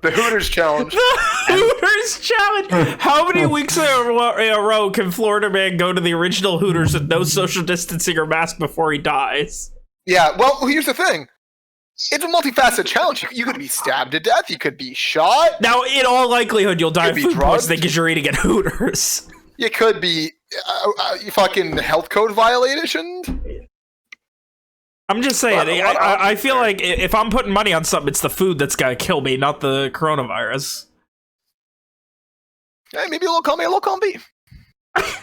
The Hooters challenge. The Hooters challenge. How many weeks in a row can Florida man go to the original Hooters with no social distancing or mask before he dies? Yeah, well, here's the thing. It's a multifaceted challenge. You could be stabbed to death. You could be shot. Now, in all likelihood, you'll die of food drugged. poisoning because you're eating at Hooters. You could be fucking health code violation. I'm just saying, I feel like if I'm putting money on something, it's the food that's gonna kill me, not the coronavirus. Hey, maybe a little column A, a little column B.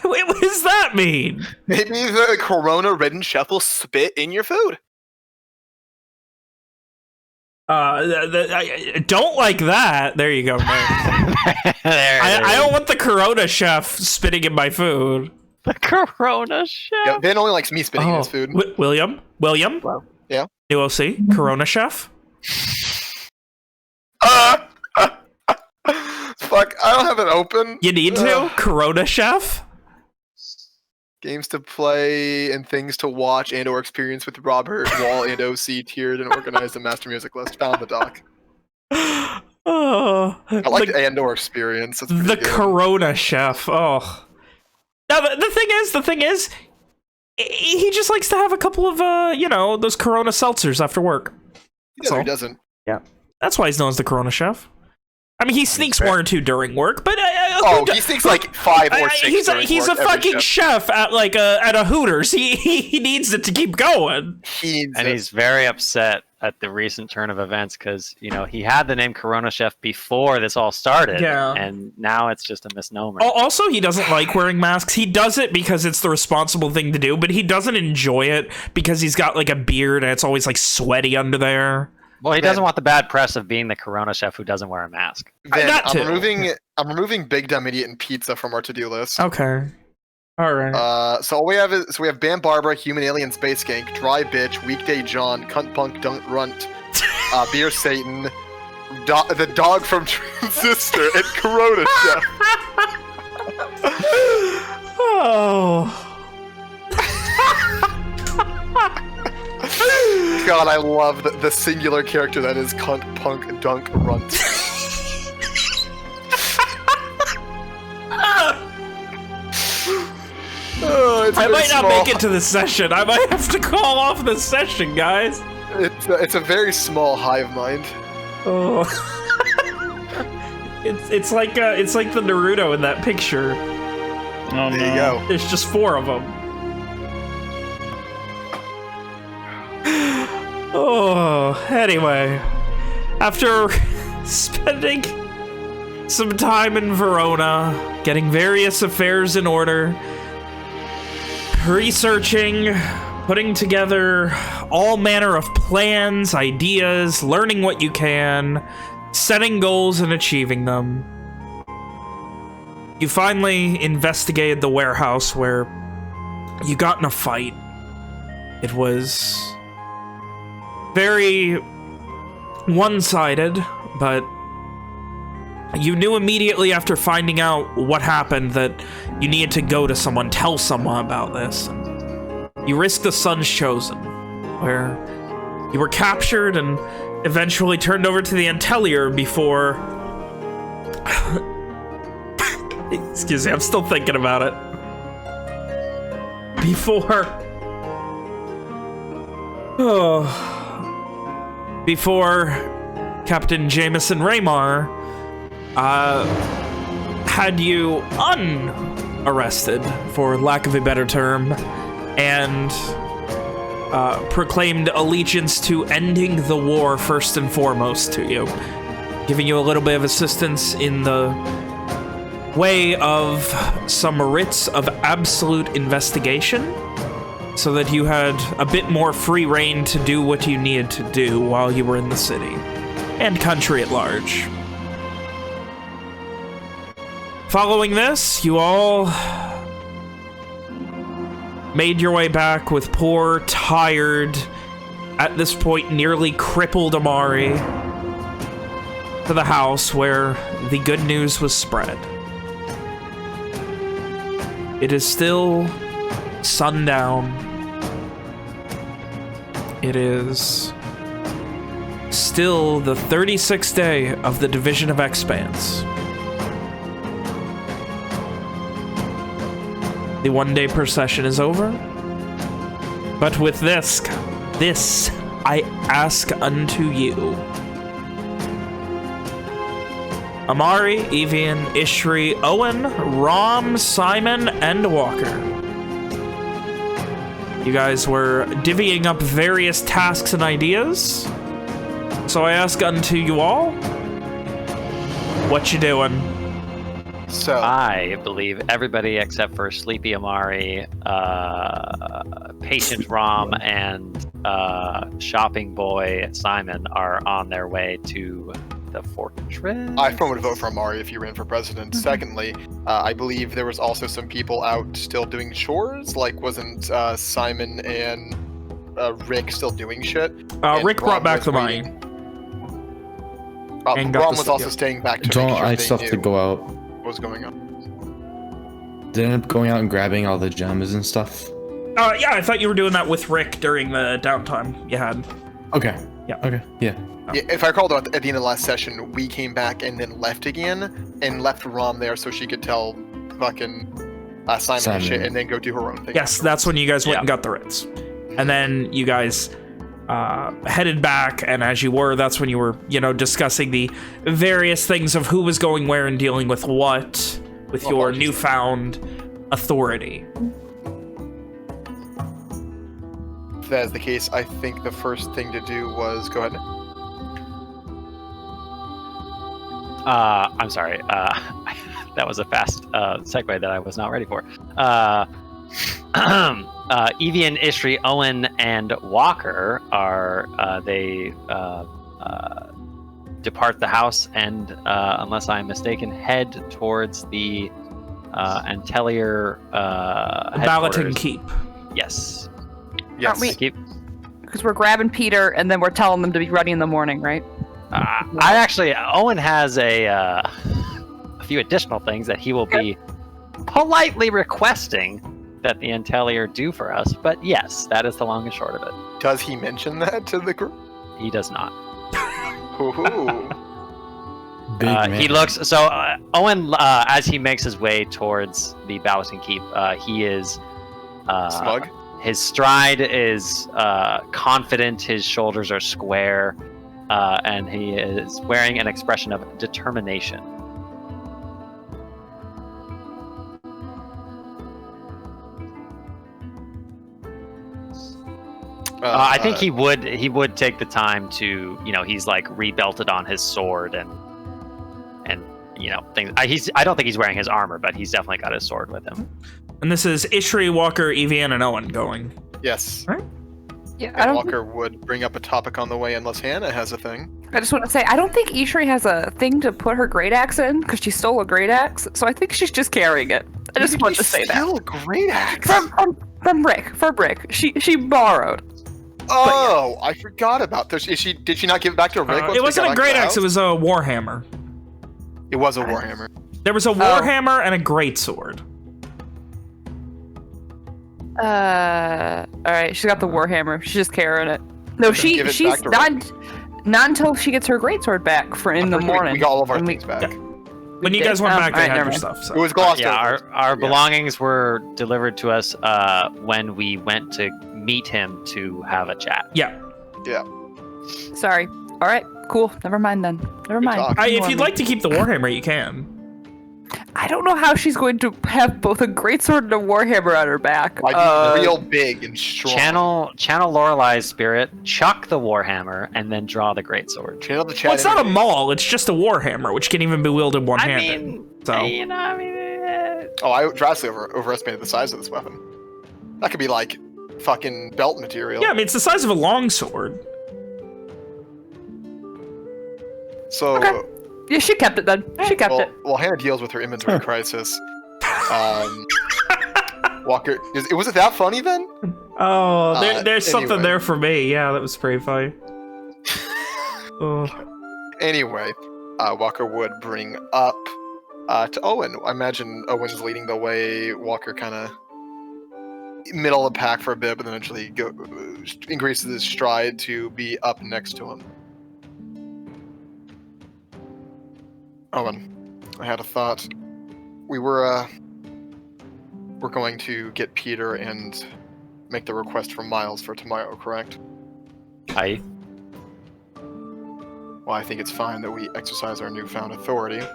Wait, what does that mean? Maybe the corona-ridden chef will spit in your food. I don't like that. There you go, man. I don't want the corona chef spitting in my food. The corona chef? Yeah, Ben only likes me spitting in his food. William? Wow. Yeah? New OC? Corona chef? Fuck, I don't have it open. You need to? Corona chef? Games to play and things to watch and or experience with Robert, Wall, and OC tiered and organized a master music list. Found the doc. Oh, I like the and or experience. That's the good. Corona chef. Oh. Now, the thing is, he just likes to have a couple of, those Corona seltzers after work. He doesn't. Yeah. That's why he's known as the Corona chef. I mean, he sneaks one or two during work, but he sneaks like 5 or 6. He's a fucking chef at a Hooters. He needs it to keep going. He's very upset at the recent turn of events because he had the name Corona Chef before this all started, and now it's just a misnomer. Also, he doesn't like wearing masks. He does it because it's the responsible thing to do, but he doesn't enjoy it because he's got like a beard and it's always like sweaty under there. Well, he doesn't want the bad press of being the Corona chef who doesn't wear a mask. I'm removing Big Dumb Idiot and Pizza from our to-do list. Okay. All right. So all we have is Bam Barbara, Human Alien Space Gank, Dry Bitch, Weekday John, Cunt Punk Dunk Runt, Beer Satan, the dog from Transistor, and Corona Chef. Oh. God, I love the singular character that is Cunt Punk Dunk Runt. I might not make it to the session. I might have to call off the session, guys. It's a very small hive mind. Oh. it's like the Naruto in that picture. Oh, there you go. There's just 4 of them. Oh, anyway, after spending some time in Verona, getting various affairs in order, researching, putting together all manner of plans, ideas, learning what you can, setting goals and achieving them, you finally investigated the warehouse where you got in a fight. It was very one-sided, but you knew immediately after finding out what happened that you needed to go to someone, tell someone about this. You risked the Sun's Chosen, where you were captured and eventually turned over to the Intellier before... Excuse me, I'm still thinking about it. Before Captain Jameson Raymar had you unarrested, for lack of a better term, and proclaimed allegiance to ending the war first and foremost to you, giving you a little bit of assistance in the way of some writs of absolute investigation, so that you had a bit more free reign to do what you needed to do while you were in the city, and country at large. Following this, you all made your way back with poor, tired, at this point nearly crippled Amari to the house where the good news was spread. It is still sundown. It is still the 36th day of the Division of Expanse. The one-day procession is over. But with this I ask unto you. Amari, Evian, Ishri, Owen, Rom, Simon, and Walker. You guys were divvying up various tasks and ideas. So I ask unto you all, what you doing? So I believe everybody except for Sleepy Amari, Patient Rom, and Shopping Boy Simon are on their way to the fortress. I would vote for Amari if he ran for president. Secondly, I believe there was also some people out still doing chores. Like, wasn't Simon and Rick still doing shit? Rick brought back the money. And Ron was also staying back to make sure I had stuff to go out. What was going on? Did I end up going out and grabbing all the gems and stuff? Yeah, I thought you were doing that with Rick during the downtime you had. Okay. Yeah. Okay. Yeah. Yeah, if I recall, at the end of the last session, we came back and then left again, and left Rom there so she could tell fucking Simon and shit, and then go do her own thing. Yes, that's when you guys went and got the Ritz. And then you guys headed back, and as you were, that's when you were, discussing the various things of who was going where and dealing with what, with your newfound authority. If that is the case, I think the first thing to do was go ahead. I'm sorry. That was a fast segue that I was not ready for. Evian, Ishri, Owen, and Walker they depart the house and, unless I'm mistaken, head towards the Antelier Balatin Keep. Yes. Yes. Because we're grabbing Peter and then we're telling them to be ready in the morning, right? Owen has a few additional things that he will be politely requesting that the Antelier do for us, but yes, that is the long and short of it. Does he mention that to the group? He does not. Big man. He looks so Owen, as he makes his way towards the Balatin Keep, he is smug. His stride is confident, his shoulders are square, and he is wearing an expression of determination. I think he would take the time to, he's like rebelted on his sword and things. I don't think he's wearing his armor, but he's definitely got his sword with him. And this is Ishri, Walker, Evian, and Owen going. Yes. All right. Yeah, and Walker would bring up a topic on the way unless Hannah has a thing. I just want to say, I don't think Ishri has a thing to put her great axe in because she stole a great axe. So I think she's just carrying it. I just want to say that. Steal a great axe from Rick. She borrowed. Oh, yeah. I forgot about this. Did she not give it back to Rick? It wasn't a great axe. It was a warhammer. It was a warhammer. There was a warhammer and a great sword. All right, she's got the warhammer. She's just carrying it. No, she's not until she gets her greatsword back for in the morning. We got all of our things back. Yeah. When you guys went back, they had your stuff. So. It was glossed over. Our belongings were delivered to us when we went to meet him to have a chat. Yeah. Yeah. Sorry. All right. Cool. Never mind then. Never mind. If you'd like to keep the warhammer, you can. I don't know how she's going to have both a greatsword and a warhammer on her back. Real big and strong. Channel Lorelei's spirit, chuck the warhammer, and then draw the greatsword. Channel the chat. Well, it's not a maul. It's just a warhammer, which can even be wielded one-handed. I drastically overestimated the size of this weapon. That could be like fucking belt material. Yeah, I mean it's the size of a longsword. So. Okay. Yeah, she kept it then. She kept it. Well, Hannah deals with her inventory crisis. Walker, was it that funny then? Oh, there's something there for me. Yeah, that was pretty funny. Anyway, Walker would bring up to Owen. I imagine Owen's leading the way. Walker kind of middle of the pack for a bit, but then eventually increases his stride to be up next to him. Owen, I had a thought. We're going to get Peter and make the request from Miles for tomorrow, correct? Aye. Well, I think it's fine that we exercise our newfound authority.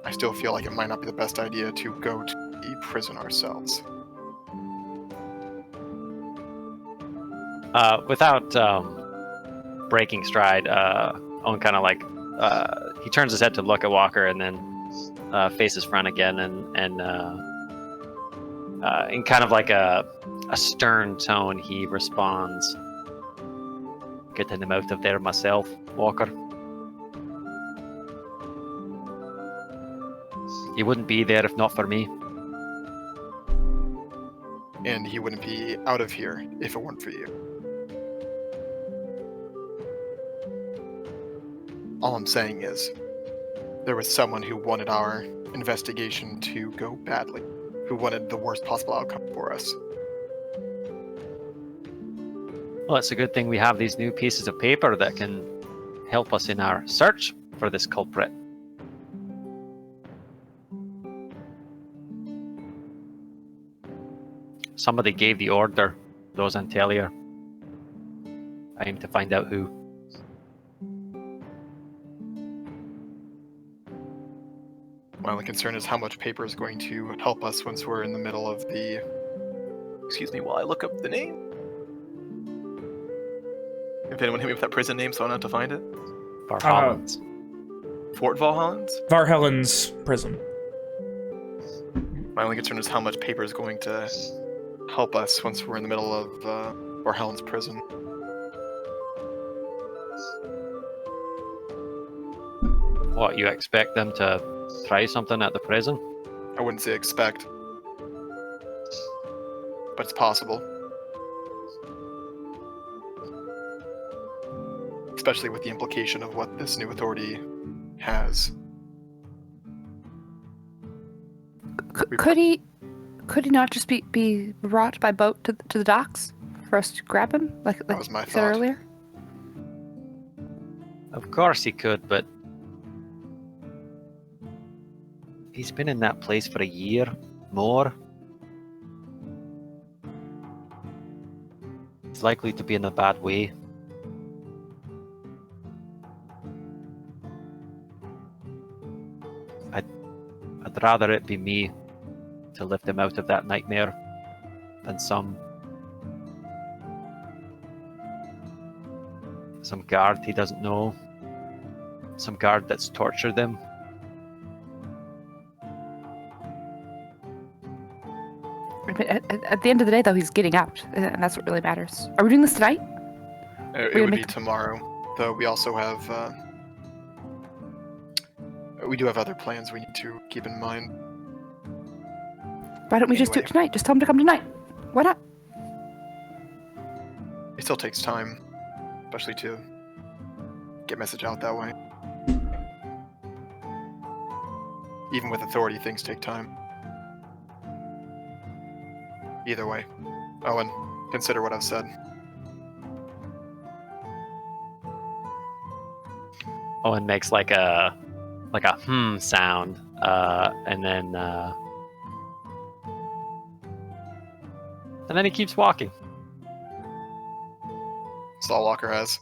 I still feel like it might not be the best idea to go to the prison ourselves. Without breaking stride, Owen kind of like he turns his head to look at Walker and then faces front again and in kind of like a stern tone, he responds, "Getting them out of there myself, Walker. He wouldn't be there if not for me." And he wouldn't be out of here if it weren't for you. All I'm saying is, there was someone who wanted our investigation to go badly, who wanted the worst possible outcome for us. Well, it's a good thing we have these new pieces of paper that can help us in our search for this culprit. Somebody gave the order, those Antelia. I aim to find out who. My only concern is how much paper is going to help us once we're in the middle of the... Excuse me while I look up the name. If anyone hit me with that prison name so I don't have to find it. Valhallans. Fort Valhallans? Valhallan's prison. My only concern is how much paper is going to help us once we're in the middle of Valhallan's prison. What, you expect them to try something at the prison? I wouldn't say expect, but it's possible. Especially with the implication of what this new authority has. Could he not just be brought by boat to the docks for us to grab him, like That was my you said thought. earlier? Of course he could, but he's been in that place for a year, more. He's likely to be in a bad way. I'd rather it be me to lift him out of that nightmare than some guard he doesn't know, some guard that's tortured him. At the end of the day, though, he's getting out, and that's what really matters. Are we doing this tonight? It would be tomorrow, though we also have... we do have other plans we need to keep in mind. Why don't we just do it Anyway. tonight? Just tell him to come tonight. Why not? It still takes time, especially to get message out that way. Even with authority, things take time. Either way, Owen, consider what I've said. Owen makes like a sound, and then he keeps walking. That's all Walker has.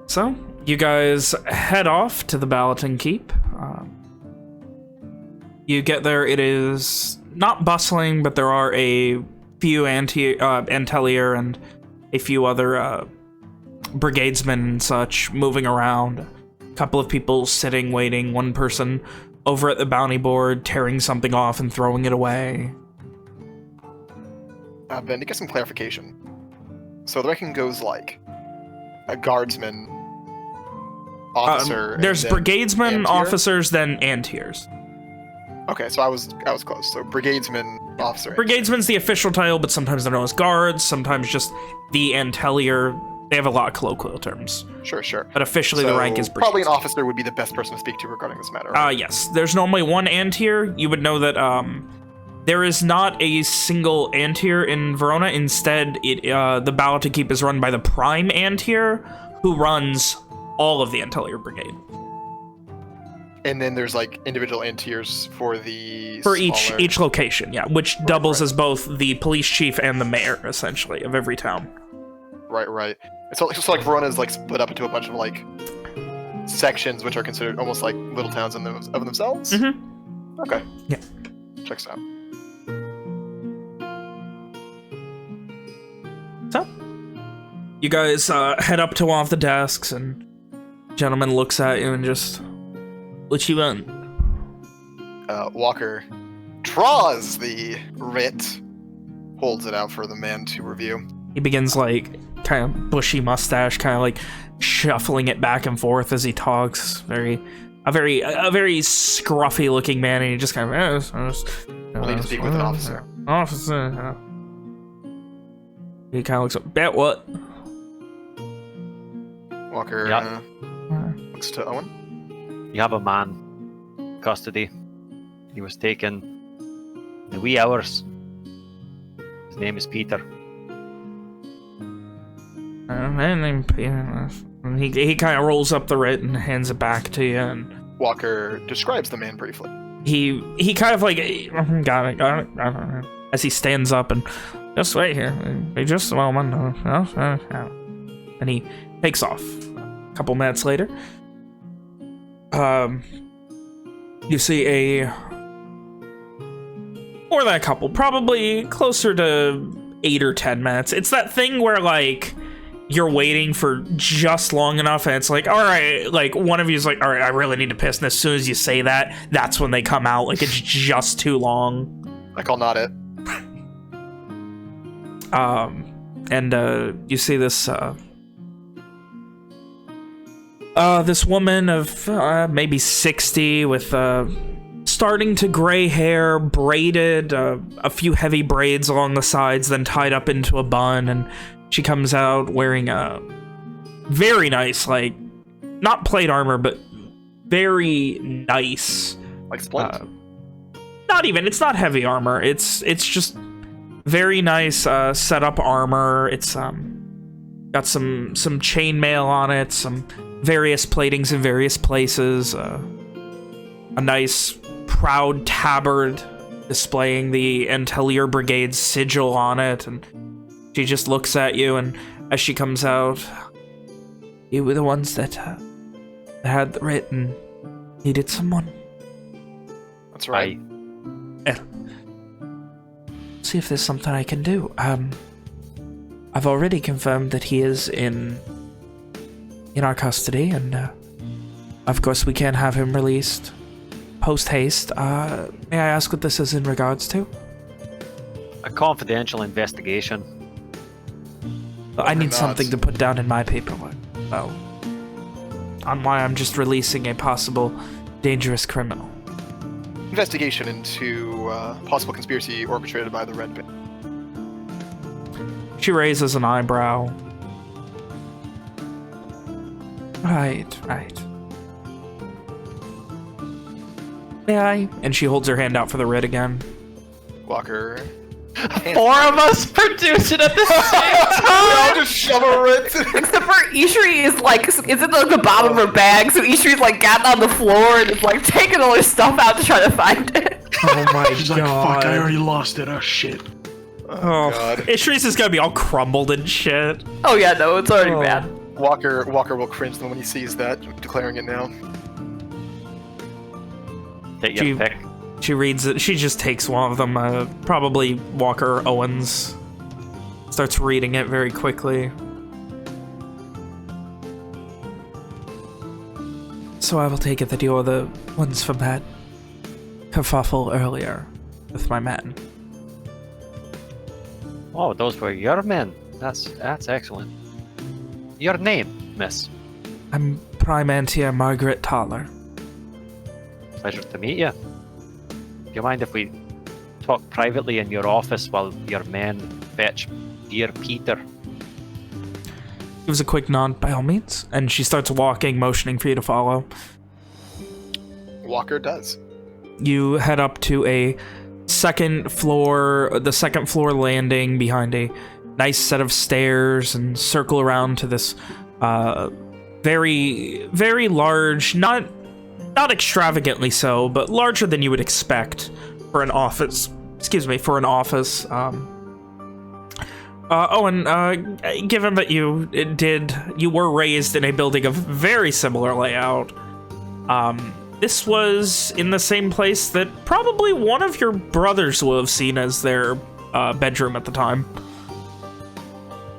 So, you guys head off to the Ballatin Keep. You get there, it is not bustling, but there are a few Antelier and a few other brigadesmen and such moving around. A couple of people sitting, waiting. One person over at the bounty board tearing something off and throwing it away. Ben, to get some clarification. So the ranking goes like a guardsman, officer. There's and then brigadesmen, Antier? officers, then Antiers. Okay, so I was close. So brigadesman, officer. Brigadesman's the official title, but sometimes they're known as guards, sometimes just the Antelier. They have a lot of colloquial terms. Sure. But officially So the rank is probably an brigadesman. officer would be the best person to speak to regarding this matter. Right? Yes. There's normally one Antier. You would know that There is not a single Antier in Verona. Instead, the Battle to Keep is run by the Prime Antier, who runs all of the Antellier Brigade. And then there's like individual Antiers for the each location, yeah, which doubles as both the police chief and the mayor, essentially, of every town. Right. So like Verona is like split up into a bunch of like sections, which are considered almost like little towns of themselves. Mm-hmm. Okay. Yeah. Checks out. So, you guys head up to one of the desks, and gentleman looks at you and just, what you want? Walker draws the writ, holds it out for the man to review. He begins like kind of bushy mustache, kind of like shuffling it back and forth as he talks. A very scruffy looking man, and he just kind of. We'll need to speak with an officer. Officer. He kind of looks up. Bet what? Walker Yeah. looks to Owen. You have a man in custody. He was taken in the wee hours. His name is Peter. He kind of rolls up the writ and hands it back to you. And Walker describes the man briefly. he kind of like got it. As he stands up and just wait here. Just a moment. And he takes off. A couple minutes later, you see more than a couple, probably closer to 8 or 10 minutes. It's that thing where like you're waiting for just long enough, and it's like, all right, like one of you's like, all right, I really need to piss, and as soon as you say that, that's when they come out. Like it's just too long. I call not it. You see this this woman of maybe 60 with starting to gray hair, braided, a few heavy braids along the sides, then tied up into a bun, and she comes out wearing a very nice, like, not plate armor, but very nice. Like Splint? Not even, it's not heavy armor. It's just very nice setup armor. It's got some chainmail on it, some various platings in various places, a nice proud tabard displaying the Antellier Brigade's sigil on it, and she just looks at you, and as she comes out, you were the ones that had the writ and needed someone. That's right. See if there's something I can do. I've already confirmed that he is in our custody, and of course we can't have him released post-haste. May I ask what this is in regards to? A confidential investigation. I need something to put down in my paperwork. Oh. On why I'm just releasing a possible dangerous criminal. Investigation into possible conspiracy orchestrated by the Red Band. She raises an eyebrow. Right. May I? And she holds her hand out for the writ again. Walker. 4 of us produce it at the same We time! all just shove a writ. Except for Ishri is like, is in like the bottom of her bag, so Ishri's like gotten on the floor and is like taking all her stuff out to try to find it. Oh my She's like, fuck, I already lost it. Oh shit. Oh, God. Ishri's is gonna be all crumbled and shit. Oh yeah, no, it's already bad. Walker will cringe when he sees that, declaring it now. Take your pick. She reads it. She just takes one of them, probably Walker Owens. Starts reading it very quickly. So I will take it that you are the ones from that kerfuffle earlier with my men. Oh, those were your men. That's excellent. Your name, miss? I'm Prime Antier Margaret Toller. Pleasure to meet you. Do you mind if we talk privately in your office while your men fetch dear Peter? Gives a quick nod, by all means, and she starts walking, motioning for you to follow. Walker does. You head up to a second floor landing behind a nice set of stairs and circle around to this very, very large, not extravagantly so, but larger than you would expect for an office. Excuse me, for an office. Given that you were raised in a building of very similar layout, this was in the same place that probably one of your brothers will have seen as their bedroom at the time.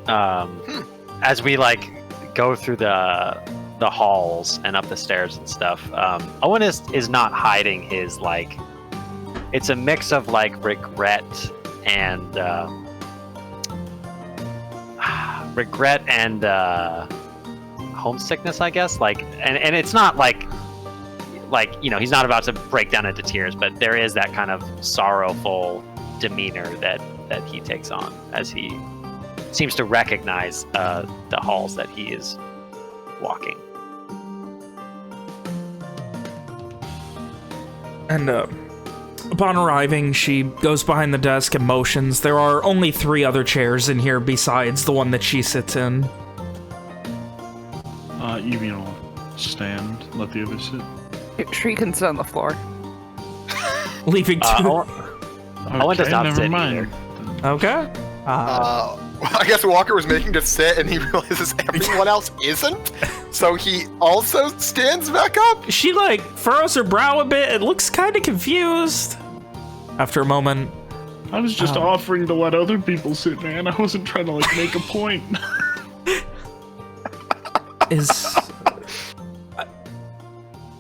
As we like go through the halls and up the stairs and stuff, Owen is not hiding his like. It's a mix of like regret and homesickness, I guess. Like, and it's not like he's not about to break down into tears, but there is that kind of sorrowful demeanor that he takes on as he seems to recognize the halls that he is walking. And upon arriving, she goes behind the desk and motions. There are only 3 other chairs in here besides the one that she sits in. Evie will stand, let the others sit. She can sit on the floor. Leaving 2. Owen does not never sit mind. either. Okay. I guess Walker was making to sit, and he realizes everyone else isn't, so he also stands back up? She, like, furrows her brow a bit and looks kind of confused. After a moment... I was just offering to let other people sit, man. I wasn't trying to, like, make a point.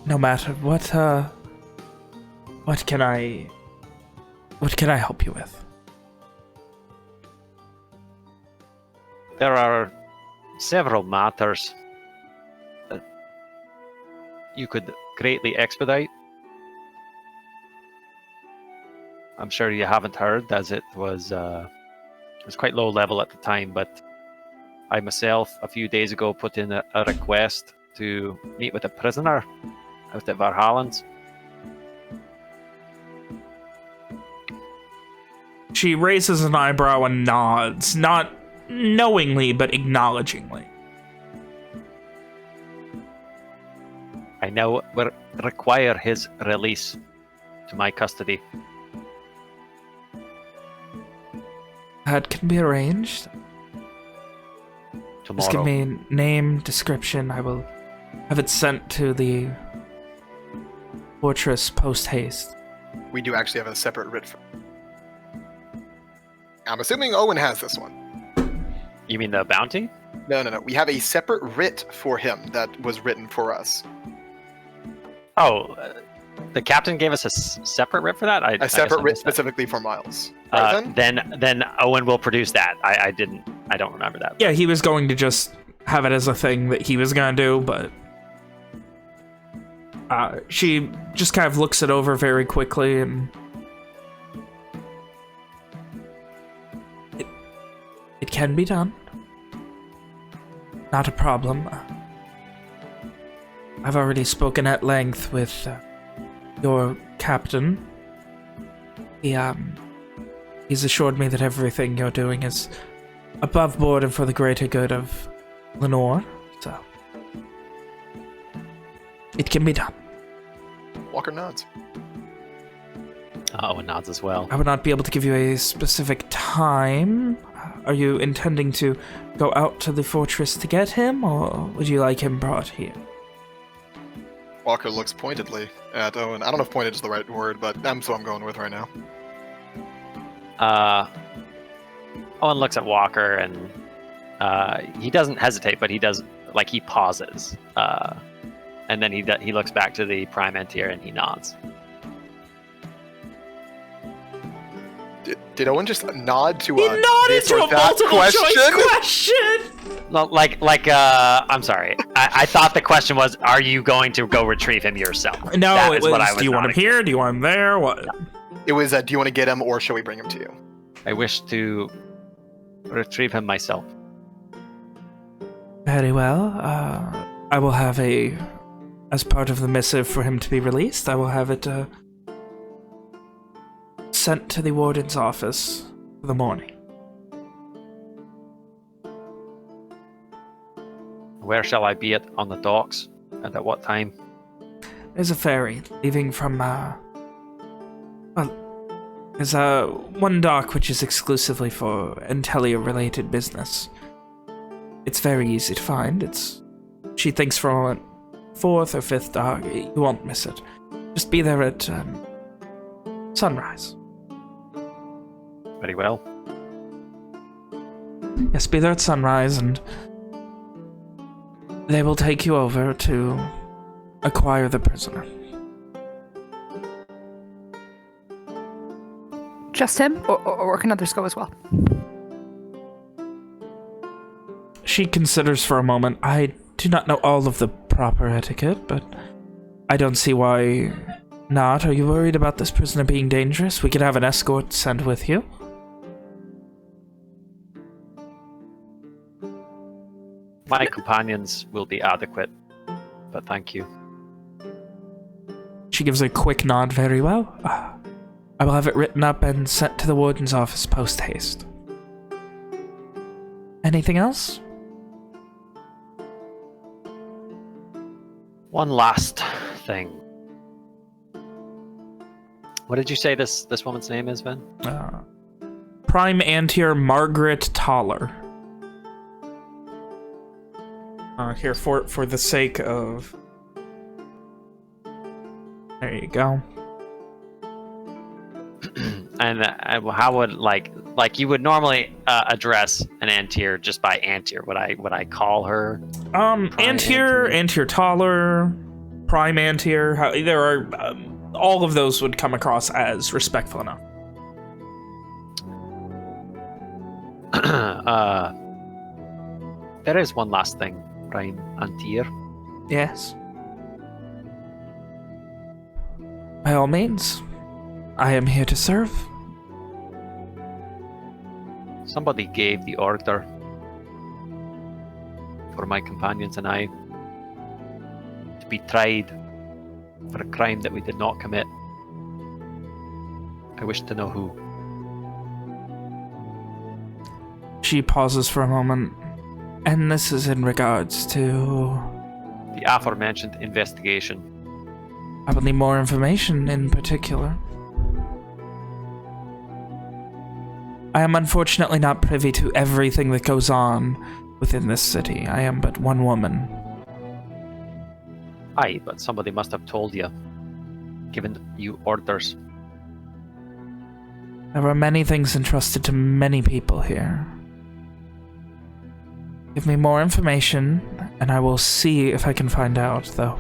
No matter what can I help you with? There are several matters that you could greatly expedite. I'm sure you haven't heard, as it was quite low level at the time, but I myself, a few days ago, put in a request to meet with a prisoner out at Valhallans. She raises an eyebrow and nods, not knowingly, but acknowledgingly. I now require his release to my custody. That can be arranged. Tomorrow. Just give me name, description. I will have it sent to the fortress post-haste. We do actually have a separate writ for... I'm assuming Owen has this one. You mean the bounty? No. We have a separate writ for him that was written for us. Oh, the captain gave us a separate writ for that? A separate writ specifically for Miles. Right, then Owen will produce that. I don't remember that. Yeah, he was going to just have it as a thing that he was going to do, but... she just kind of looks it over very quickly and... It can be done. Not a problem. I've already spoken at length with your captain. He's assured me that everything you're doing is above board and for the greater good of Lenore, so it can be done. Walker nods. Owen nods as well. I would not be able to give you a specific time. Are you intending to go out to the fortress to get him, or would you like him brought here? Walker looks pointedly at Owen. I don't know if pointed is the right word, but that's what I'm going with right now. Owen looks at Walker and he doesn't hesitate, but he does, like, he pauses. And then he looks back to the Prime Entier and he nods. Did Owen just nod to he nodded to a multiple choice question. I'm sorry. I thought the question was, are you going to go retrieve him yourself? No, that it was, do you want him here? Do you want him there? What? No. It was, do you want to get him, or shall we bring him to you? I wish to retrieve him myself. Very well. I will have as part of the missive for him to be released, I will have it sent to the warden's office for the morning. Where shall I be on the docks? And at what time? There's a ferry leaving from, there's one dock which is exclusively for Entelia-related business. It's very easy to find. She thinks from a 4th or 5th dock. You won't miss it. Just be there at sunrise. Very well. Yes, be there at sunrise, and they will take you over to acquire the prisoner. Just him, or can others go as well? She considers for a moment. I do not know all of the proper etiquette, but I don't see why not. Are you worried about this prisoner being dangerous? We could have an escort sent with you. My companions will be adequate, but thank you. She gives a quick nod. Very well. I will have it written up and sent to the warden's office post-haste. Anything else? One last thing. What did you say this woman's name is, Ben? Prime Antier Margaret Toller. Here, for the sake of... There you go. And how would, like you would normally address an Antier just by Antier? Would I call her? Antier Toller, Prime Antier. There are all of those would come across as respectful enough. There is one last thing, Prime Antier. Yes. By all means, I am here to serve. Somebody gave the order for my companions and I to be tried for a crime that we did not commit. I wish to know who. She pauses for a moment, and this is in regards to... the aforementioned investigation. I will need more information in particular. I am unfortunately not privy to everything that goes on within this city. I am but one woman. Aye, but somebody must have told you, given you orders. There are many things entrusted to many people here. Give me more information, and I will see if I can find out, though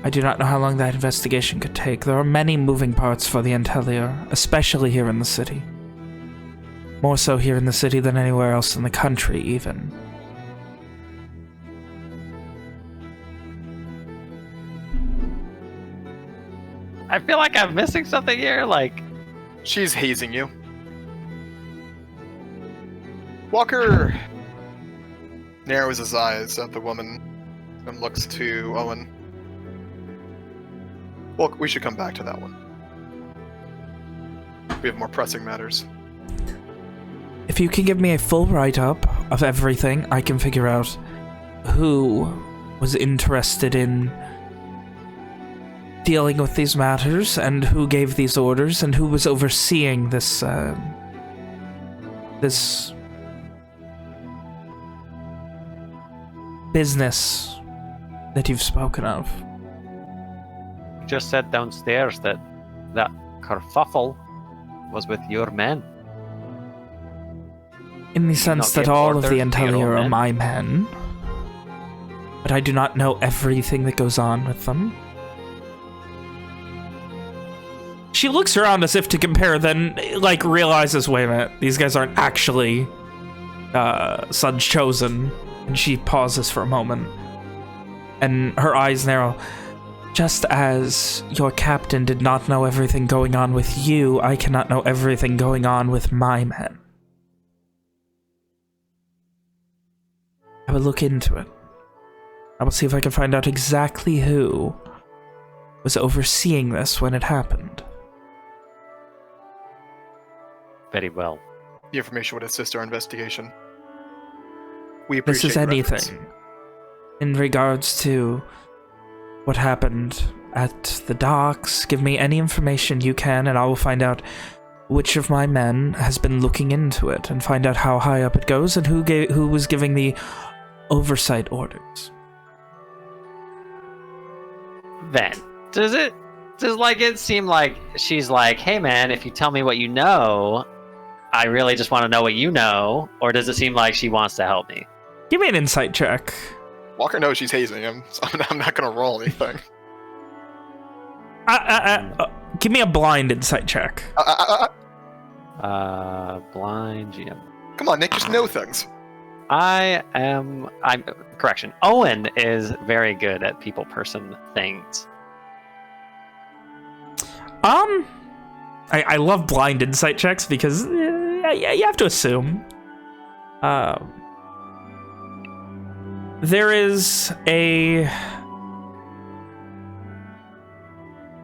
I do not know how long that investigation could take. There are many moving parts for the Entelia, especially here in the city. More so here in the city than anywhere else in the country, even. I feel like I'm missing something here, like... She's hazing you. Walker narrows his eyes at the woman and looks to Owen. Well, we should come back to that one. We have more pressing matters. If you can give me a full write-up of everything, I can figure out who was interested in dealing with these matters, and who gave these orders, and who was overseeing this, this business that you've spoken of. You just said downstairs that that kerfuffle was with your men. In the sense that all of the Entelia are my men, but I do not know everything that goes on with them. She looks around as if to compare, then, like, realizes, wait a minute, these guys aren't actually Sons Chosen. And she pauses for a moment, and her eyes narrow. Just as your captain did not know everything going on with you, I cannot know everything going on with my men. I will look into it. I will see if I can find out exactly who was overseeing this when it happened. Very well. The information would assist our investigation. We This appreciate is your anything. efforts. In regards to what happened at the docks, give me any information you can, and I will find out which of my men has been looking into it, and find out how high up it goes, and who was giving the oversight orders. Then, does it seem like she's like, hey man, if you tell me what you know, I really just want to know what you know, or does it seem like she wants to help me? Give me an insight check. Walker knows she's hazing him, so I'm not gonna roll anything. Give me a blind insight check. Blind GM. Come on, Nick, just know things. Correction. Owen is very good at people person things. I love blind insight checks because you have to assume. There is a...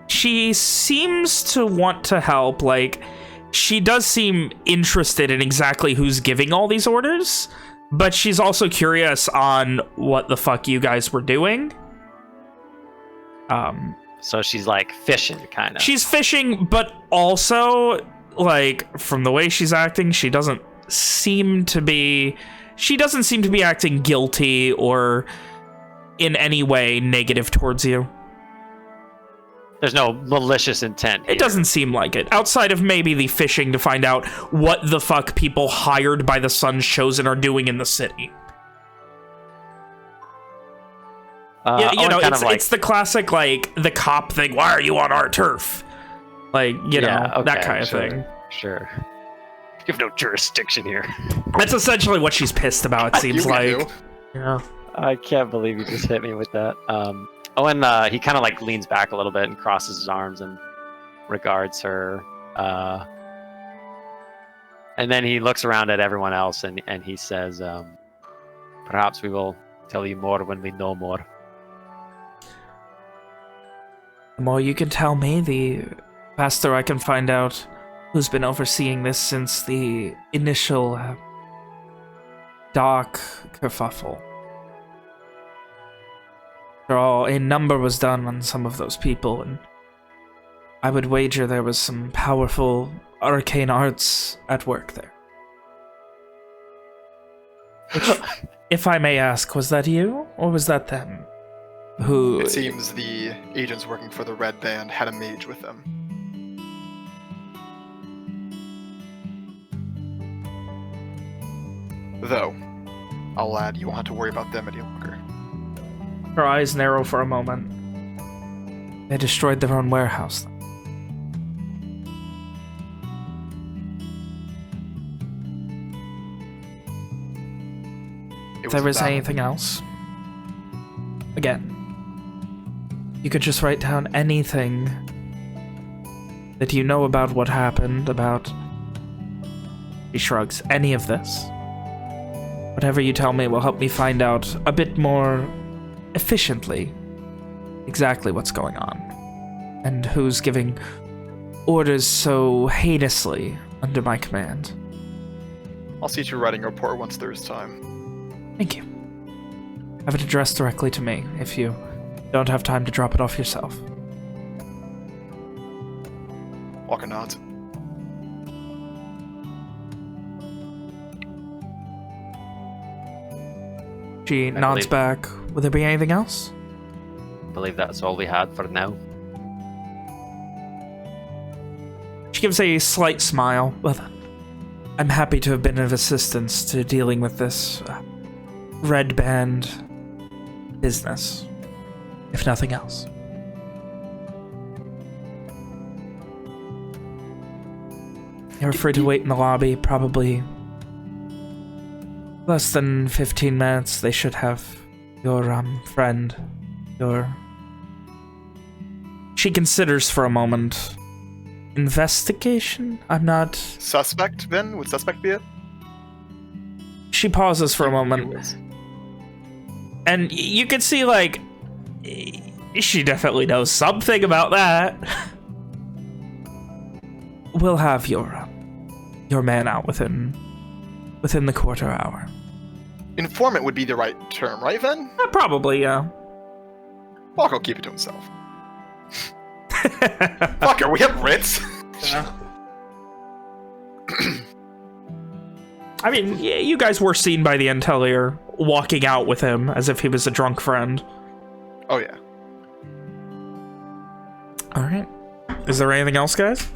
She seems to want to help, like, she does seem interested in exactly who's giving all these orders, but she's also curious on what the fuck you guys were doing. So she's like fishing, kind of. She's fishing, but also, like, from the way she's acting, she doesn't seem to be acting guilty or in any way negative towards you. There's no malicious intent here. It doesn't seem like it. Outside of maybe the fishing to find out what the fuck people hired by the Sun's Chosen are doing in the city. You know, it's the classic, like, the cop thing. Why are you on our turf? Like, you know, that kind of thing. Sure. You have no jurisdiction here. That's essentially what she's pissed about, it seems like. Yeah. I can't believe you just hit me with that. Owen, he kind of like leans back a little bit and crosses his arms and regards her. And then he looks around at everyone else and he says, perhaps we will tell you more when we know more. The more you can tell me, the faster I can find out who's been overseeing this since the initial dock kerfuffle. After all, a number was done on some of those people, and I would wager there was some powerful arcane arts at work there. Which, if I may ask, was that you, or was that them? Who... It seems the agents working for the Red Band had a mage with them. Though, I'll add, you won't have to worry about them any longer. Her eyes narrow for a moment. They destroyed their own warehouse. If there was anything else, again, you could just write down anything that you know about what happened, about... She shrugs. Any of this. Whatever you tell me will help me find out a bit more efficiently exactly what's going on. And who's giving orders so heinously under my command. I'll see to writing a report once there's time. Thank you. Have it addressed directly to me if you don't have time to drop it off yourself. Walker nods. She nods back. Will there be anything else? I believe that's all we had for now. She gives a slight smile. Well then, I'm happy to have been of assistance to dealing with this Red Band business, if nothing else. You're free to wait in the lobby, probably less than 15 minutes. They should have your friend, She considers for a moment. Investigation? I'm not... Suspect, then? Would suspect be it? She pauses for a moment. And you can see, like, she definitely knows something about that. We'll have your your man out within the quarter hour. Informant would be the right term, right, Ven? Probably, yeah. Walker will keep it to himself. Fucker, we have writs. I mean, yeah, you guys were seen by the Intellier walking out with him as if he was a drunk friend. Oh, yeah. All right. Is there anything else, guys?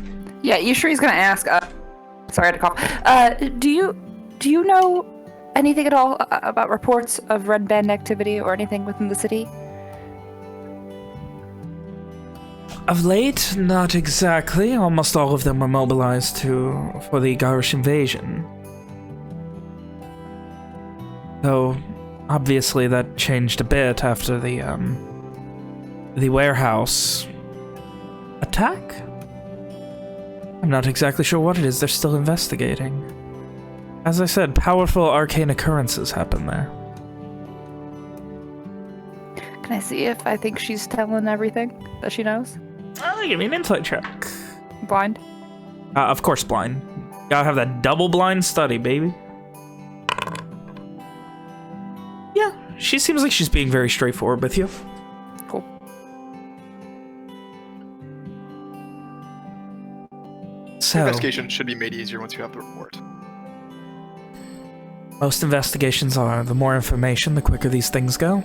Yeah, Yushri's gonna ask. Sorry, I had to cough. Do you know anything at all about reports of Red Band activity or anything within the city? Of late, not exactly. Almost all of them were mobilized for the Garish invasion. Though, obviously, that changed a bit after the warehouse attack? I'm not exactly sure what it is. They're still investigating. As I said, powerful arcane occurrences happen there. Can I see if I think she's telling everything that she knows? Give me an insight check. Blind? Of course, blind. Gotta have that double blind study, baby. Yeah, she seems like she's being very straightforward with you. Cool. So, Investigation should be made easier once you have the report. most investigations are. The more information, the quicker these things go.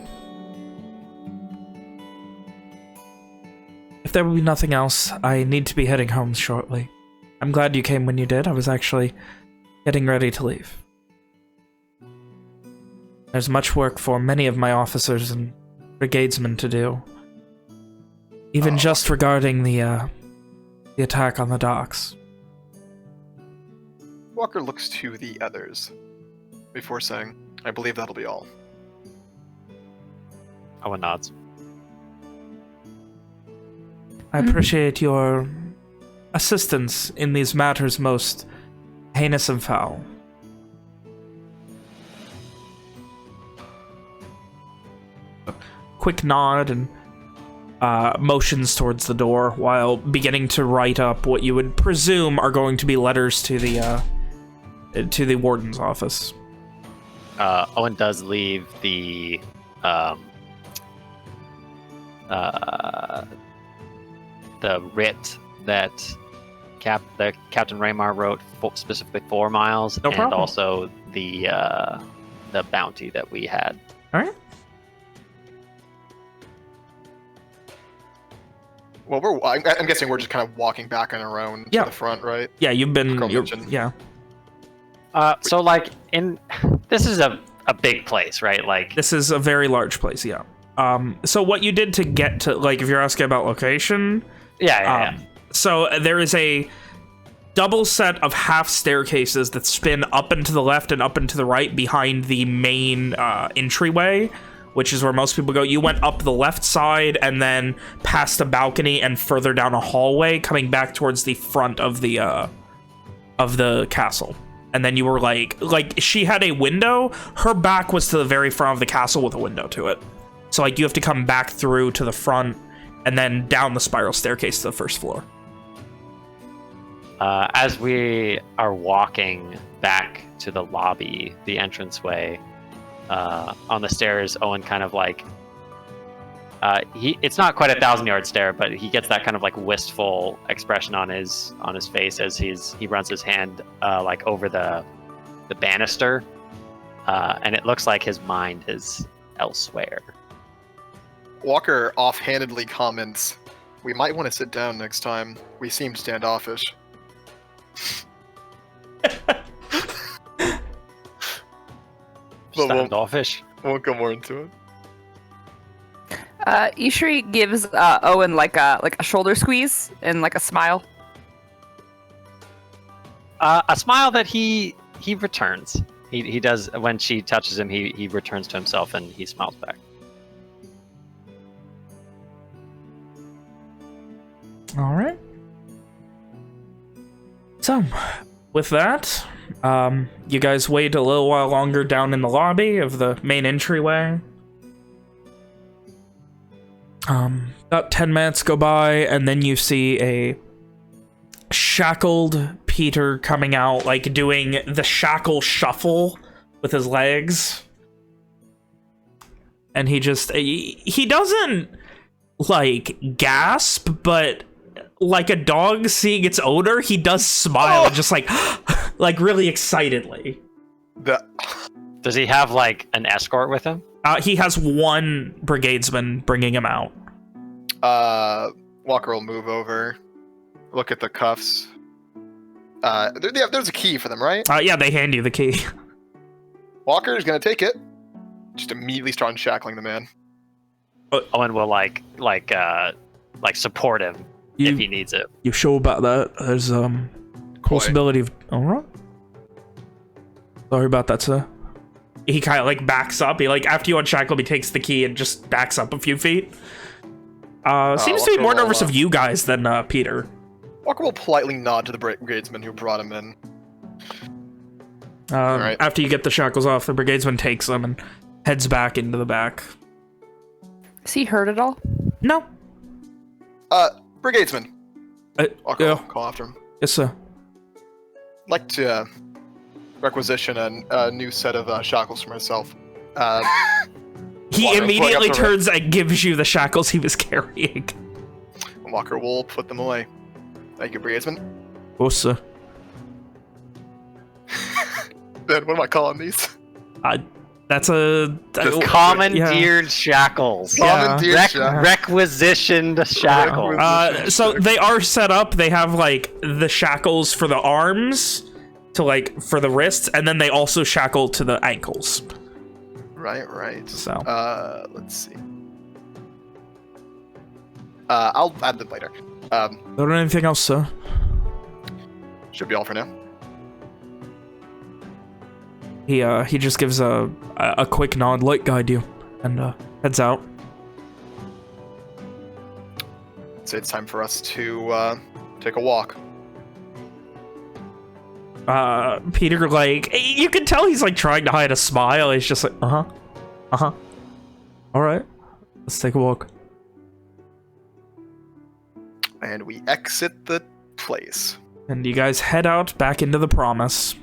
If there will be nothing else, I need to be heading home shortly. I'm glad you came when you did. I was actually getting ready to leave. There's much work for many of my officers and brigadesmen to do. Even just regarding the attack on the docks. Walker looks to the others before saying, I believe that'll be all. Owen nods. I appreciate your assistance in these matters most heinous and foul. Quick nod and motions towards the door while beginning to write up what you would presume are going to be letters to the warden's office. Owen does leave the writ that Captain Raymar wrote specifically 4 miles, No and problem. also the bounty that we had. All right. Well, I'm guessing we're just kind of walking back on our own Yeah. to the front, right? Yeah, you've been. Girl You're, mentioned. yeah. So like this is a big place, right? Like This is a very large place. Yeah. So what you did to get to, like, if you're asking about location, yeah. so there is a double set of half staircases that spin up and to the left and up and to the right behind the main entryway, which is where most people go. You went up the left side and then past a balcony and further down a hallway, coming back towards the front of the castle. And then you were like she had a window. Her back was to the very front of the castle with a window to it. So like you have to come back through to the front and then down the spiral staircase to the first floor. As we are walking back to the lobby, the entranceway, on the stairs, Owen kind of like it's not quite a 1,000-yard stare, but he gets that kind of like wistful expression on his face as he runs his hand like over the banister, and it looks like his mind is elsewhere. Walker offhandedly comments, we might want to sit down next time. We seem standoffish. But Standoffish. won't go more into it. Ishri gives Owen like a shoulder squeeze and like a smile. A smile that he returns. He does when she touches him. He returns to himself and he smiles back. All right. So, with that, you guys wait a little while longer down in the lobby of the main entryway. About 10 minutes go by, and then you see a shackled Peter coming out, like doing the shackle shuffle with his legs. And he doesn't like gasp, but like a dog seeing its owner, he does smile and just like really excitedly. Does he have like an escort with him? He has one brigadesman bringing him out. Walker will move over, look at the cuffs. There's a key for them, right? Yeah, they hand you the key. Walker's gonna take it. Just immediately start unshackling the man. Owen will like support him if he needs it. You sure about that? There's possibility of. All right. Sorry about that, sir. He kind of like backs up. He like after you unshackle him, he takes the key and just backs up a few feet. Seems to be more nervous of you guys than Peter. Walker will politely nod to the brigadesman who brought him in. Right. After you get the shackles off, the brigadesman takes them and heads back into the back. Is he hurt at all? No. Brigadesman. Walker will call after him. Yes, sir. I'd like to requisition a new set of shackles for myself. He Walker immediately turns and gives you the shackles he was carrying. Walker will put them away. Thank you, brigadesman. Oh, sir. Then what am I calling these? That's a commandeered shackles. Commandeered shackles. Requisitioned shackles. So they are set up. They have like the shackles for the arms, to like for the wrists, and then they also shackle to the ankles. Right. So let's see. I'll add them later. Don't anything else, sir? Should be all for now. He just gives a quick nod, light guide you, and heads out. So it's time for us to take a walk. Peter, like, you can tell he's like trying to hide a smile. He's just like, all right, let's take a walk. And we exit the place. And you guys head out back into the Promise.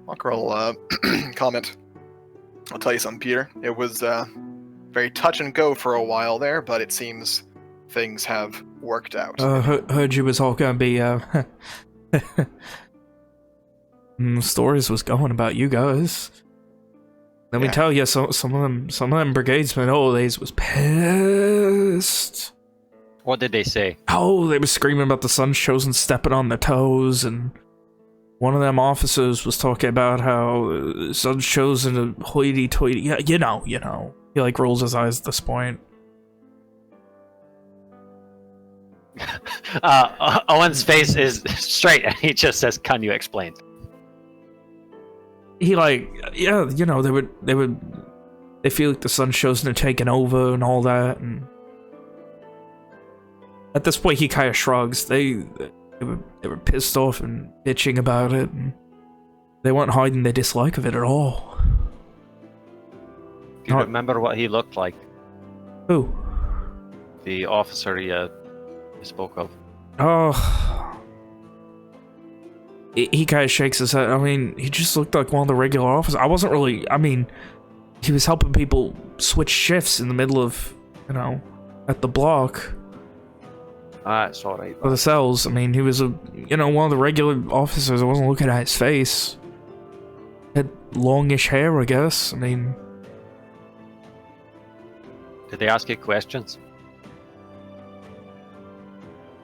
Walker will comment. I'll tell you something, Peter. It was very touch and go for a while there, but it seems things have worked out. Heard you was all gonna be stories was going about you guys. Let me tell you, some of them brigadesmen nowadays was pissed. What did they say? Oh, they were screaming about the Sun's Chosen stepping on their toes, and one of them officers was talking about how Sun's Chosen a hoity-toity. Yeah, you know. He like rolls his eyes at this point. Owen's face is straight, and he just says, "Can you explain?" He like, yeah, they feel like the Sun's Chosen are taking over and all that, and at this point he kind of shrugs. They were pissed off and bitching about it, and they weren't hiding their dislike of it at all. Do you remember what he looked like? Who? The officer you spoke of. Oh. He kind of shakes his head. I mean, he just looked like one of the regular officers. I wasn't really... I mean, he was helping people switch shifts in the middle of, at the block. It's alright. For the cells. I mean, he was one of the regular officers. I wasn't looking at his face. Had longish hair, I guess. I mean... Did they ask you questions?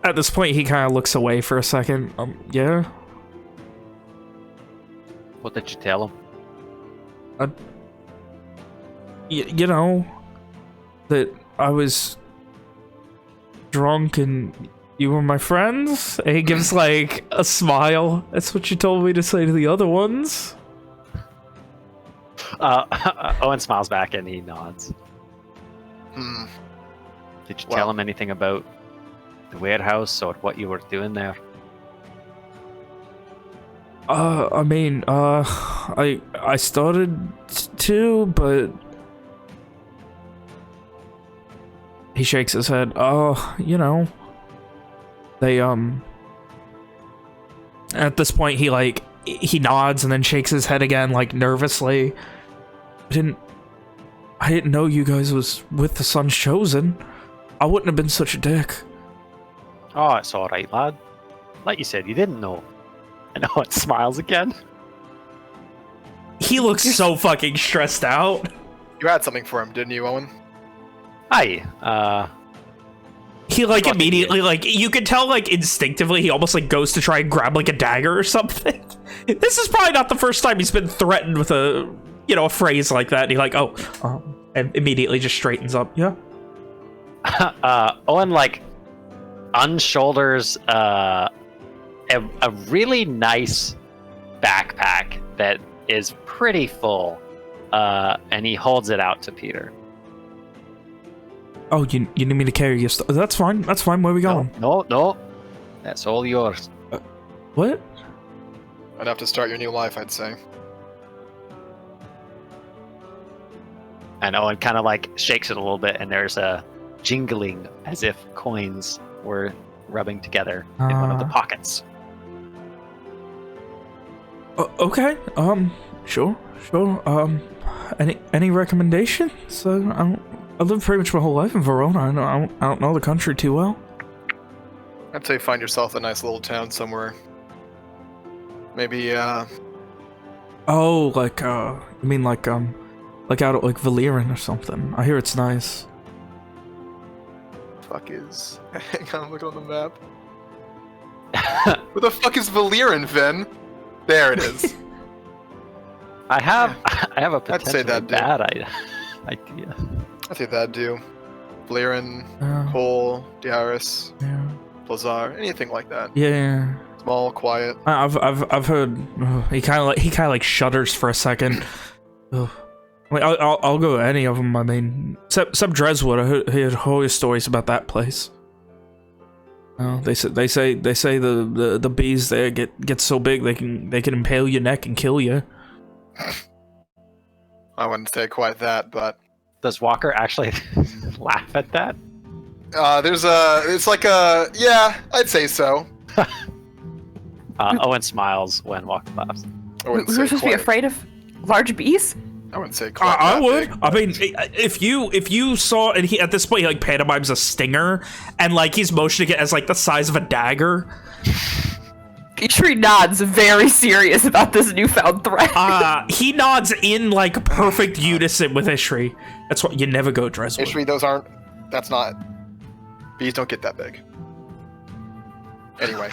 At this point, he kind of looks away for a second. Yeah? What did you tell him? That I was drunk and you were my friends? And he gives, like, a smile. That's what you told me to say to the other ones. Owen smiles back and he nods. Did you tell him anything about the warehouse or what you were doing there? I mean, I started to, but he shakes his head. They, at this point, he nods and then shakes his head again, like, nervously. I didn't know you guys was with the Sun's Chosen. I wouldn't have been such a dick. Oh, it's alright, lad. Like you said, you didn't know. And Owen smiles again. He looks so fucking stressed out. You had something for him, didn't you, Owen? Aye, He, like, Fucking immediately, like, you could tell, like, instinctively, he almost, like, goes to try and grab, like, a dagger or something. This is probably not the first time he's been threatened with a, you know, a phrase like that. And he, like, and immediately just straightens up. Yeah. Owen, like, unshoulders a really nice backpack that is pretty full, and he holds it out to Peter. Oh, you need me to carry your stuff? That's fine. That's fine. Where are we going? No. That's all yours. What? I'd have to start your new life, I'd say. And Owen kind of like shakes it a little bit, and there's a jingling as if coins were rubbing together in one of the pockets. Okay. Sure. Any recommendations? I lived pretty much my whole life in Verona. I don't know the country too well. I'd say find yourself a nice little town somewhere. Maybe, Oh, like, you mean like out at like Valyrian or something? I hear it's nice. fuck is... Hang on, look on the map. Where the fuck is Valyrian, Vin? There it is. I have a I'd say potentially that'd do. bad idea. I think that'd do. Valyrian, Yeah. Cole, Diaris, Yeah. Blazar, anything like that. Yeah. Small, quiet. I've heard. He kind of like shudders for a second. Ugh. Like I'll go to any of them. I mean, except Dreswood. I heard horror stories about that place. They say the bees there get so big they can impale your neck and kill you. I wouldn't say quite that, but Does Walker actually laugh at that? it's like a, yeah, I'd say so. Owen smiles when Walker laughs. I We wouldn't were say supposed to be quite. afraid of large bees? I wouldn't say quite. I that would. big. I mean, if you saw, and he at this point he like pantomimes a stinger, and like he's motioning it as like the size of a dagger. Tree nods, very serious about this newfound threat. He nods in like perfect unison with Ishri. That's what you never go Dreswood. Ishri, that's not. Bees don't get that big. Anyway.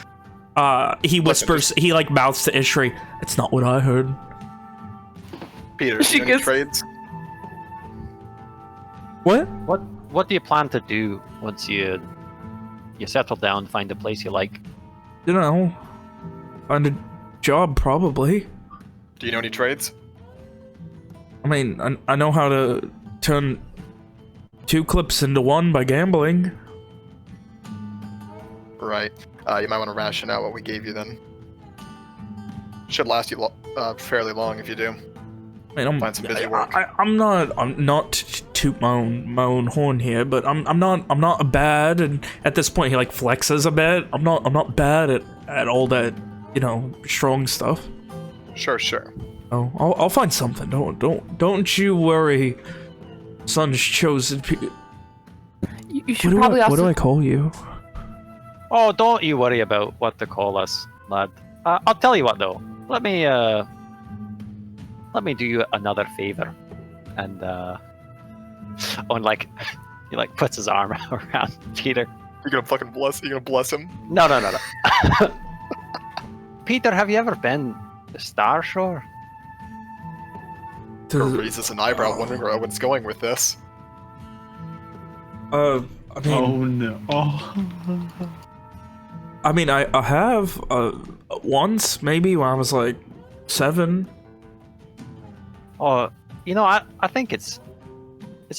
He whispers. He like mouths to Ishri. It's not what I heard. Peter, She do you have any gets- trades? What? What do you plan to do once you settle down, find a place you like? You know, find a job probably. Do you know any trades? I mean, I know how to turn 2 clips into 1 by gambling. Right. You might want to ration out what we gave you then. Should last you fairly long if you do. I mean, Find some busy work. I'm not to toot my own horn here, but I'm not bad. And at this point, he like flexes a bit. I'm not bad at all that, you know, strong stuff. Sure. Oh, I'll find something. Don't you worry. Sun's chosen. You should probably What also. do I call you? Oh, don't you worry about what to call us, lad. I'll tell you what though. Let me do you another favor, and Owen like he like puts his arm around Peter. You're gonna fucking bless. You're gonna bless him. No. Peter, have you ever been to Star Shore? Raises an eyebrow, wondering where Owen's going with this. I mean, Oh no. Oh. I have once maybe when I was like 7. Oh, you know, I think it's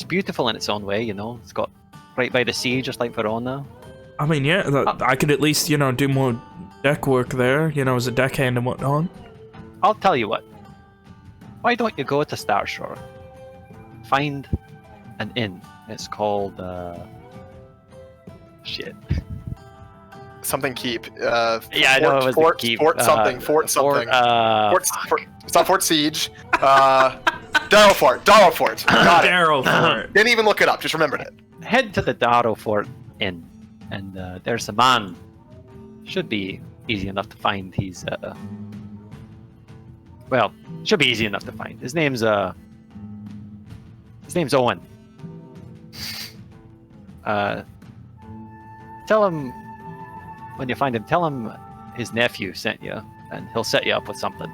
beautiful in its own way. You know, it's got right by the sea, just like Verona. I mean, yeah, I could at least, you know, do more deck work there, you know, as a deckhand and whatnot. I'll tell you what. Why don't you go to Star Shore? Find an inn. It's called shit. something keep. Yeah, I know it was Fort, the keep. Fort something. Fort something. It's not Fort Siege. Darrow Fort. Darrow Fort. Got it. Darrow Fort. Didn't even look it up. Just remembered it. Head to the Darrow Fort Inn, and there's a man. Should be easy enough to find. He's well, should be easy enough to find. His name's Owen. Tell him when you find him. Tell him his nephew sent you, and he'll set you up with something.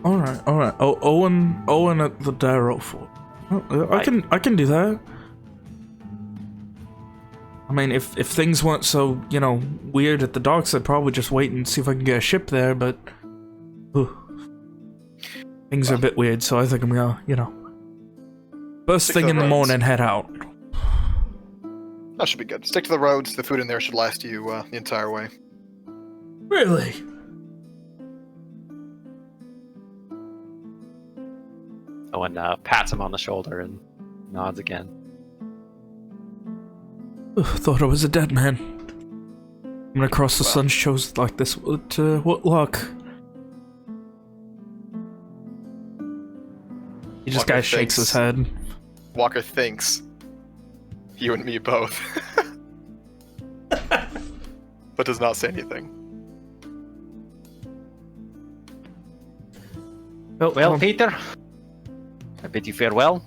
All right. Oh, Owen at the Darrow Fort. Oh, I can do that. I mean, if things weren't so, you know, weird at the docks, I'd probably just wait and see if I can get a ship there, but things are a bit weird, so I think I'm gonna, you know, first thing in the morning, head out. That should be good. Stick to the roads. The food in there should last you the entire way. Really? Owen pats him on the shoulder and nods again. Thought I was a dead man. I'm gonna cross the sun shows like this. What luck? He just Walker guy shakes his head. Walker thinks you and me both, but does not say anything. Well, Peter, I bid you farewell.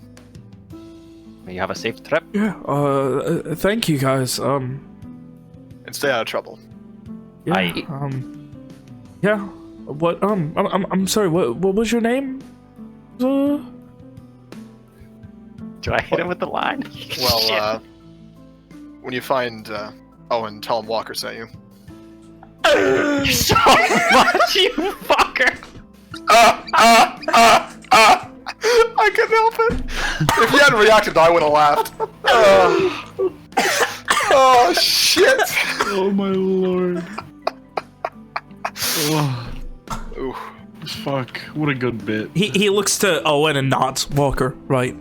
May you have a safe trip. Yeah. Thank you guys. And stay out of trouble. Yeah. Aye. Yeah. What? I'm sorry. What was your name? Do I hit him with the line? Well, when you find Owen, tell him Walker sent you. So much, you fucker! I couldn't help it. If you hadn't reacted, I would have laughed. Oh shit! Oh my lord. Oh, Ooh. fuck. What a good bit. He looks to Owen and nods. Walker, right?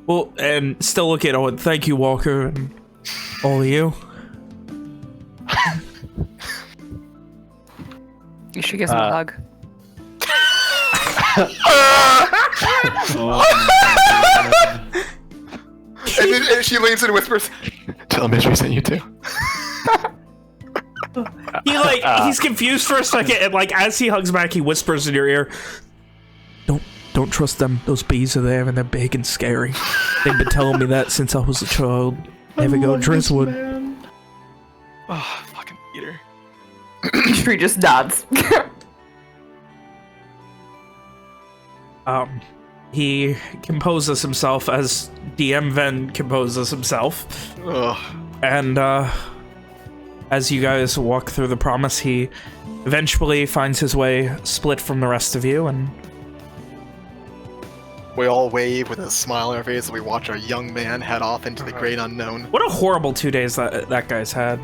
Well, and still look at Owen. Thank you, Walker, and all of you. You should give him a hug. Oh, And then she leans in and whispers, "Tell him Mitch sent you too." He's confused for a second, and like as he hugs back, he whispers in your ear, "Don't trust them. Those bees are there, and they're big and scary. They've been telling me that since I was a child. Never go Driftwood." Oh, fucking Peter. Tree just nods. He composes himself as DM Ven composes himself. Ugh. And, as you guys walk through the promise, he eventually finds his way split from the rest of you, and We all wave with a smile on our face as we watch our young man head off into the great unknown. what a horrible 2 days that guy's had.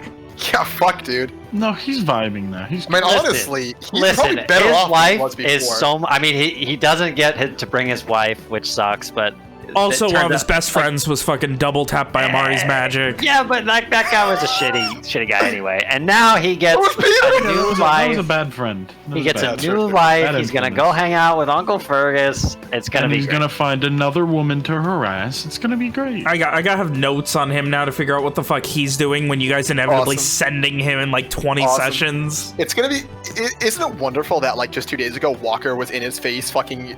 Yeah, fuck, dude. no, he's vibing now. He's I mean, Listen, honestly, he's Listen, probably better his off than he was wife before. is so. I mean, he doesn't get to bring his wife, which sucks. But Also, it one of turned his out- best friends was fucking double tapped by Amari's magic. Yeah, but that guy was a shitty guy anyway. And now he gets was Peter. a that new was wife. a bad friend. That He was gets a bad. new Bad wife. He's gonna influence. go hang out with Uncle Fergus. It's gonna And be he's great. gonna find another woman to harass. It's gonna be great. I gotta have notes on him now to figure out what the fuck he's doing when you guys inevitably Awesome. sending him in like 20 Awesome. sessions. It's gonna be. Isn't it wonderful that like just 2 days ago, Walker was in his face, fucking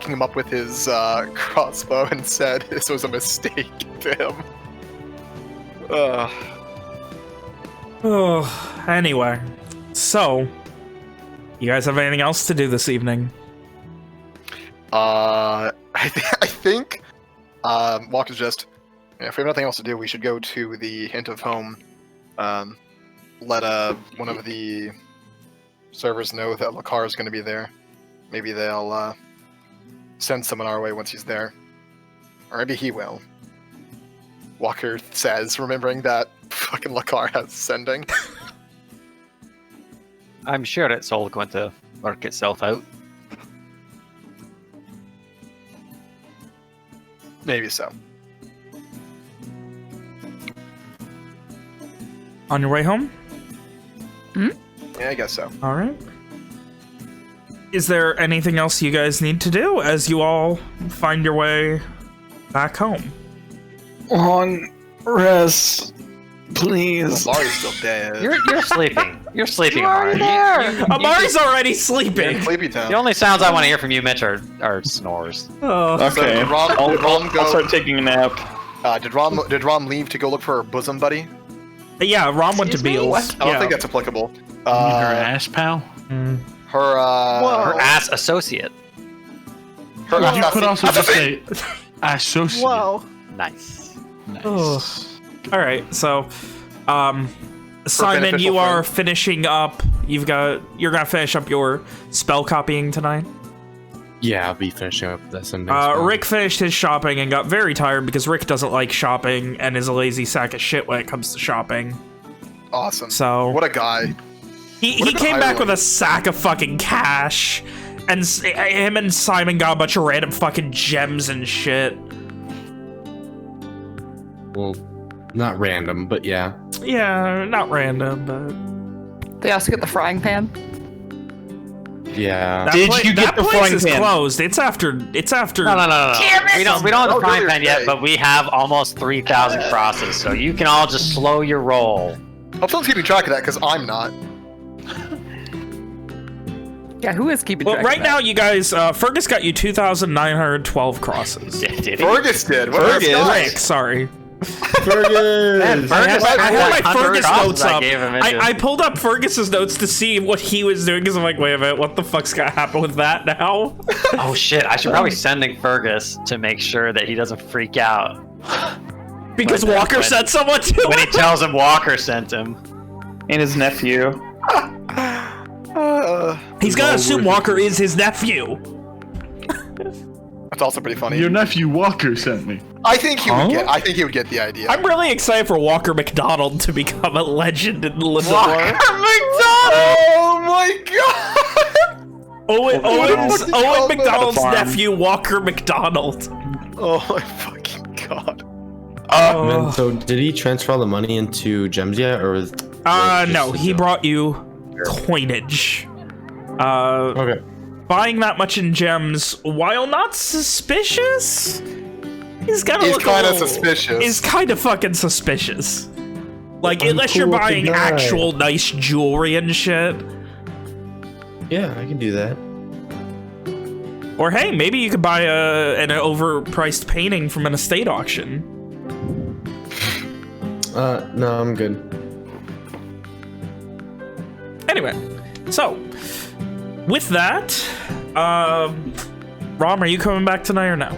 him up with his crossbow, and said this was a mistake to him. Oh, anyway. So, you guys have anything else to do this evening? I think Walker's just. Yeah, if we have nothing else to do, we should go to the Hint of Home. Let one of the servers know that Lakar is going to be there. Maybe they'll send someone our way once he's there, or maybe he will. Walker says, remembering that fucking Lakar has sending. I'm sure it's all going to work itself out. Maybe so. On your way home? Yeah, I guess so. All right. Is there anything else you guys need to do as you all find your way back home? Long rest, please. Amari's still dead. You're sleeping. You're sleeping, You are Amari. there. Amari's already sleeping. Sleepy Town. The only sounds I want to hear from you, Mitch, are snores. Oh. So Okay, did Rom I'll go? start taking a nap. Did Rom leave to go look for her bosom buddy? Yeah, Rom went to Excuse me? Beals. What? I don't think that's applicable. Her ass pal. Her Her ass associate. her You could also just associate. say associate. Whoa. Nice. Nice. All right, so, Simon, beneficial you are friend. finishing up. You're gonna finish up your spell copying tonight. Yeah, I'll be finishing up this. Rick finished his shopping and got very tired because Rick doesn't like shopping and is a lazy sack of shit when it comes to shopping. Awesome. So What a guy. he what a came back with highlight. a sack of fucking cash, and him and Simon got a bunch of random fucking gems and shit. Well, not random, but yeah. Yeah, not random, but They also get the frying pan. Yeah. Did you get that the place frying is pan? closed. It's after. No. We don't have Oh, the frying really? pan yet, but we have almost 3,000 crosses, so you can all just slow your roll. Hope someone's keeping track of that because I'm not. Yeah, who is keeping Well, track of right that? now, you guys, Fergus got you 2,912 crosses. Did he? Fergus did. What Fergus? a guy. Rick, sorry. Fergus! I had my 100 Fergus crosses notes I up. gave him, I pulled up Fergus's notes to see what he was doing because I'm like, wait a minute, what the fuck's gonna happen with that now? Oh shit! I should probably sending Fergus to make sure that he doesn't freak out Because When- Walker when- sent someone to when he him. tells him Walker sent him. And his nephew. He's gonna assume Walker is his nephew. That's also pretty funny. Your nephew Walker sent me. I think he would get. I think he would get the idea. I'm really excited for Walker McDonald to become a legend in Lindor. Oh my god! Owen McDonald's farm. nephew, Walker McDonald. Oh my fucking god! Man, so did he transfer all the money into gems yet, or? Was, No, he brought you coinage. Okay. Buying that much in gems, while not suspicious, is kind He's of kind of suspicious. Is kind of fucking suspicious. Like, I'm unless cool you're with the buying guy. actual nice jewelry and shit. Yeah, I can do that. Or hey, maybe you could buy an overpriced painting from an estate auction. No, I'm good. Anyway, so with that, Rom, are you coming back tonight or no?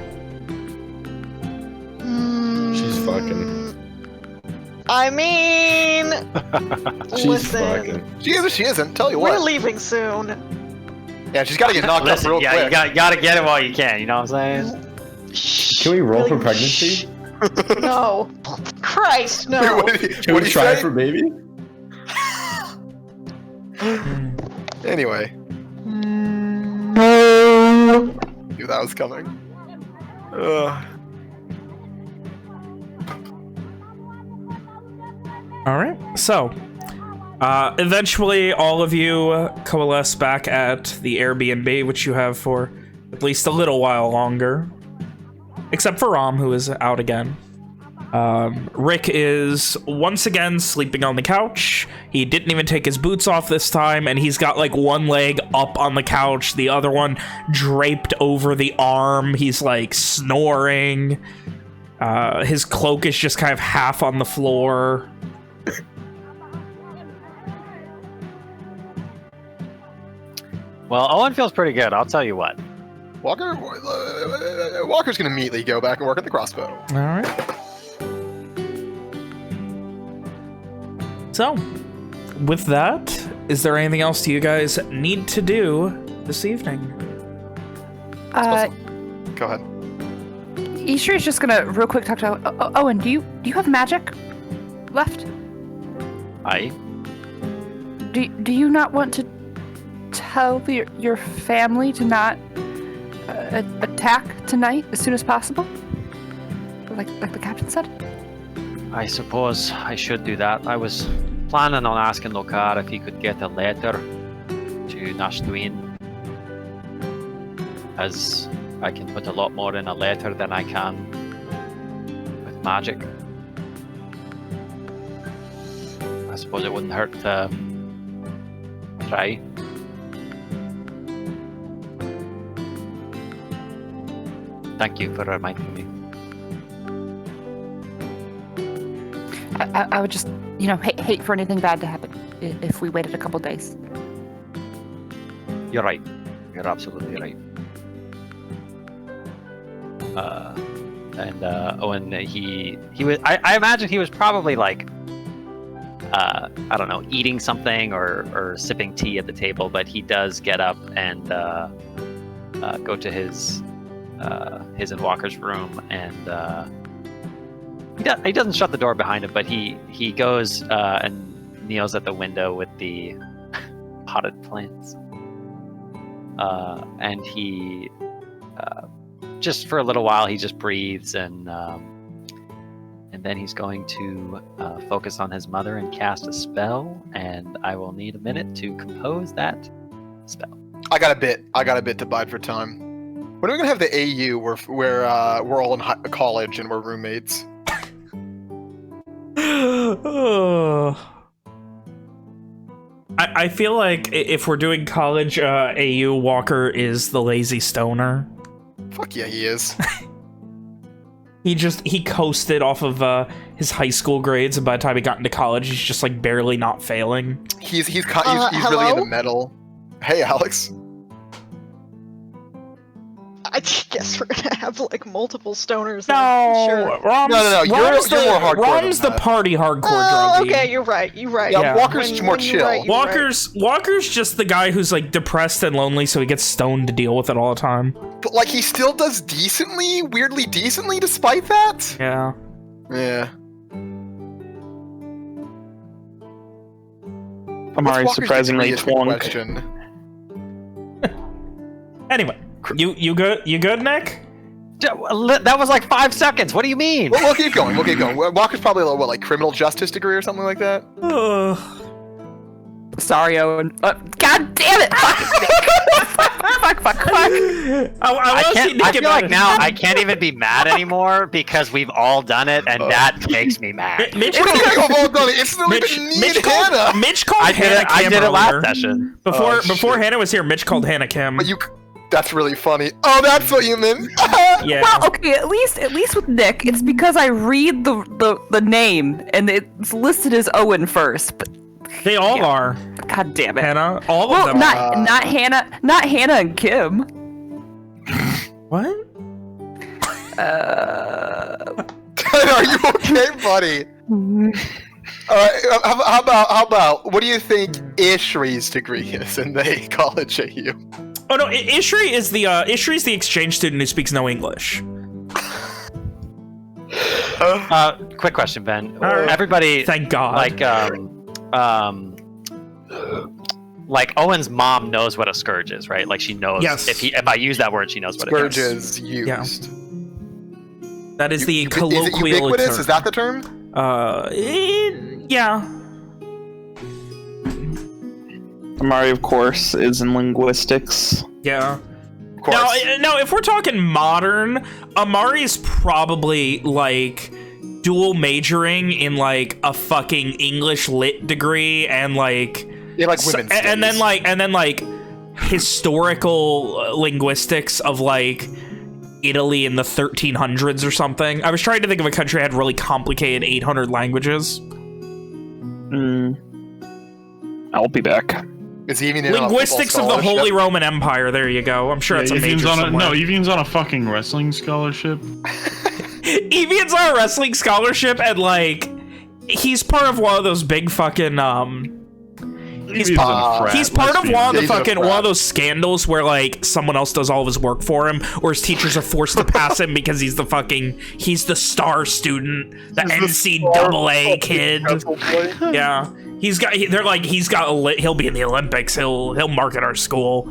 She's fucking. I mean, She's listen, fucking. She is or she isn't. Tell you we're what. leaving soon. Yeah, she's got to get knocked Listen, up real yeah, quick. you gotta get it while you can. You know what I'm saying? Can we roll for Really? pregnancy? No. Christ, no. What did he, Can what we did he try say? for baby? Anyway, knew that was coming. All right. So, eventually, all of you coalesce back at the Airbnb, which you have for at least a little while longer. Except for Rom, who is out again. Rick is once again sleeping on the couch. He didn't even take his boots off this time, and he's got like one leg up on the couch, the other one draped over the arm. He's like snoring. His cloak is just kind of half on the floor. Well, Owen feels pretty good. I'll tell you what. Walker's gonna immediately go back and work at the crossbow. All right. So, with that, is there anything else you guys need to do this evening? Go ahead. Ishri's just gonna real quick talk to Owen. Do you have magic left? Do you not want to tell your family to not attack tonight as soon as possible? Like the captain said? I suppose I should do that. I was planning on asking Lokar if he could get a letter to Nashtuin, as I can put a lot more in a letter than I can with magic. I suppose it wouldn't hurt to try. Thank you for reminding me. I would just, hate for anything bad to happen if we waited a couple days. You're right. You're absolutely right. And Owen, he was. I imagine he was probably like, I don't know, eating something or sipping tea at the table. But he does get up and go to his and Walker's room, and he doesn't shut the door behind him, but he goes and kneels at the window with the potted plants, and he just for a little while he just breathes, and then he's going to focus on his mother and cast a spell, and I will need a minute to compose that spell. I got a bit to bide for time. When are we gonna have the AU where we're all in college and we're roommates? I feel like if we're doing college AU, Walker is the lazy stoner. Fuck yeah, he is. He coasted off of his high school grades, and by the time he got into college, he's just like barely not failing. He's really hello? in the metal. Hey, Alex. I guess we're gonna have like multiple stoners. No, Sure. Rom's, No, you're more hardcore Rom's than the that. party hardcore Oh, druggie. okay, you're right. Yeah, Yeah. Walker's more chill. you're right. Walker's just the guy who's like depressed and lonely, so he gets stoned to deal with it all the time. But like he still does weirdly decently despite that. Yeah. Yeah. Amari What's Walker's surprisingly degree is the twunk. question. Anyway, you good, Nick? That was like 5 seconds. What do you mean? We'll keep going. Walker's probably like criminal justice degree or something like that. Sorry, Owen. God damn it! Fuck. I feel like now I can't even be mad anymore because we've all done it, and that makes me mad. Mitch What do you think I've all done it? It's not even me and Hannah. Mitch called I did Hannah it. I Kim did it last earlier. session. Before shit. Hannah was here, Mitch called Hannah Kim. But that's really funny. Oh, that's what you meant. Yeah. Well, okay, at least with Nick, it's because I read the name and it's listed as Owen first. But They all are. God damn it, Hannah. All of Well, them. not Hannah and Kim. What? Are you okay, buddy? How about what do you think Ishri's degree is in the college AU? Oh no, Ishri is the exchange student who speaks no English. Quick question, Ben. Alright. Everybody, Thank God. like Owen's mom knows what a scourge is, right? Like she knows. Yes. If I use that word, she knows what Scourge it is. is used. That is the Is it colloquial ubiquitous? term. Is that the term? Yeah. Amari, of course, is in linguistics. Yeah. Of course. Now, if we're talking modern, Amari's probably like dual majoring in like a fucking English lit degree and like Yeah, like women's and then studies. like historical linguistics of like Italy in the 1300s or something. I was trying to think of a country that had really complicated 800 languages. I'll be back. Is he even in Linguistics a of the football Holy Roman Empire. There you go. I'm sure it's a major somewhere. Evian's on a fucking wrestling scholarship. Evian's on a wrestling scholarship, and like he's part of one of those big fucking he's Evian's in a frat, he's part let's of be one of the He's in a fucking frat. one of those scandals where like someone else does all of his work for him, or his teachers are forced to pass him because he's the star student, the NCAA kid. Yeah, he'll be in the Olympics. He'll market our school.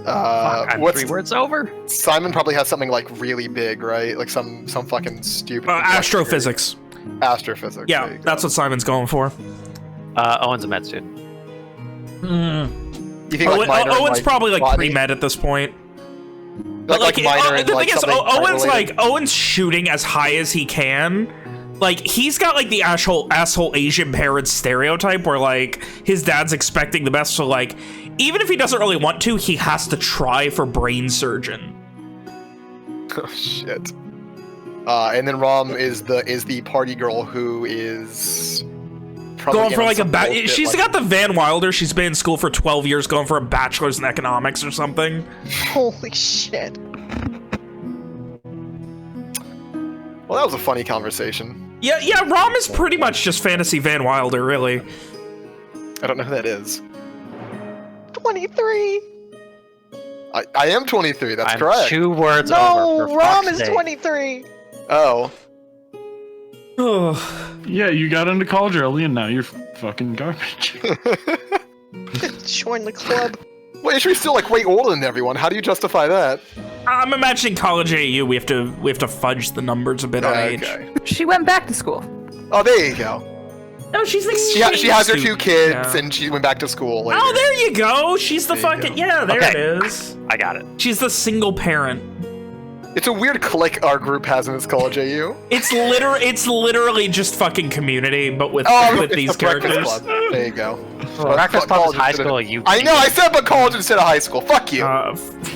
I'm what's 3 words over. Simon probably has something like really big, right? Like some fucking stupid Astrophysics. Astrophysics. there Yeah, you go. that's what Simon's going for. Owen's a med student. You think like minor in, Owen's like, probably like botany? pre-med at this point. Like minor in, the like, thing is, something Owen's related? like Owen's shooting as high as he can. Like he's got like the asshole Asian parent stereotype where like his dad's expecting the best. So like even if he doesn't really want to, he has to try for brain surgeon. Oh shit. And then Rom is the party girl who is probably Going for in like a some bullshit, she's got the Van Wilder. She's been in school for 12 years, going for a bachelor's in economics or something. Holy shit. Well, that was a funny conversation. Yeah, Rom is pretty much just fantasy Van Wilder, really. I don't know who that is. 23. I am 23. That's I'm correct. 2 words over. No, For Rom fuck's is sake. 23. Oh. Yeah, you got into college early and now you're fucking garbage. Join the club. Well, you're still like way older than everyone. How do you justify that? I'm imagining college AU. We have to fudge the numbers a bit on age. Okay. She went back to school. Oh, there you go. No, she's like She has her 2 student. kids, Yeah. and she went back to school later. Oh, there you go. She's the There you fucking go. yeah. There Okay. it is. I got it. She's the single parent. It's a weird clique our group has in this college AU. It's literally just fucking Community, but with Oh, with it's these the Breakfast characters. Club. There you go. Breakfast Fuck Club is college high instead of- school. You. I know. I said, but college instead of high school. Fuck you.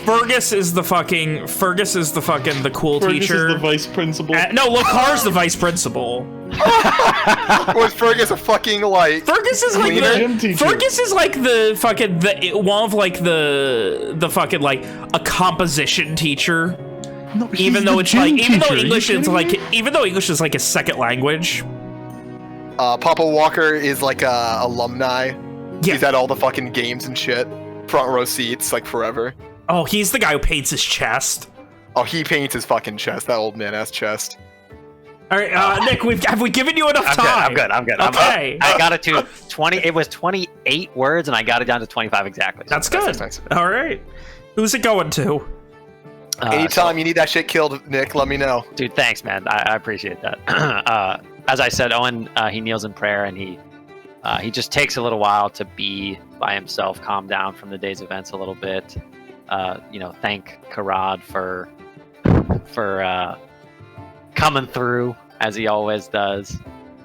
Fergus is the fucking the cool Fergus teacher. is the vice principal. No, Locar's the vice principal. Was Fergus a fucking like? Fergus is like Cleaner? Gym the teacher. Fergus is like the fucking one of like the fucking like a composition teacher. No, he's Even though the it's gym like teacher. Are you English is kidding like me? even though English is like a second language. Papa Walker is like a alumni. Yeah. He's at all the fucking games and shit. Front row seats, like forever. Oh, he's the guy who paints his chest. Oh, he paints his fucking chest. That old man ass chest. All right, Nick, have we given you enough I'm time? good. Okay. I got it to 20. It was 28 words, and I got it down to 25 exactly. That's good. Nice. All right. Who's it going to? Anytime you need that shit killed, Nick, let me know. Dude, thanks, man. I appreciate that. As I said, Owen, he kneels in prayer, and he just takes a little while to be by himself, calm down from the day's events a little bit. Thank Karad for coming through as he always does,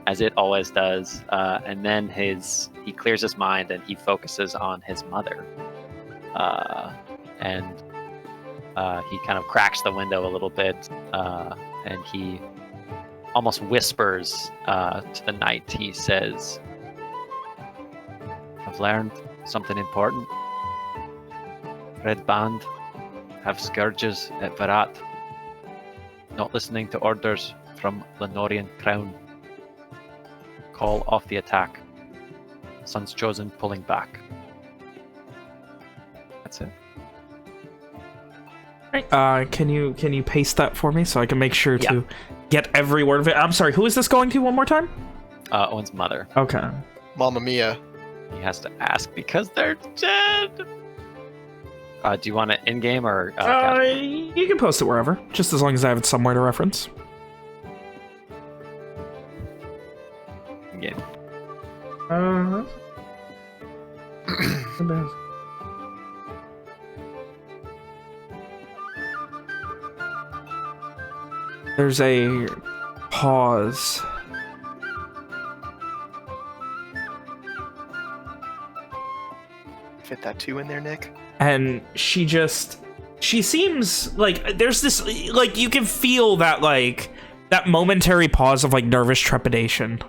as it always does. And then he clears his mind and he focuses on his mother. And he kind of cracks the window a little bit, and he almost whispers to the night. He says, "I've learned something important. Red Band have scourges at Varat. Not listening to orders from Lenorian Crown. Call off the attack. Sons Chosen pulling back." That's it. Can you paste that for me so I can make sure to get every word of it? I'm sorry, who is this going to one more time? Owen's mother. Okay. Mamma mia. He has to ask because they're dead. Do you want it in-game or... You can post it wherever, just as long as I have it somewhere to reference. in-game? There's a pause. Fit that 2 in there, Nick. And she seems like there's this, like, you can feel that, like, that momentary pause of, like, nervous trepidation.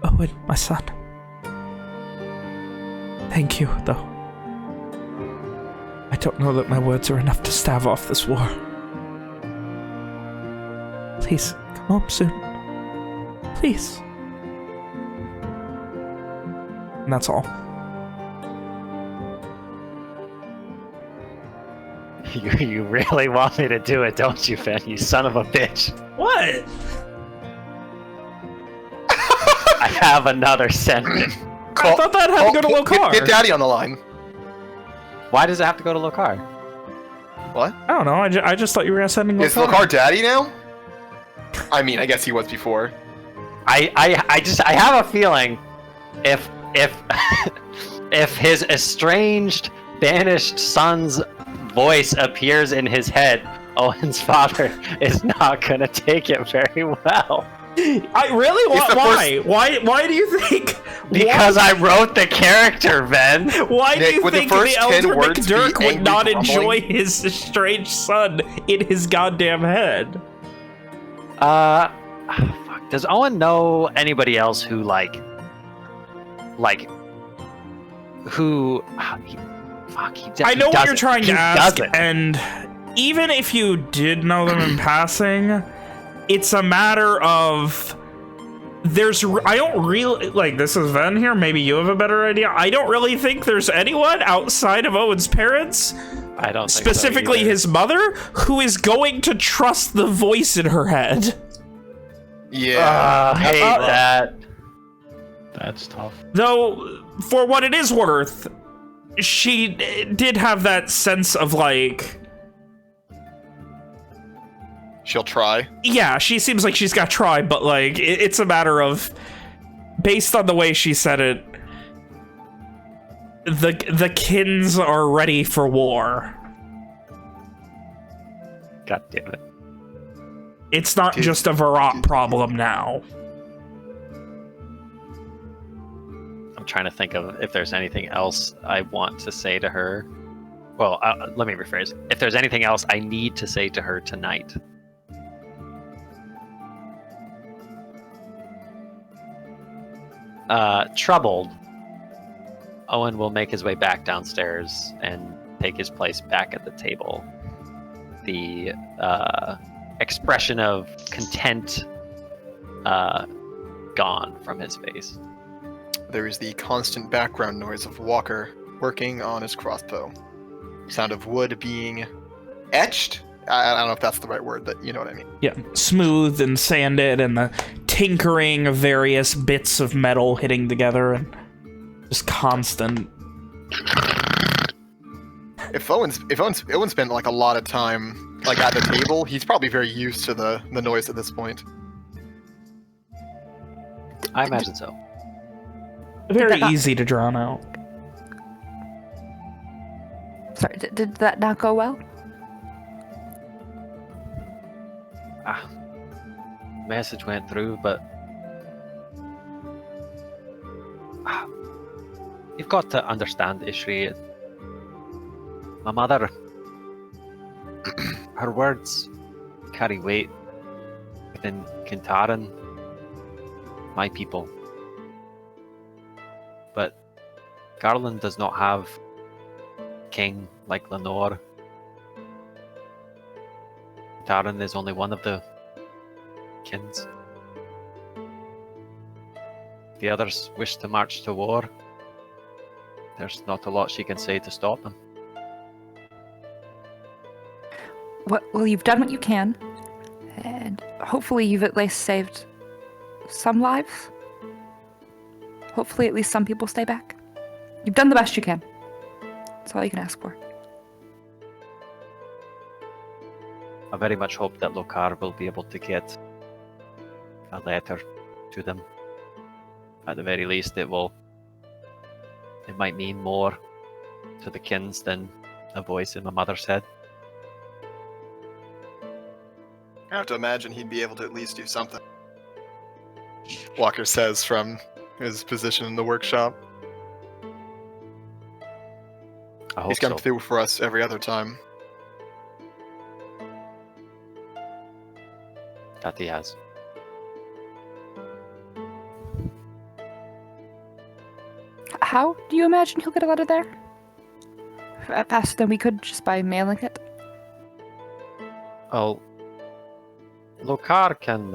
Owen, my son. Thank you, though. I don't know that my words are enough to stave off this war. Please, come home soon. Please. And that's all. You really want me to do it, don't you, Finn? You son of a bitch. What? I have another sentence. I thought that had to go to Lokar. Get Daddy on the line. Why does it have to go to Lokar? What? I don't know. I just thought you were gonna send me Is Lokar. Lokar Daddy now? I mean, I guess he was before. I have a feeling if if his estranged, banished son's voice appears in his head, Owen's father is not gonna take it very well. I really He's want the why do you think? Because I wrote the character, Ben. Why do Nick, you would the think the first 10 Elder words be McDurk would angry not grumbling? enjoy his estranged son in his goddamn head? Fuck. Does Owen know anybody else who who? I know what you're trying to ask, doesn't. and even if you did know them in passing, it's a matter of I don't really like. This is Ven here. Maybe you have a better idea. I don't really think there's anyone outside of Owen's parents, I don't think specifically so either. his mother, who is going to trust the voice in her head. Yeah. I hate that. That's tough. Though, for what it is worth, she did have that sense of like, She'll try. yeah, she seems like she's got tried, but like, it's a matter of, based on the way she said it, the kins are ready for war. God damn it. It's not just a Varrock problem now. I'm trying to think of if there's anything else I want to say to her. Well, let me rephrase. If there's anything else I need to say to her tonight. Troubled, Owen will make his way back downstairs and take his place back at the table. The expression of content gone from his face. There is the constant background noise of Walker working on his crossbow. Sound of wood being etched? I don't know if that's the right word, but you know what I mean. Yeah, smooth and sanded, and the tinkering of various bits of metal hitting together, and just constant. If Owen's spent like a lot of time like at the table, he's probably very used to the noise at this point. I imagine so. Very easy to drown out. Sorry, did that not go well? Message went through, but you've got to understand, Ishri. My mother, her words carry weight within Kintaran, my people. But Garland does not have king like Lenore. Kintaran is only one of the kins. The others wish to march to war. There's not a lot she can say to stop them. Well, you've done what you can, and hopefully you've at least saved some lives. Hopefully at least some people stay back. You've done the best you can. That's all you can ask for. I very much hope that Lokar will be able to get a letter to them. At the very least, it might mean more to the kins than a voice in my mother's head. I have to imagine he'd be able to at least do something. Walker says from his position in the workshop. I hope He's come so. through for us every other time. That he has. How do you imagine he'll get a letter there? Faster than we could just by mailing it? Well, Lokar can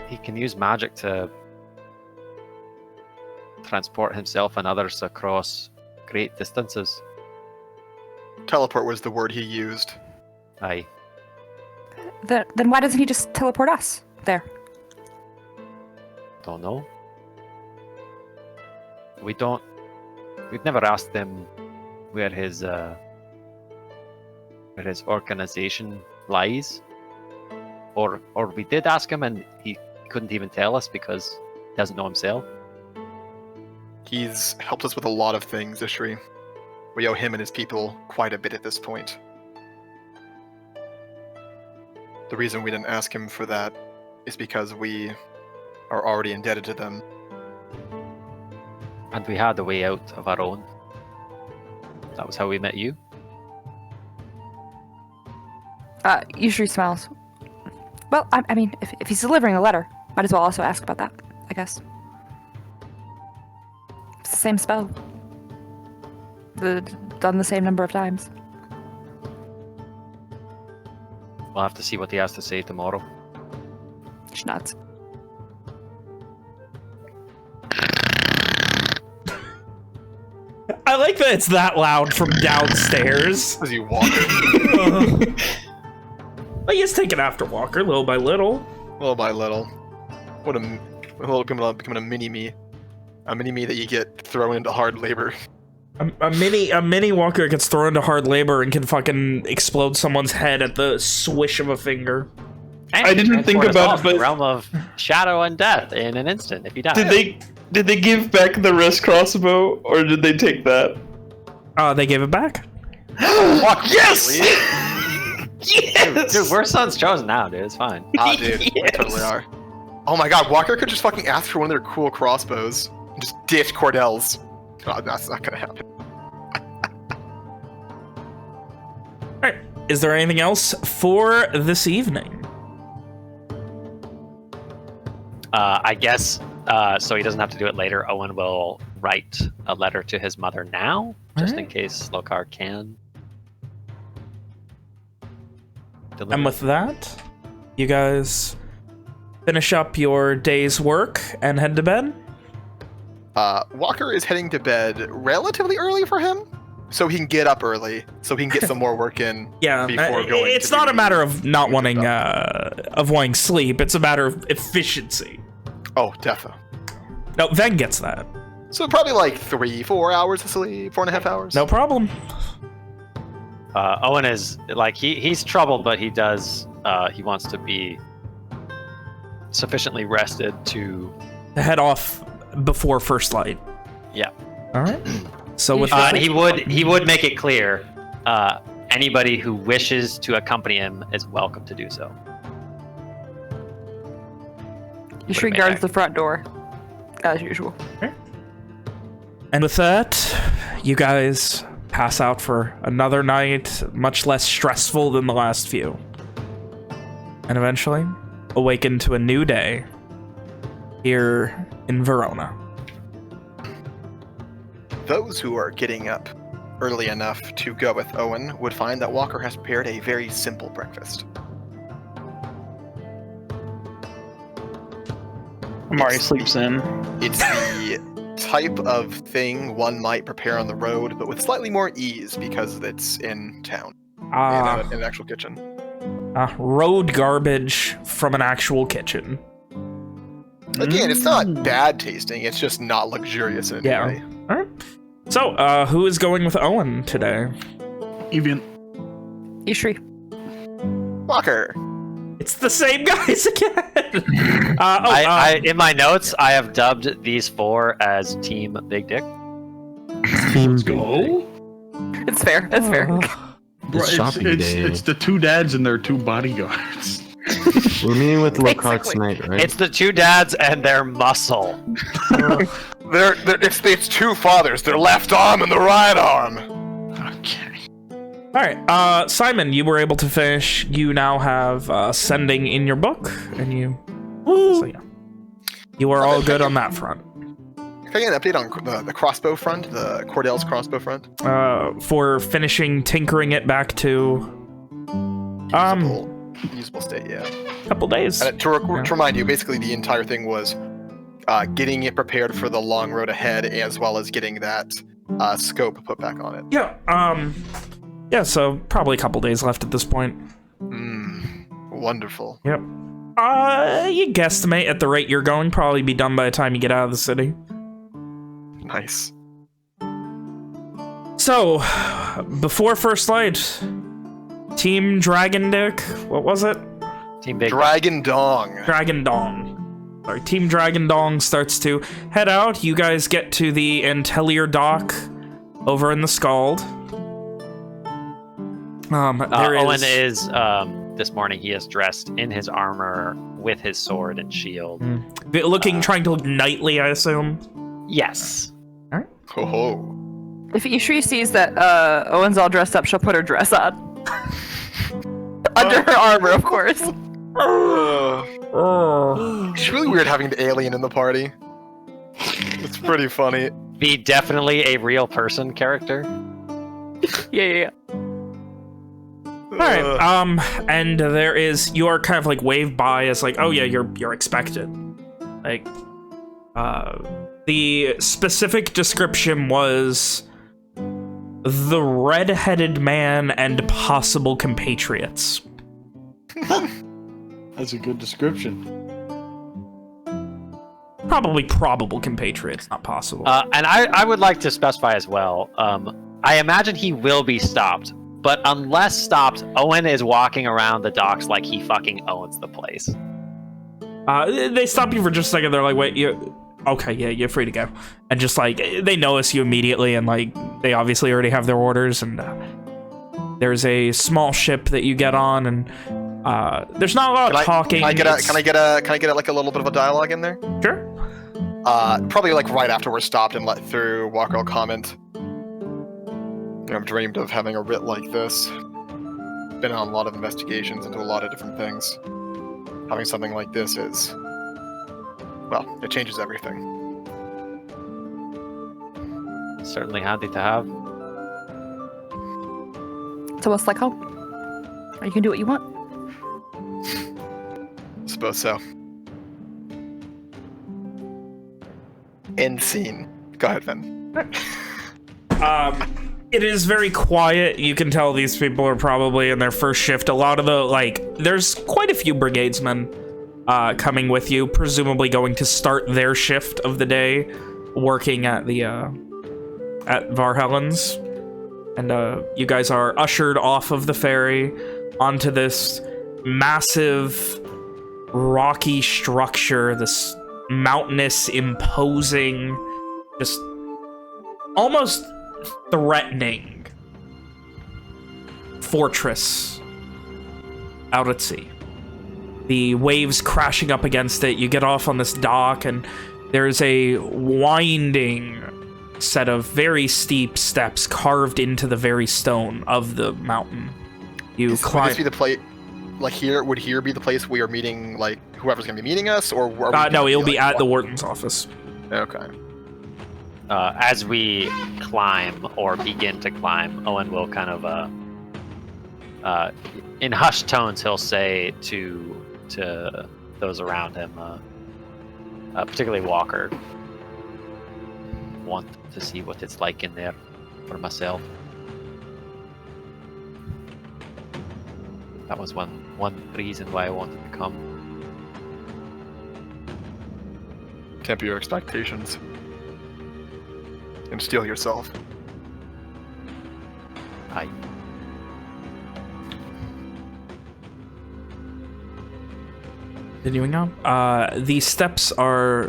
he can use magic to transport himself and others across great distances. Teleport was the word he used. Aye. Then why doesn't he just teleport us there? Don't know. We've never asked him where his organization lies, or we did ask him and he couldn't even tell us because he doesn't know himself. He's helped us with a lot of things, Ishri. We owe him and his people quite a bit at this point. The reason we didn't ask him for that is because we are already indebted to them. And we had a way out of our own. That was how we met you. Usually smiles. Well, I mean, if he's delivering a letter, might as well also ask about that, I guess. It's the same spell. Done the same number of times. We'll have to see what he has to say tomorrow. She nods. I like that it's that loud from downstairs. As you walk, But he's taking after Walker little by little. little by little. What a little becoming a mini-me. A mini-me that you get thrown into hard labor. A mini Walker gets thrown into hard labor and can fucking explode someone's head at the swish of a finger. And I didn't think transport us about all it, to the but- realm of shadow and death in an instant if you die. Did they give back the wrist crossbow, or did they take that? They gave it back. Yes! Yes! Dude, we're sons chosen now, dude. It's fine. Ah, dude, we Yes. totally are. Oh my god, Walker could just fucking ask for one of their cool crossbows and just ditch Cordell's. Oh, that's not gonna happen. Alright, is there anything else for this evening? I guess, so he doesn't have to do it later, Owen will write a letter to his mother now, just in Alright. case Lokar can. Deliver. And with that, you guys finish up your day's work and head to bed? Walker is heading to bed relatively early for him, so he can get up early, so he can get some more work in. Yeah, Before going it's to not do a matter of not usual wanting stuff. of wanting sleep. It's a matter of efficiency. Oh, defo. No, Ven gets that. So probably like 3-4 hours of sleep, 4.5 hours. No problem. Owen is, like, he's troubled, but he does, he wants to be sufficiently rested to... To head off before first light. Yeah. All right. So with And that, he would make it clear, anybody who wishes to accompany him is welcome to do so. Usually made guards back. the front door, as usual. and with that, you guys pass out for another night, much less stressful than the last few, and eventually awaken to a new day here in Verona. Those who are getting up early enough to go with Owen would find that Walker has prepared a very simple breakfast. Amari sleeps in. It's the type of thing one might prepare on the road, but with slightly more ease because it's in town, in an actual kitchen. Road garbage from an actual kitchen. Again, it's not bad tasting, it's just not luxurious in any Yeah. way. All right. So, who is going with Owen today? Evian. Ishri. Walker! It's the same guys again. In my notes, I have dubbed these four as Team Big Dick. Team Go. It's fair. It's fair. Bro, It's shopping day. it's the two dads and their two bodyguards. We're meeting with Lockhart Basically. tonight, right? It's the two dads and their muscle. It's two fathers, their left arm and the right arm. Okay. All right, Simon, you were able to finish. You now have sending in your book, and you. So yeah, you are all good on that front. Can I get an update on the crossbow front, the Cordell's crossbow front? For finishing tinkering it back to Usable state, yeah. a couple days. To remind you, basically the entire thing was getting it prepared for the long road ahead, as well as getting that scope put back on it. Yeah, so probably a couple days left at this point. Wonderful. Yep. You guesstimate at the rate you're going, probably be done by the time you get out of the city. Nice. So, before first light, Team Dragon Dick. What was it? Team Big. Dragon Dong. Dragon Dong. Sorry, Team Dragon Dong starts to head out. You guys get to the Antelier dock over in the Scald. Owen is, this morning he is dressed in his armor with his sword and shield. Trying to look knightly, I assume. Yes. Oh. If Ishri sees that Owen's all dressed up, she'll put her dress on. Under her armor, of course. It's really weird having the alien in the party. It's pretty funny. Be definitely a real person character. Yeah. All right. And you are kind of like waved by as like, oh yeah, you're expected. Like, the specific description was the red-headed man and possible compatriots. That's a good description. Probably probable compatriots, not possible. And I would like to specify as well, I imagine he will be stopped, but unless stopped, Owen is walking around the docks like he fucking owns the place. They stop you for just a second, they're like, wait, okay, yeah, you're free to go. And just like, they notice you immediately, and like, they obviously already have their orders, and there's a small ship that you get on, and there's not a lot of talking. Can I get like a little bit of a dialogue in there? Sure. Probably like right after we're stopped and let through, Walker will comment. I've dreamed of having a writ like this. Been on a lot of investigations into a lot of different things. Having something like this is, well, it changes everything. Certainly handy to have. So what's like home? Or you can do what you want. I suppose so. End scene. Go ahead, Vin. It is very quiet. You can tell these people are probably in their first shift. A lot of there's quite a few brigadesmen coming with you, presumably going to start their shift of the day, working at the at Varhelen's. And you guys are ushered off of the ferry onto this massive rocky structure, this mountainous, imposing, just almost threatening fortress out at sea. The waves crashing up against it. You get off on this dock, and there's a winding set of very steep steps carved into the very stone of the mountain. You climb. Would this be the place? Like would here be the place we are meeting? Like whoever's gonna be meeting us, or no, it'll be at the warden's office. Okay. As we climb or begin to climb, Owen will kind of, in hushed tones, he'll say to those around him, particularly Walker, want to see what it's like in there for myself. That was one reason why I wanted to come. Temper your expectations. And steel yourself. Aye. Continuing on. These steps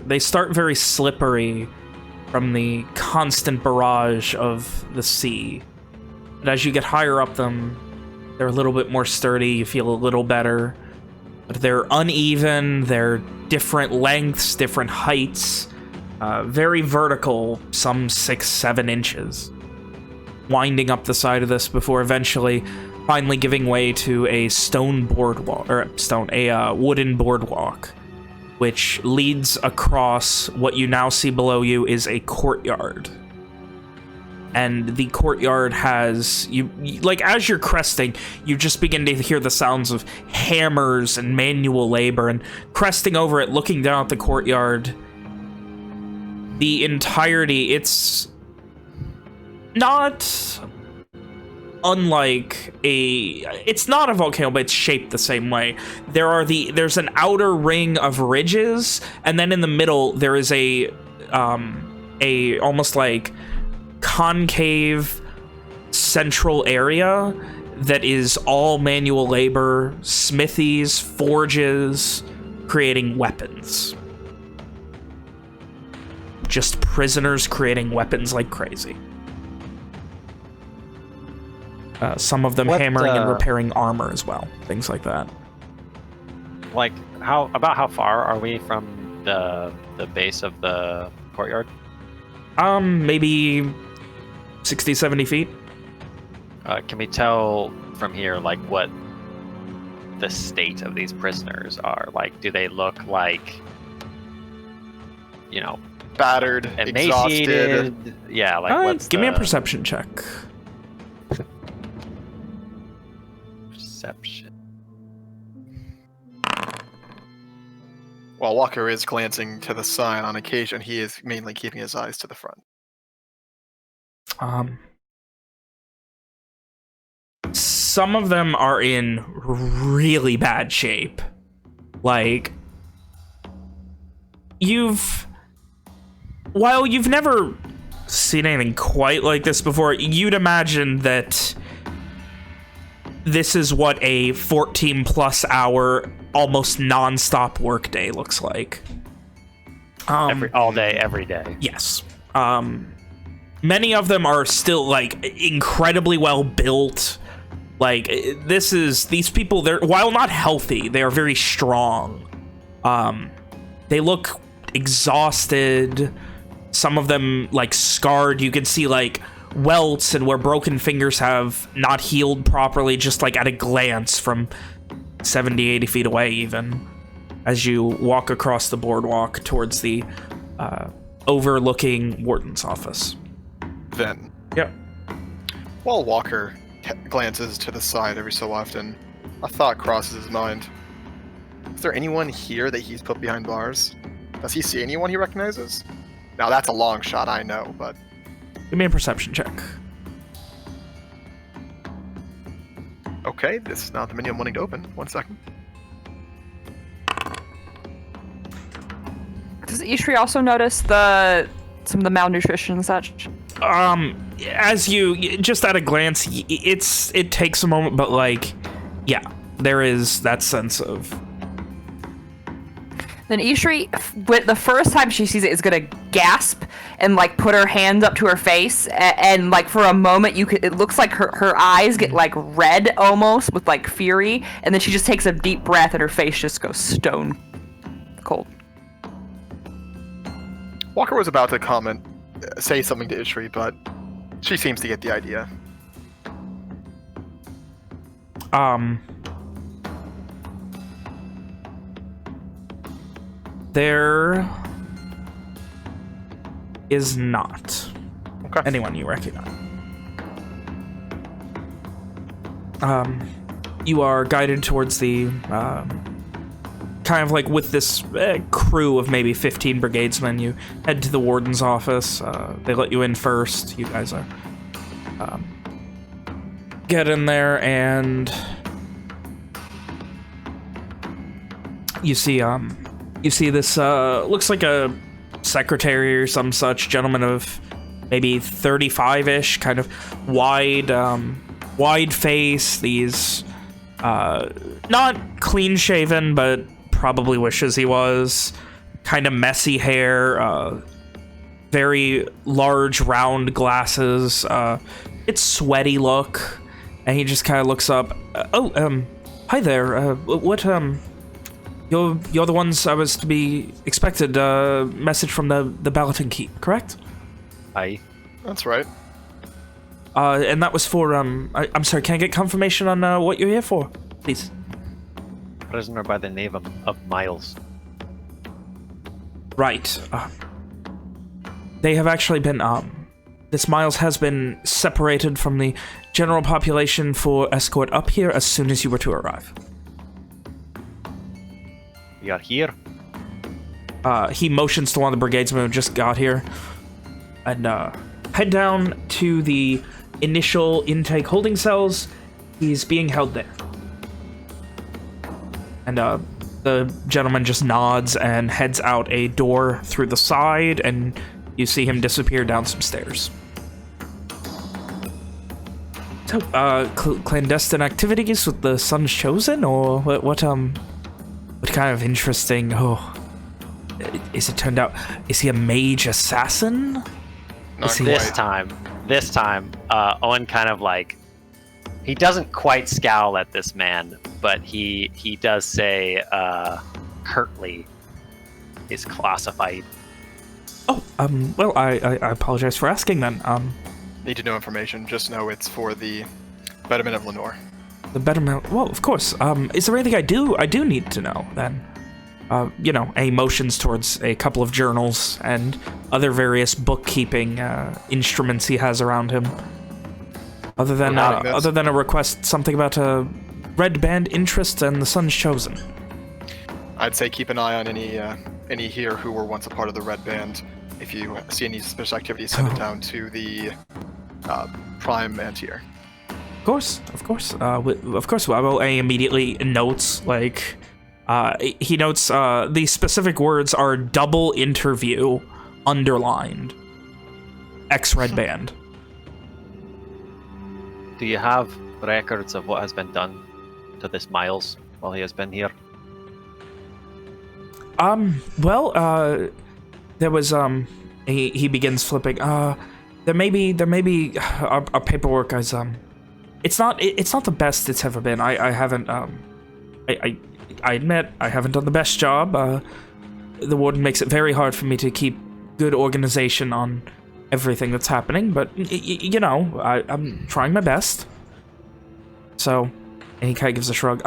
they start very slippery from the constant barrage of the sea. But as you get higher up them, they're a little bit more sturdy, you feel a little better. But they're uneven, they're different lengths, different heights. Very vertical, some 6-7 inches. Winding up the side of this before eventually finally giving way to a stone boardwalk, or a wooden boardwalk, which leads across what you now see below you is a courtyard. And the courtyard has, like as you're cresting, you just begin to hear the sounds of hammers and manual labor, and cresting over it, looking down at the courtyard, the entirety, it's not unlike it's not a volcano, but it's shaped the same way. There's an outer ring of ridges, and then in the middle there is a almost like concave central area that is all manual labor, smithies, forges, creating weapons. Just prisoners creating weapons like crazy. Some of them hammering and repairing armor as well. Things like that. Like, how far are we from the base of the courtyard? Maybe 60, 70 feet. Can we tell from here, like, what the state of these prisoners are? Like, do they look like, you know, battered, emaciated? exhausted? Yeah, like, give me a perception check. Perception. While Walker is glancing to the side on occasion, he is mainly keeping his eyes to the front. Some of them are in really bad shape. Like, while you've never seen anything quite like this before, you'd imagine that this is what a 14-plus hour, almost non-stop workday looks like. All day, every day. Yes. Many of them are still, like, incredibly well built. Like, these people, they're, while not healthy, they are very strong. They look exhausted. Some of them, like, scarred. You can see, like, welts and where broken fingers have not healed properly, just, like, at a glance from 70, 80 feet away, even, as you walk across the boardwalk towards the overlooking warden's office. Then, Yep. while Walker glances to the side every so often, a thought crosses his mind. Is there anyone here that he's put behind bars? Does he see anyone he recognizes? Now, that's a long shot, I know, but... Give me a perception check. Okay, this is not the menu I'm wanting to open. 1 second. Does Ishri also notice some of the malnutrition and such? As you, just at a glance, it takes a moment, but, like, yeah, there is that sense of... Then Ishri, the first time she sees it, is gonna gasp and, like, put her hands up to her face, and like, for a moment, it looks like her eyes get, like, red almost with, like, fury, and then she just takes a deep breath and her face just goes stone cold. Walker was about to say something to Ishri, but she seems to get the idea. There is not anyone you recognize. You are guided towards the kind of like with this crew of maybe 15 brigadesmen. You head to the warden's office. They let you in first. You guys are get in there, and you see this looks like a secretary or some such, gentleman of maybe 35-ish, kind of wide face. These not clean shaven, but probably wishes he was. Kind of messy hair, very large round glasses. It's sweaty look, and he just kind of looks up. Hi there. You're the ones I was to be expected. Message from the balloting keep, correct? Aye. That's right. And that was for I'm sorry. Can I get confirmation on what you're here for, please? Prisoner by the name of Miles. Right. They have actually been this Miles has been separated from the general population for escort up here as soon as you were to arrive. We are here. He motions to one of the brigadesmen who just got here, and head down to the initial intake holding cells. He's being held there. And the gentleman just nods and heads out a door through the side, and you see him disappear down some stairs. So, clandestine activities with the Sun's Chosen, or what kind of interesting? Oh, is it turned out? Is he a mage assassin? Not Is he- quite. This time, Owen kind of like, he doesn't quite scowl at this man, but he does say, curtly, is classified. Oh, well, I apologize for asking then. Need to know information. Just know it's for the betterment of Lenore. The betterment. Well, of course. Is there anything I do need to know then? You know, any motions towards a couple of journals and other various bookkeeping instruments he has around him. Other than a request, something about a red band interest and the Sun's Chosen. I'd say keep an eye on any here who were once a part of the red band. If you see any suspicious activity, send it down to the Prime Antier. Of course. Of course. Well, A immediately notes, like, he notes the specific words are double interview, underlined, X-Red Band. Do you have records of what has been done to this Miles while he has been here? Well, there was, he begins flipping, there may be, our paperwork is, it's not the best it's ever been. I haven't, I admit I haven't done the best job. The warden makes it very hard for me to keep good organization on everything that's happening, but you know, I'm trying my best. So, and he kind of gives a shrug.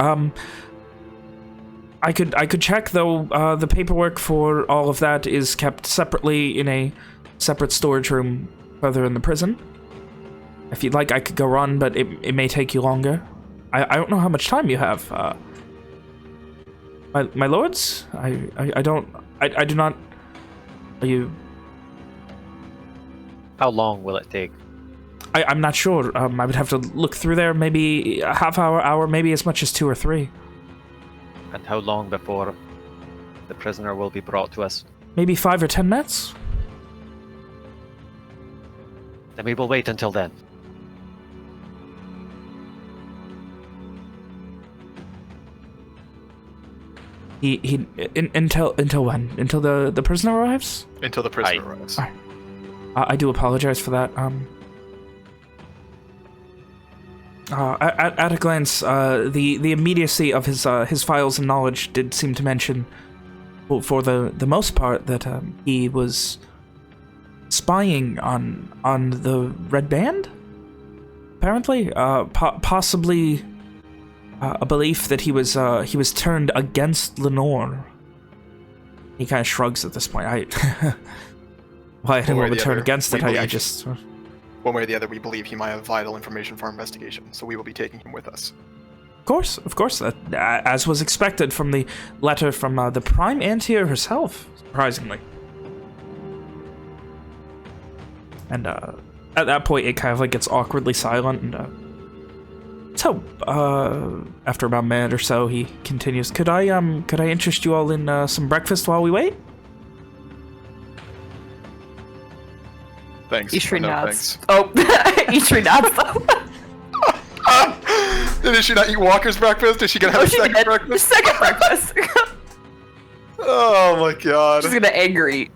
I could check though. The paperwork for all of that is kept separately in a separate storage room further in the prison. If you'd like, I could go run, but it may take you longer. I don't know how much time you have. My lords, I do not. Are you? How long will it take? I'm not sure. I would have to look through there. Maybe a half hour, maybe as much as 2 or 3. And how long before the prisoner will be brought to us? Maybe 5 or 10 minutes. Then we will wait until then. Until when? Until the prisoner arrives? Until the prisoner arrives. I do apologize for that. At a glance, the immediacy of his files and knowledge did seem to mention, for the most part, that he was spying on the Red Band. Apparently, possibly a belief that he was turned against Lenore. He kind of shrugs at this point. I didn't want to turn against it. I just. One way or the other, we believe he might have vital information for our investigation, so we will be taking him with us. Of course, as was expected from the letter from the Prime Antier herself, surprisingly. And at that point, it kind of like gets awkwardly silent, and so after about a minute or so, he continues. Could I interest you all in some breakfast while we wait? Thanks. Ishri No, nods. thanks. Oh, Ishri nods though. Did she not eat Walker's breakfast? Is she gonna have a second breakfast? Second breakfast. Oh my god. She's gonna angry.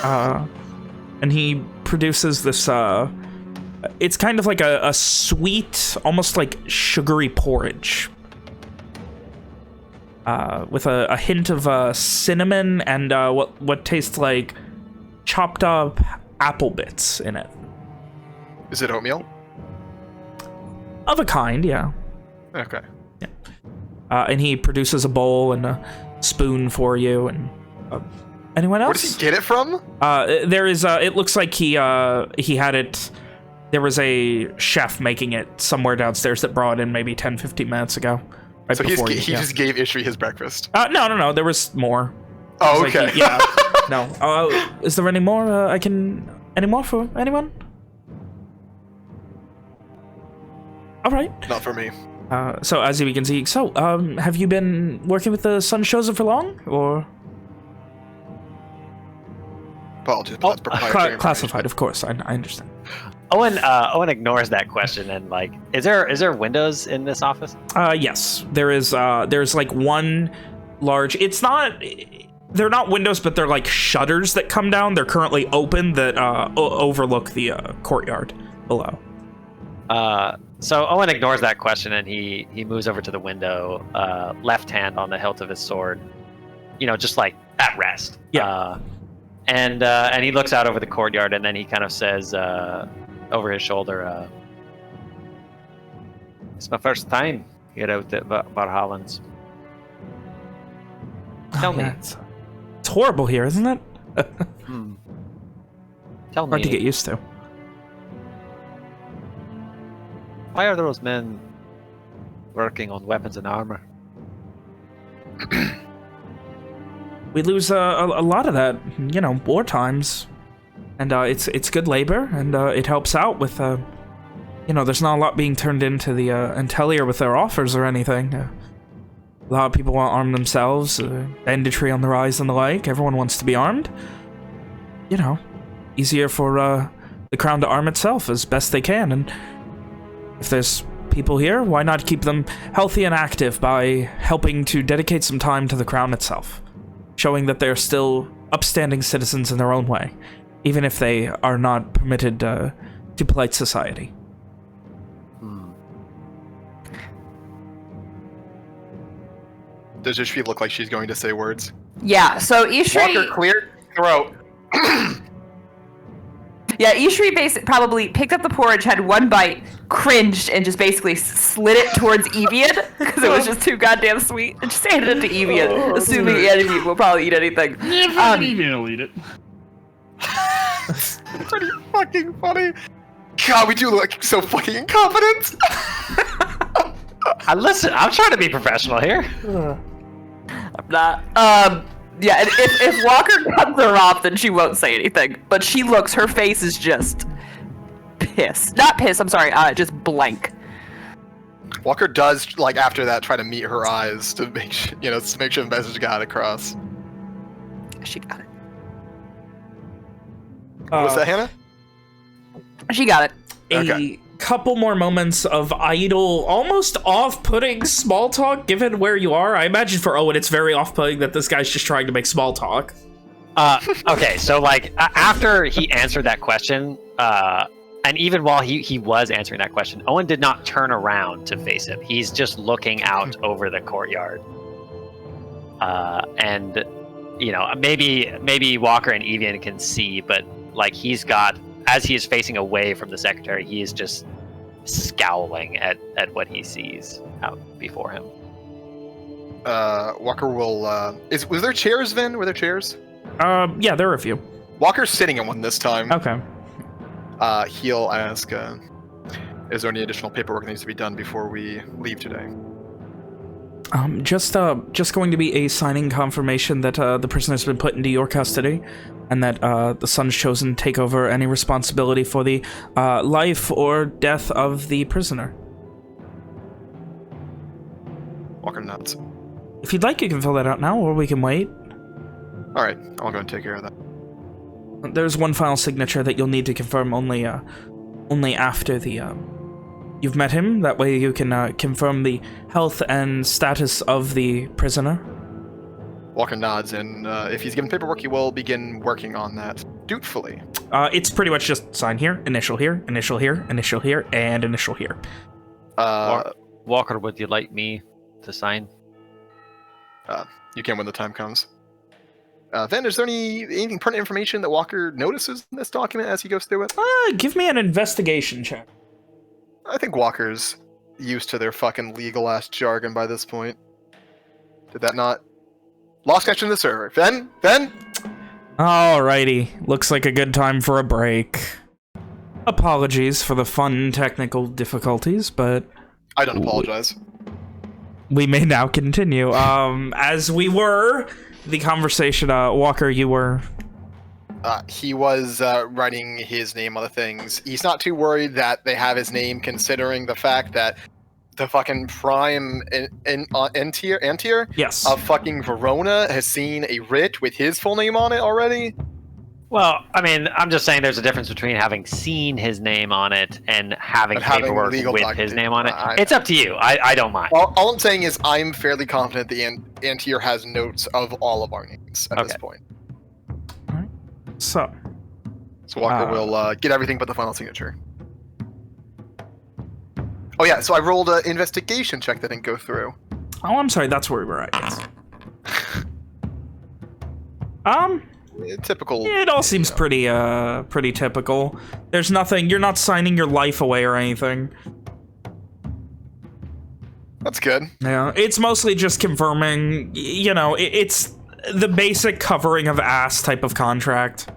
And he produces this, it's kind of like a sweet, almost like sugary porridge. With a hint of cinnamon and what tastes like chopped up apple bits in it. Is it oatmeal? Of a kind, yeah. Okay. Yeah. And he produces a bowl and a spoon for you. And anyone else? Where does he get it from? There is. It looks like he had it. There was a chef making it somewhere downstairs that brought it in maybe 10, 15 minutes ago. Right So before he just gave Ishri his breakfast. No. There was more. Oh, It was like okay. yeah. No. Is there any more? Any more for anyone? All right. Not for me. So as he begins eating, have you been working with the Sun's Chosen for long, or? Apologies, but that's proprietary information. Classified, of course. I understand. Owen ignores that question and like, is there windows in this office? Yes, there is. There's like one large. It's not. They're not windows, but they're like shutters that come down. They're currently open that overlook the courtyard below. So Owen ignores that question and he moves over to the window, left hand on the hilt of his sword, just like at rest. Yeah. And he looks out over the courtyard and then he kind of says over his shoulder, "It's my first time here out at Valhallans. Tell me, It's horrible here, isn't it? tell me, Hard to get used to. why are those men working on weapons and armor?" We lose a lot of that, war times, and it's good labor, and it helps out with, there's not a lot being turned into the Intellier with their offers or anything. A lot of people want to arm themselves, banditry on the rise and the like. Everyone wants to be armed. Easier for the crown to arm itself as best they can, and if there's people here, why not keep them healthy and active by helping to dedicate some time to the crown itself, showing that they're still upstanding citizens in their own way, even if they are not permitted to polite society. Does Ishvi look like she's going to say words? Yeah, so Ishri... Walker, clear throat. Yeah, Ishri probably picked up the porridge, had one bite, cringed, and just basically slid it towards Evian because it was just too goddamn sweet, and just handed it to Evian, assuming any of you will probably eat anything. Yeah, fucking Evian will eat it. Pretty fucking funny. God, we do look so fucking incompetent. Listen, I'm trying to be professional here. I'm not. Yeah, and if Walker cuts her off, then she won't say anything. But her face is just pissed. Not pissed, I'm sorry, just blank. Walker does, like, after that, try to meet her eyes to make sure, to make sure the message got across. She got it. What was that, Hannah? She got it. A couple more moments of idle, almost off-putting small talk, given where you are. I imagine for Owen, it's very off-putting that this guy's just trying to make small talk. Okay, so like after he answered that question, and even while he was answering that question, Owen did not turn around to face him. He's just looking out over the courtyard. And maybe Walker and Evian can see, but like as he is facing away from the secretary, he is just scowling at what he sees out before him. Walker will. Was there chairs, Vin? Were there chairs? Yeah, there are a few. Walker's sitting in one this time. Okay. He'll ask, is there any additional paperwork that needs to be done before we leave today? Just going to be a signing confirmation that the prisoner's been put into your custody, and that the son's chosen to take over any responsibility for the life or death of the prisoner. Walker nods. If you'd like, you can fill that out now, or we can wait. All right, I'll go and take care of that. There's one final signature that you'll need to confirm only after the you've met him. That way you can confirm the health and status of the prisoner. Walker nods, and if he's given paperwork, he will begin working on that dutifully. It's pretty much just sign here, initial here, initial here, initial here, and initial here. Walker, would you like me to sign? You can when the time comes. Then, is there anything pertinent information that Walker notices in this document as he goes through it? Give me an investigation check. I think Walker's used to their fucking legal-ass jargon by this point. Did that not? Lost connection to the server. Ben? Alrighty. Looks like a good time for a break. Apologies for the fun technical difficulties, but... I don't apologize. We may now continue. As we were... The conversation, Walker, you were... He was writing his name on the things. He's not too worried that they have his name, considering the fact that the fucking prime Antier yes. of fucking Verona has seen a writ with his full name on it already. Well, I mean, I'm just saying there's a difference between having seen his name on it and having And having paperwork legal with document- his name on it. I- It's up to you. I don't mind. All I'm saying is I'm fairly confident the Antier has notes of all of our names at this Okay. point. So, So Walker will get everything but the final signature. Oh yeah, so I rolled an investigation check that didn't go through. oh, I'm sorry, that's where we were at. Yes. Typical. It all seems pretty typical. There's nothing. You're not signing your life away or anything. That's good. Yeah, it's mostly just confirming. You know, it's the basic covering of ass type of contract.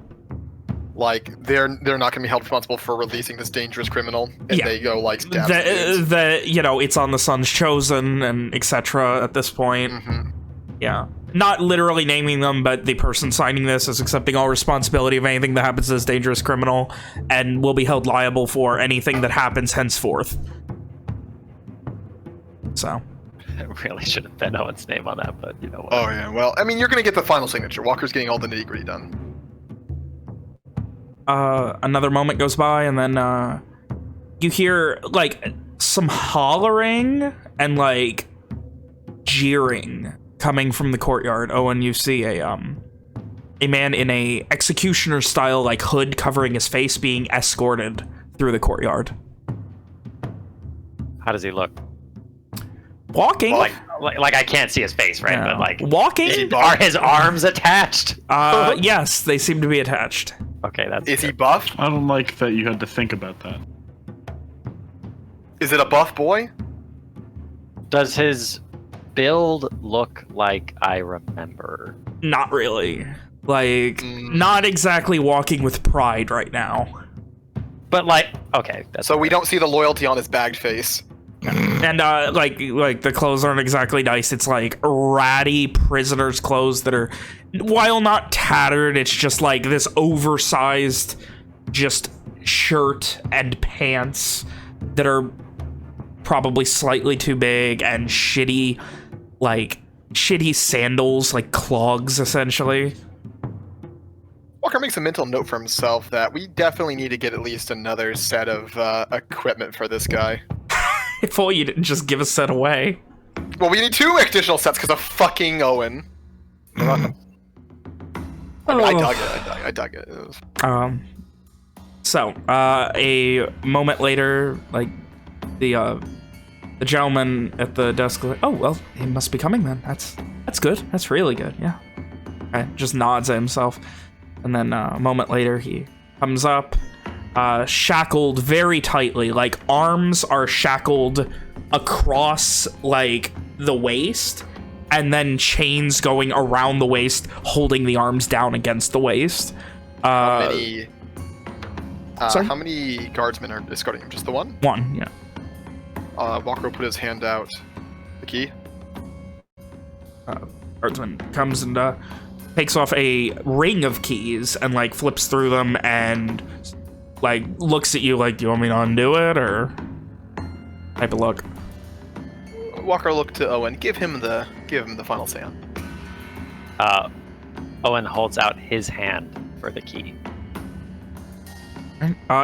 Like they're not going to be held responsible for releasing this dangerous criminal, and Yeah. they go like stab some dudes. The you know, it's on the Sun's chosen and etc. At this point. Mhm. Yeah. Not literally naming them, but the person signing this is accepting all responsibility of anything that happens to this dangerous criminal and will be held liable for anything that happens henceforth. So. It really should have been Owen's name on that, but you know what. Oh yeah. Well, I mean, you're going to get the final signature. Walker's getting all the nitty gritty done. Another moment goes by, and then you hear like some hollering and like jeering coming from the courtyard. Oh, and you see a man in a executioner style like hood covering his face being escorted through the courtyard. How does he look? Walking. Like I can't see his face, right? Yeah. But like, walking. are his arms attached? Yes, they seem to be attached. Okay, that's. Is he buff? I don't like that you had to think about that. Is it a buff boy? Does his build look like I remember? Not really. Like, not exactly walking with pride right now. But like, okay, that's So we don't see the loyalty on his bagged face. And like the clothes aren't exactly nice. It's like ratty prisoner's clothes that are, while not tattered, it's just like this oversized just shirt and pants that are probably slightly too big, and shitty sandals, like clogs essentially. Walker makes a mental note for himself that we definitely need to get at least another set of equipment for this guy. If only you didn't just give a set away. Well, we need 2 additional sets because of fucking Owen. I dug it. It was- So, a moment later, like, the gentleman at the desk, like, oh, well, he must be coming then. That's good. That's really good, yeah. Okay, just nods at himself. And then a moment later, he comes up, shackled very tightly. Like, arms are shackled across, like, the waist, and then chains going around the waist, holding the arms down against the waist. How sorry? many guardsmen are escorting him? Just the one? One, yeah. Walker will put his hand out. The key? Guardsman comes and takes off a ring of keys and like flips through them and like looks at you like, do you want me to undo it, or type of look? Walker looked to Owen. Give him the final say on. Owen holds out his hand for the key.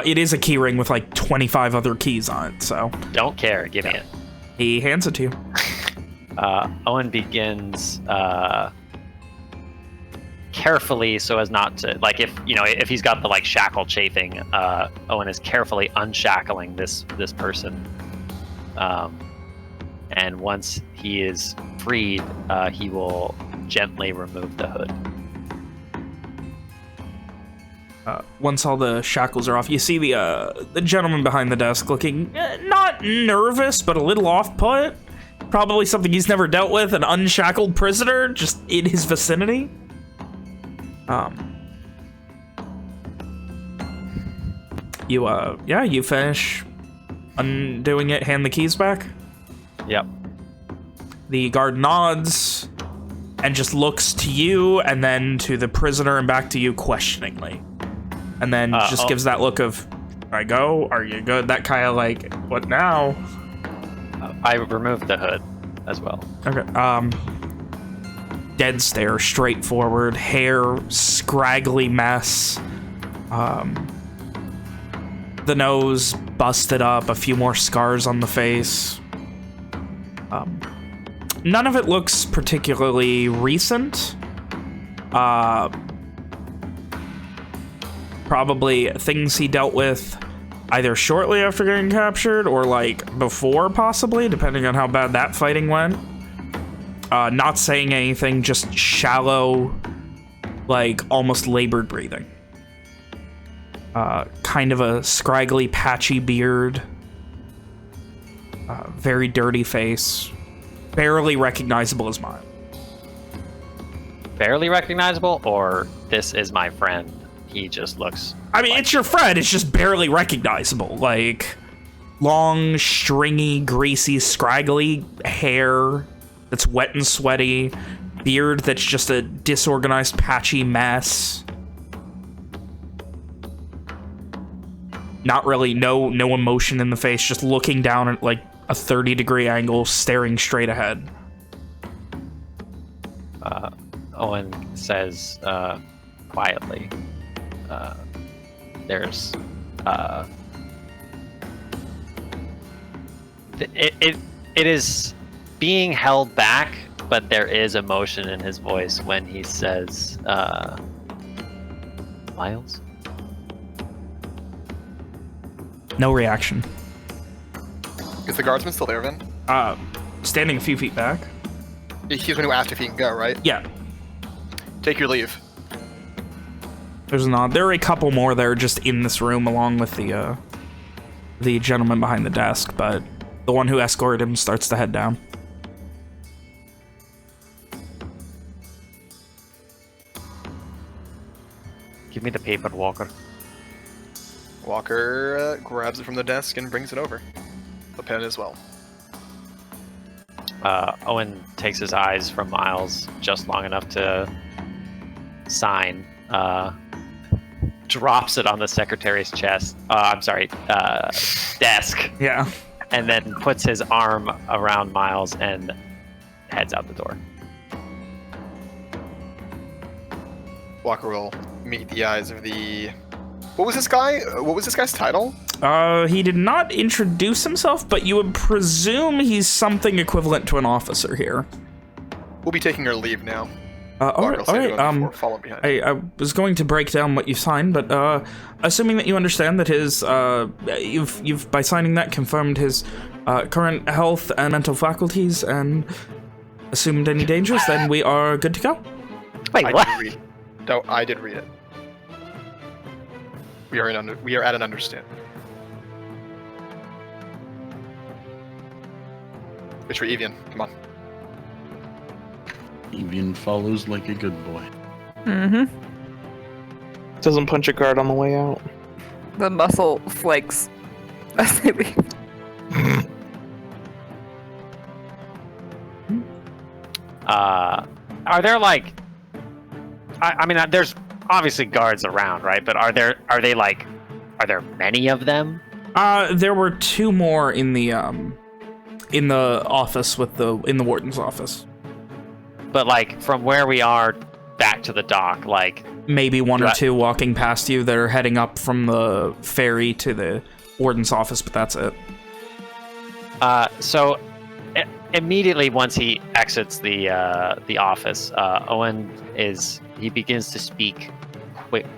It is a key ring with like 25 other keys on it, so Don't care. Give me it. he hands it to you. Owen begins carefully, so as not to, like, if he's got the like shackle chafing, Owen is carefully unshackling this person, and once he is freed, he will gently remove the hood. Once all the shackles are off, you see the gentleman behind the desk looking not nervous, but a little off-put. Probably something he's never dealt with, an unshackled prisoner just in his vicinity. You finish undoing it, hand the keys back. Yep. The guard nods and just looks to you and then to the prisoner and back to you questioningly. And then just gives that look of, I go, are you good? That kind of like, what now? I removed the hood as well. Okay. dead stare, straight forward, hair, scraggly mess. The nose busted up, a few more scars on the face. None of it looks particularly recent. Probably things he dealt with either shortly after getting captured or like before, possibly, depending on how bad that fighting went. Not saying anything, just shallow, like almost labored breathing. Kind of a scraggly, patchy beard. Very dirty face. Barely recognizable as Miles. Barely recognizable, or this is my friend. He just looks... I mean, it's your friend. It's just barely recognizable. Like, long, stringy, greasy, scraggly hair that's wet and sweaty. Beard that's just a disorganized, patchy mess. Not really, no emotion in the face. Just looking down at, like, a 30-degree angle, staring straight ahead. Owen says quietly, there's it is being held back, but there is emotion in his voice when he says Miles. No reaction. Is the guardsman still there, Vin? Standing a few feet back. He's going to ask if he can go, right? Yeah. Take your leave. There's a nod. There are a couple more that are just in this room along with the gentleman behind the desk, but the one who escorted him starts to head down. Give me the paper, Walker. Walker grabs it from the desk and brings it over. The pen as well. Owen takes his eyes from Miles just long enough to sign, drops it on the secretary's chest. Desk. Yeah. And then puts his arm around Miles and heads out the door. Walker will meet the eyes of the... What was this guy? What was this guy's title? He did not introduce himself, but you would presume he's something equivalent to an officer here. We'll be taking our leave now. All right. Follow behind. I was going to break down what you signed, but assuming that you understand that his, you've by signing that confirmed his current health and mental faculties and assumed any dangers, then we are good to go. Wait, what? No, I did read it. We are at an understanding. It's for Evian. Come on. Evian follows like a good boy. Mm-hmm. Doesn't punch a guard on the way out. The muscle flakes as they leave. Are there like... I mean, there's obviously guards around, right? But are there many of them? There were two more in the office in the warden's office. But like from where we are back to the dock, like maybe one or two walking past you that are heading up from the ferry to the warden's office, but that's it. So immediately once he exits the office, Owen begins to speak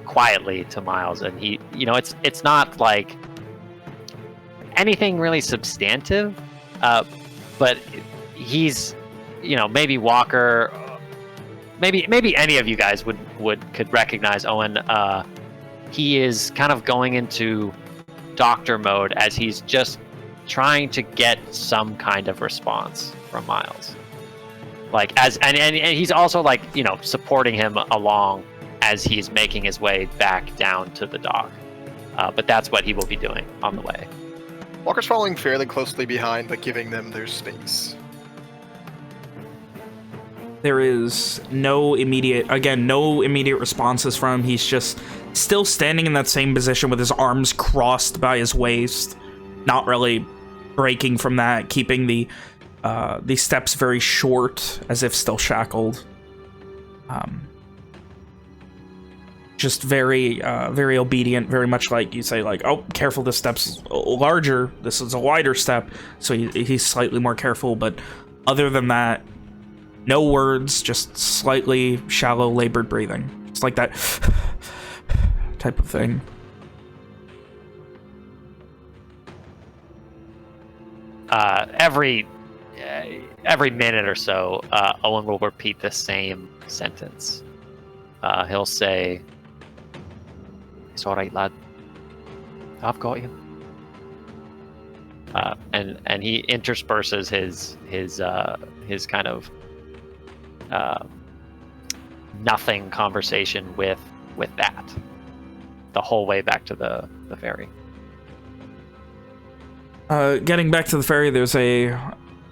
quietly to Miles, and it's not like anything really substantive, but he's maybe Walker, maybe any of you guys could recognize Owen. He is kind of going into doctor mode as he's just trying to get some kind of response from Miles. Like and he's also like supporting him along as he's making his way back down to the dock. But that's what he will be doing on the way. Walker's following fairly closely behind, but giving them their space. There is no immediate responses from him. He's just still standing in that same position with his arms crossed by his waist, not really breaking from that, keeping the steps very short, as if still shackled. Just very, very obedient, very much like you say, like, oh, careful, this step's larger, this is a wider step, so he's slightly more careful, but other than that, no words, just slightly shallow, labored breathing. It's like that type of thing. Every minute or so, Owen will repeat the same sentence. He'll say, "It's all right, lad. I've got you." And he intersperses his kind of nothing conversation with that the whole way back to the ferry. Getting back to the ferry, there's a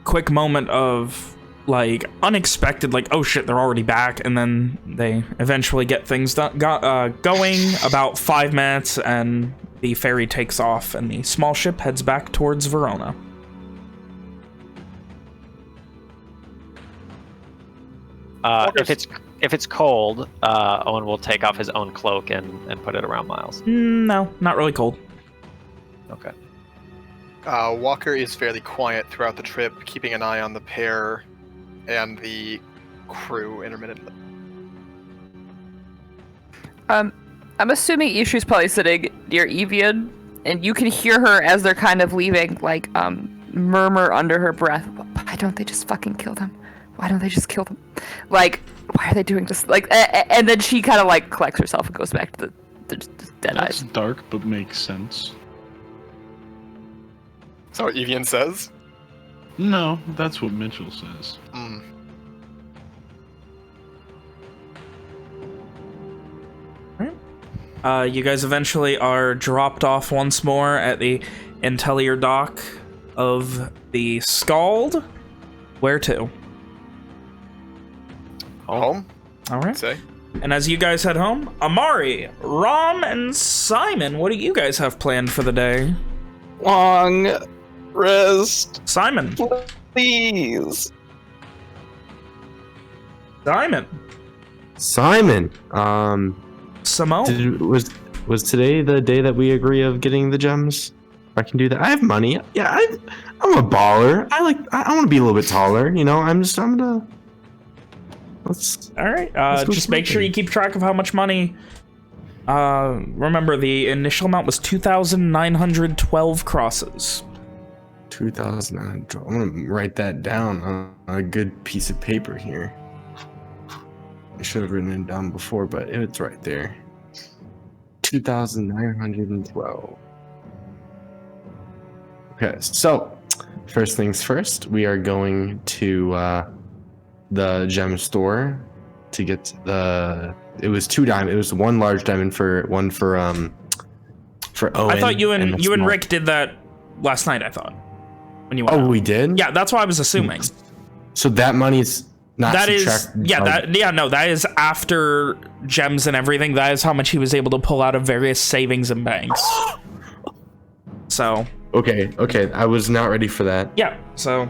quick moment of, like, unexpected, like, oh shit, they're already back, and then they eventually get things going, about 5 minutes, and the ferry takes off, and the small ship heads back towards Verona. If it's cold, Owen will take off his own cloak and put it around Miles. No, not really cold. Okay. Walker is fairly quiet throughout the trip, keeping an eye on the pair and the crew intermittently. I'm assuming Ishu's probably sitting near Evian, and you can hear her as they're kind of leaving, like, murmur under her breath, "Why don't they just fucking kill them? Why don't they just kill them? Like, why are they doing this?" Like, and then she kind of, like, collects herself and goes back to the dead That's eyes. dark, but makes sense. Is that what Evian says? No, that's what Mitchell says. You guys eventually are dropped off once more at the Intellier dock of the Scald. Where to? Home? All right. Say. And as you guys head home, Amari, Rom, and Simon, what do you guys have planned for the day? Long rest, Simon. please. Simon. Simon, Simone. was today the day that we agree of getting the gems? I can do that. I have money. Yeah, I'm a baller. I want to be a little bit taller. You know, I'm gonna. Let's. All right. Let's go Just make sure you keep track of how much money. Remember, the initial amount was 2,912 crosses. 2,012. I'm gonna write that down on a good piece of paper here. I should have written it down before, but it's right there. 2,912. Okay, so first things first, we are going to the gem store to get the. It was 2 diamonds. It was 1 large diamond for Owen. I thought you and small. Rick did that last night. I thought when you went. Oh, out. we did. Yeah, that's what I was assuming. So that money's not. That is, subtracted yeah, from- no, that is after gems and everything. That is how much he was able to pull out of various savings and banks. So. Okay. I was not ready for that. Yeah. So.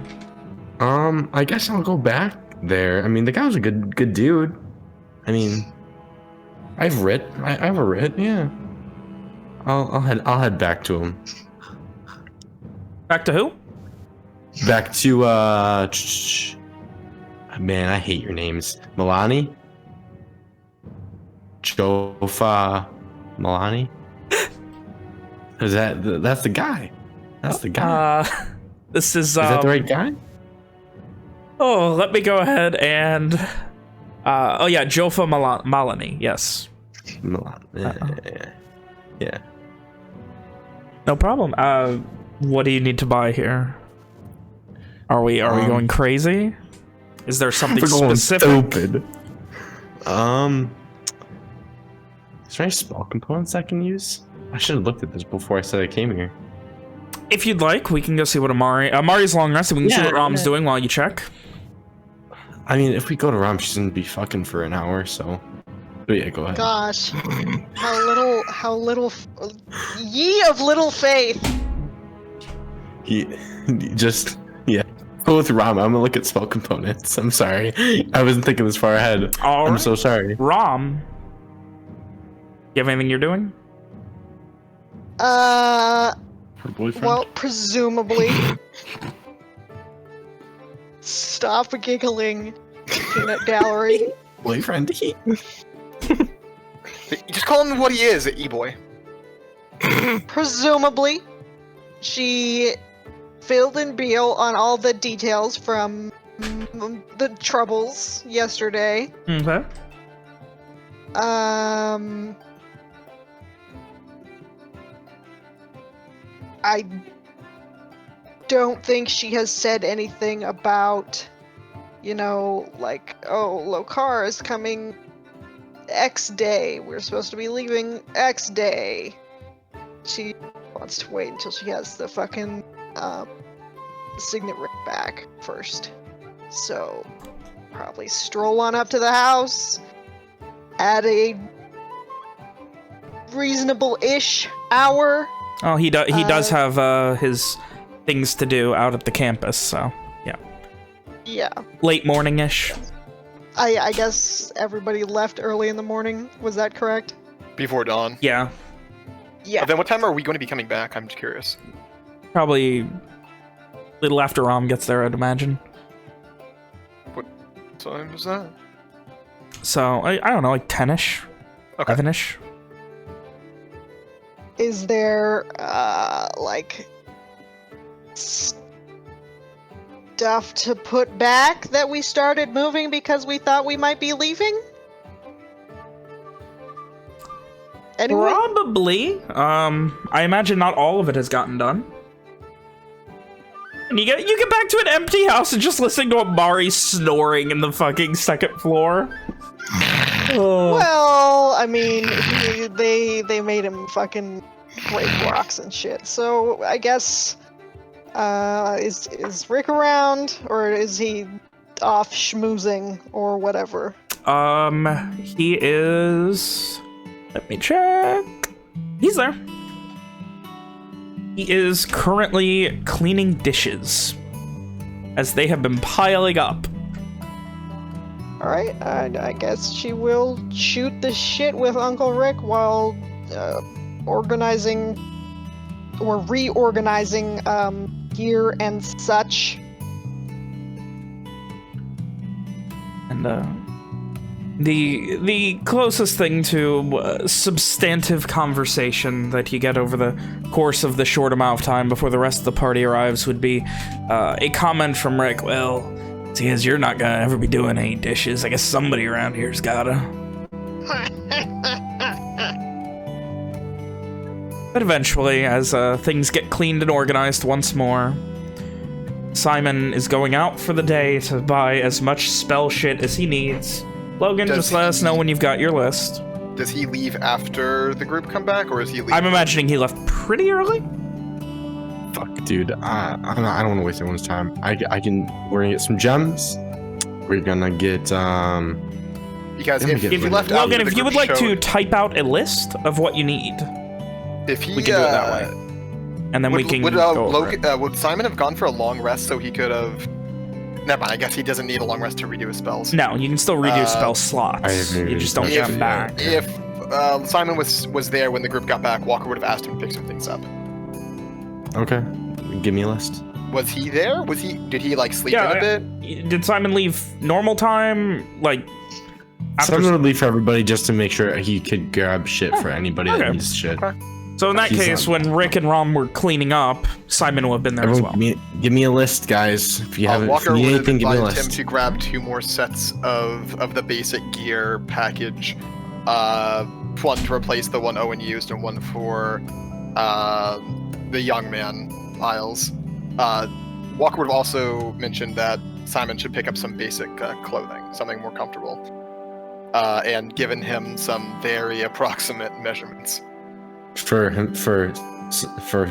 I guess I'll go back there. I mean, the guy was a good dude. I mean, I have a writ. Yeah. I'll head back to him. Back to who? Back to man, I hate your names. Milani? Jofa Milani? That's the guy. That's the guy. This is that the right guy? Oh, let me go ahead and oh yeah, Jofa Malani, yes. Yeah. No problem. What do you need to buy here? Are we going crazy? Is there something We're going specific? stupid. Is there any spell components I can use? I should have looked at this before I said I came here. If you'd like, we can go see what Amari's long rested. We can see what Rom's doing while you check. I mean, if we go to Rom, she's gonna be fucking for an hour, so. But yeah, go ahead. Gosh, how little, ye of little faith. Yeah. go with Rom. I'm gonna look at spell components. I'm sorry. I wasn't thinking this far ahead. All I'm right. so sorry. Rom, you have anything you're doing? Her boyfriend. Well, presumably. Stop giggling, peanut gallery. Boyfriend. Just call him what he is, E-boy. Presumably, she filled in Beale on all the details from the troubles yesterday. Okay. I don't think she has said anything about, you know, like, oh, Lokar is coming X day. We're supposed to be leaving X day. She wants to wait until she has the fucking signet ring back first. So, probably stroll on up to the house at a reasonable-ish hour. Oh, he does have his things to do out at the campus, so yeah. Yeah. Late morning-ish. I guess everybody left early in the morning. Was that correct? Before dawn. Yeah, Yeah. Then what time are we going to be coming back? I'm just curious. probably a little after Rom gets there, I'd imagine. What time was that? So I don't know, like 10ish, Okay. 11ish. Is there, like, stuff to put back that we started moving because we thought we might be leaving? Anyway? Probably. I imagine not all of it has gotten done. And you get back to an empty house and just listen to Amari snoring in the fucking second floor. Oh. Well, I mean, they made him fucking break rocks and shit. So I guess, is Rick around, or is he off schmoozing or whatever? He is. Let me check. He's there. He is currently cleaning dishes, as they have been piling up. All right, I guess she will shoot the shit with Uncle Rick while organizing or reorganizing gear and such. And the closest thing to substantive conversation that you get over the course of the short amount of time before the rest of the party arrives would be a comment from Rick. Well, seeing as you're not gonna ever be doing any dishes, I guess somebody around here's gotta. But eventually, as things get cleaned and organized once more, Simon is going out for the day to buy as much spell shit as he needs. Logan, just let us know when you've got your list. Does he leave after the group come back, or is he leaving? I'm imagining he left pretty early. Fuck, dude. I don't want to waste everyone's time. We're gonna get some gems. We're gonna get Because Let me if get he rid of left it. after Logan, the if you group would like to showed- type out a list of what you need, if he we can do it that way. And then we can would, go over it. would Simon have gone for a long rest so he could have? Never mind. I guess he doesn't need a long rest to redo his spells. No, you can still redo spell I slots. agree. You just don't If, get them back. if Simon was there when the group got back, Walker would have asked him to pick some things up. okay. Give me a list. Was he there? Did he like sleep in a bit? Did Simon leave normal time? Like, after... Simon would leave for everybody just to make sure he could grab shit for anybody okay. that needs shit. Okay. So in that He's case, on. when Rick and Rom were cleaning up, Simon will have been there as well. Everyone, give me a list, guys. If you haven't, if Walker you need would have anything, give me a advised him list. to grab 2 more sets of the basic gear package. One to replace the one Owen used, and one for the young man, Miles. Walker would have also mentioned that Simon should pick up some basic clothing, something more comfortable, and given him some very approximate measurements. For him, for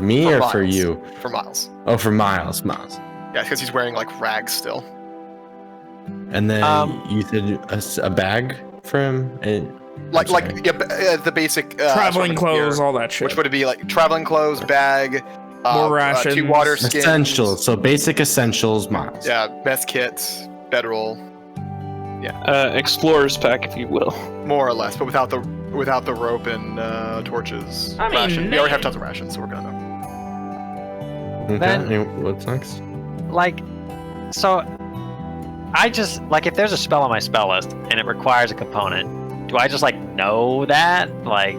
me For or Miles. for you? For Miles. Oh, for Miles. Yeah, because he's wearing like rags still. And then you said a bag for him. And The basic Traveling assortment clothes, gear, all that shit. which would be like traveling clothes, bag, More rations. 2 water skins. Essentials. So basic essentials, Miles. Yeah, best kits, bedroll, Explorer's pack, if you will. more or less, but without the rope and torches. I mean, Ration. We already have tons of rations, so we're gonna know. Okay. Then- and what's next? Like, so I just like if there's a spell on my spell list and it requires a component, do I just like know that? Like,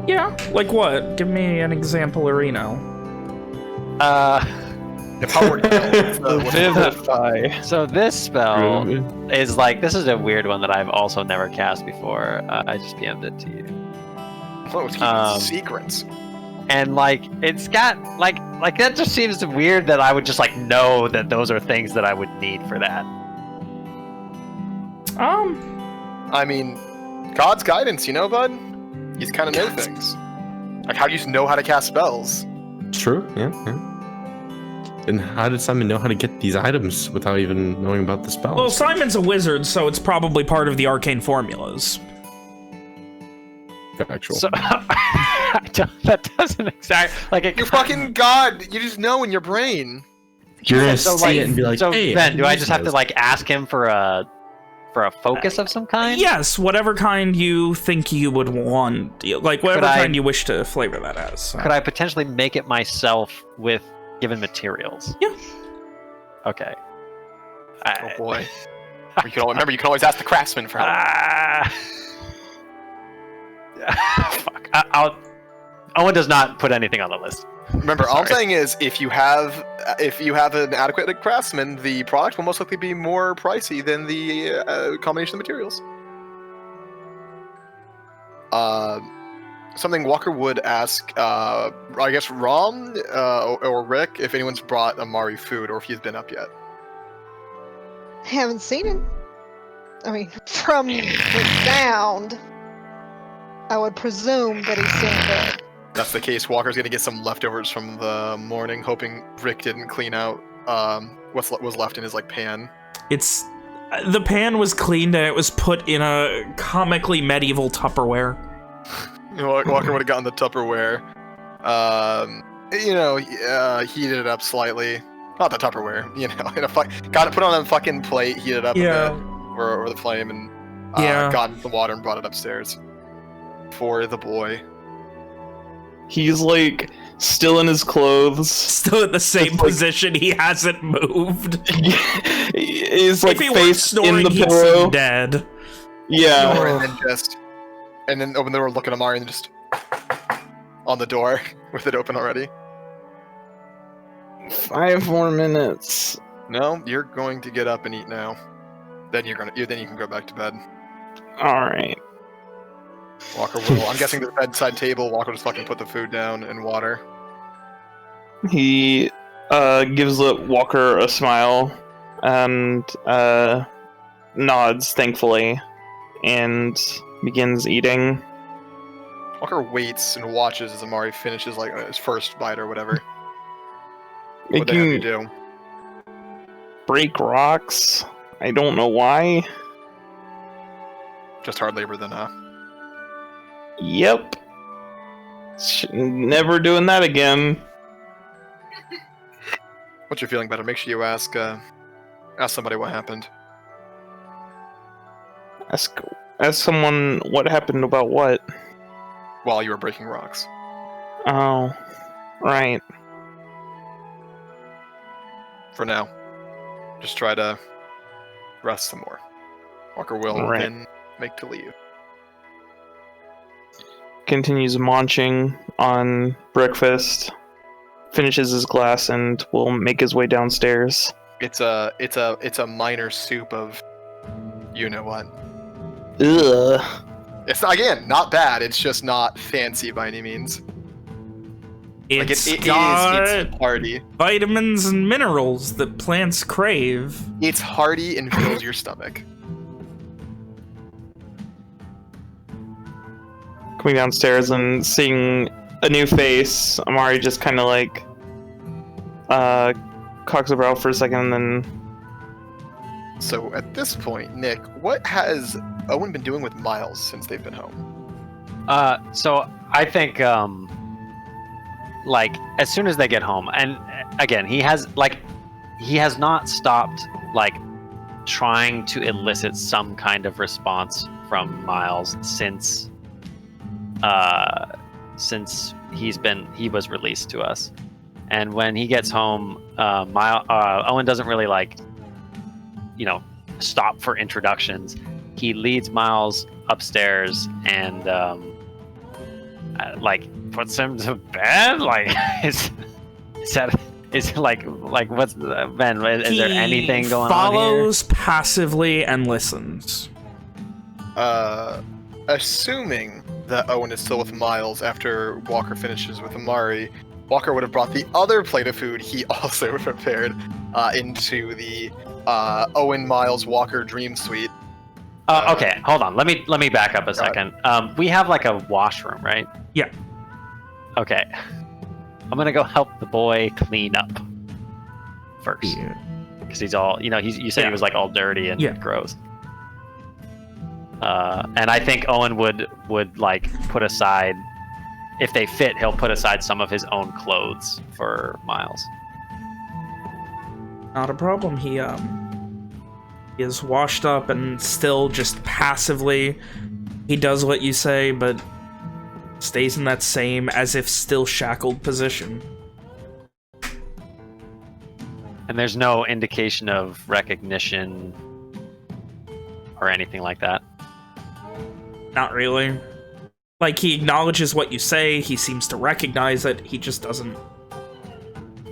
Yeah. Like what? Give me an example, Reno. The power Vivify. so this spell is like this is a weird one that I've also never cast before. I just PM'd it to you. It's keeping secrets. And like it's got like that just seems weird that I would just like know that those are things that I would need for that. I mean, God's guidance, you know, bud? He's kind of know things. Like, how do you know how to cast spells? True. Yeah. And how did Simon know how to get these items without even knowing about the spells? Well, Simon's a wizard, so it's probably part of the arcane formulas. Factual. So that doesn't exactly like it. You're fucking God. You just know in your brain. You're gonna So, see it and be like, so hey, Ben, do I just have to this. like ask him for a focus of some kind? Yes, whatever kind you think you would want. Like, whatever Could I- kind you wish to flavor that as. So. Could I potentially make it myself with given materials? Yeah. Okay. Oh boy. You can remember, you can always ask the craftsman for help. Fuck. Owen does not put anything on the list. Remember, all I'm Sorry. saying is, if you have an adequate craftsman, the product will most likely be more pricey than the combination of materials. Something Walker would ask, I guess Rom or Rick, if anyone's brought Amari food or if he's been up yet. Haven't seen him. I mean, from the sound, I would presume that he's still in bed. If that's the case, Walker's gonna get some leftovers from the morning, hoping Rick didn't clean out what was left in his pan. It's the pan was cleaned and it was put in a comically medieval Tupperware. Walker would have gotten the Tupperware, heated it up slightly. Not the Tupperware, got it put on a fucking plate, heated it up a bit over the flame, and got the water and brought it upstairs for the boy. He's like still in his clothes. Still in the same position. He hasn't moved. He's like if he weren't face snoring, in the he'd pillow. seem dead. Yeah. And then open the door, look at Amari, and just on the door with it open already. 5 more minutes. No, you're going to get up and eat now. Then you can go back to bed. All right. Walker will. I'm guessing the bedside table. Walker just fucking put the food down and water. He gives Walker a smile and nods thankfully and begins eating. Walker waits and watches as Amari finishes his first bite or whatever. What the hell do you do? Break rocks. I don't know why. Just hard labor then, huh? Yep. Never doing that again. Once you're feeling better, make sure you ask somebody what happened. Ask someone what happened about what. While you were breaking rocks. Oh, right. For now, just try to rest some more. Walker will then make to leave. Continues munching on breakfast, finishes his glass, and will make his way downstairs. It's a minor soup of you know what. Ugh. It's again not bad. It's just not fancy by any means. It's It's hearty. vitamins and minerals that plants crave. It's hearty and fills your stomach. Coming downstairs and seeing a new face, Amari just kind of cocks a brow for a second and then... So at this point, Nick, what has Owen been doing with Miles since they've been home? So I think like as soon as they get home, and again, he has not stopped like trying to elicit some kind of response from Miles since he was released to us. And when he gets home, Owen doesn't really stop for introductions. He leads Miles upstairs and puts him to bed. Like is like what's Ben? Is there anything going on here? Follows passively and listens. Assuming that Owen is still with Miles after Walker finishes with Amari, Walker would have brought the other plate of food he also prepared into the Owen, Miles, Walker Dream Suite. Okay, hold on. Let me back up a second. We have like a washroom, right? Yeah. Okay. I'm gonna go help the boy clean up first, because he's all you said he was like all dirty and gross. And I think Owen would like put aside, if they fit, he'll put aside some of his own clothes for Miles. Not a problem. He is washed up and still just passively. He does what you say, but stays in that same as if still shackled position. And there's no indication of recognition or anything like that. Not really. Like, he acknowledges what you say, he seems to recognize it, he just doesn't...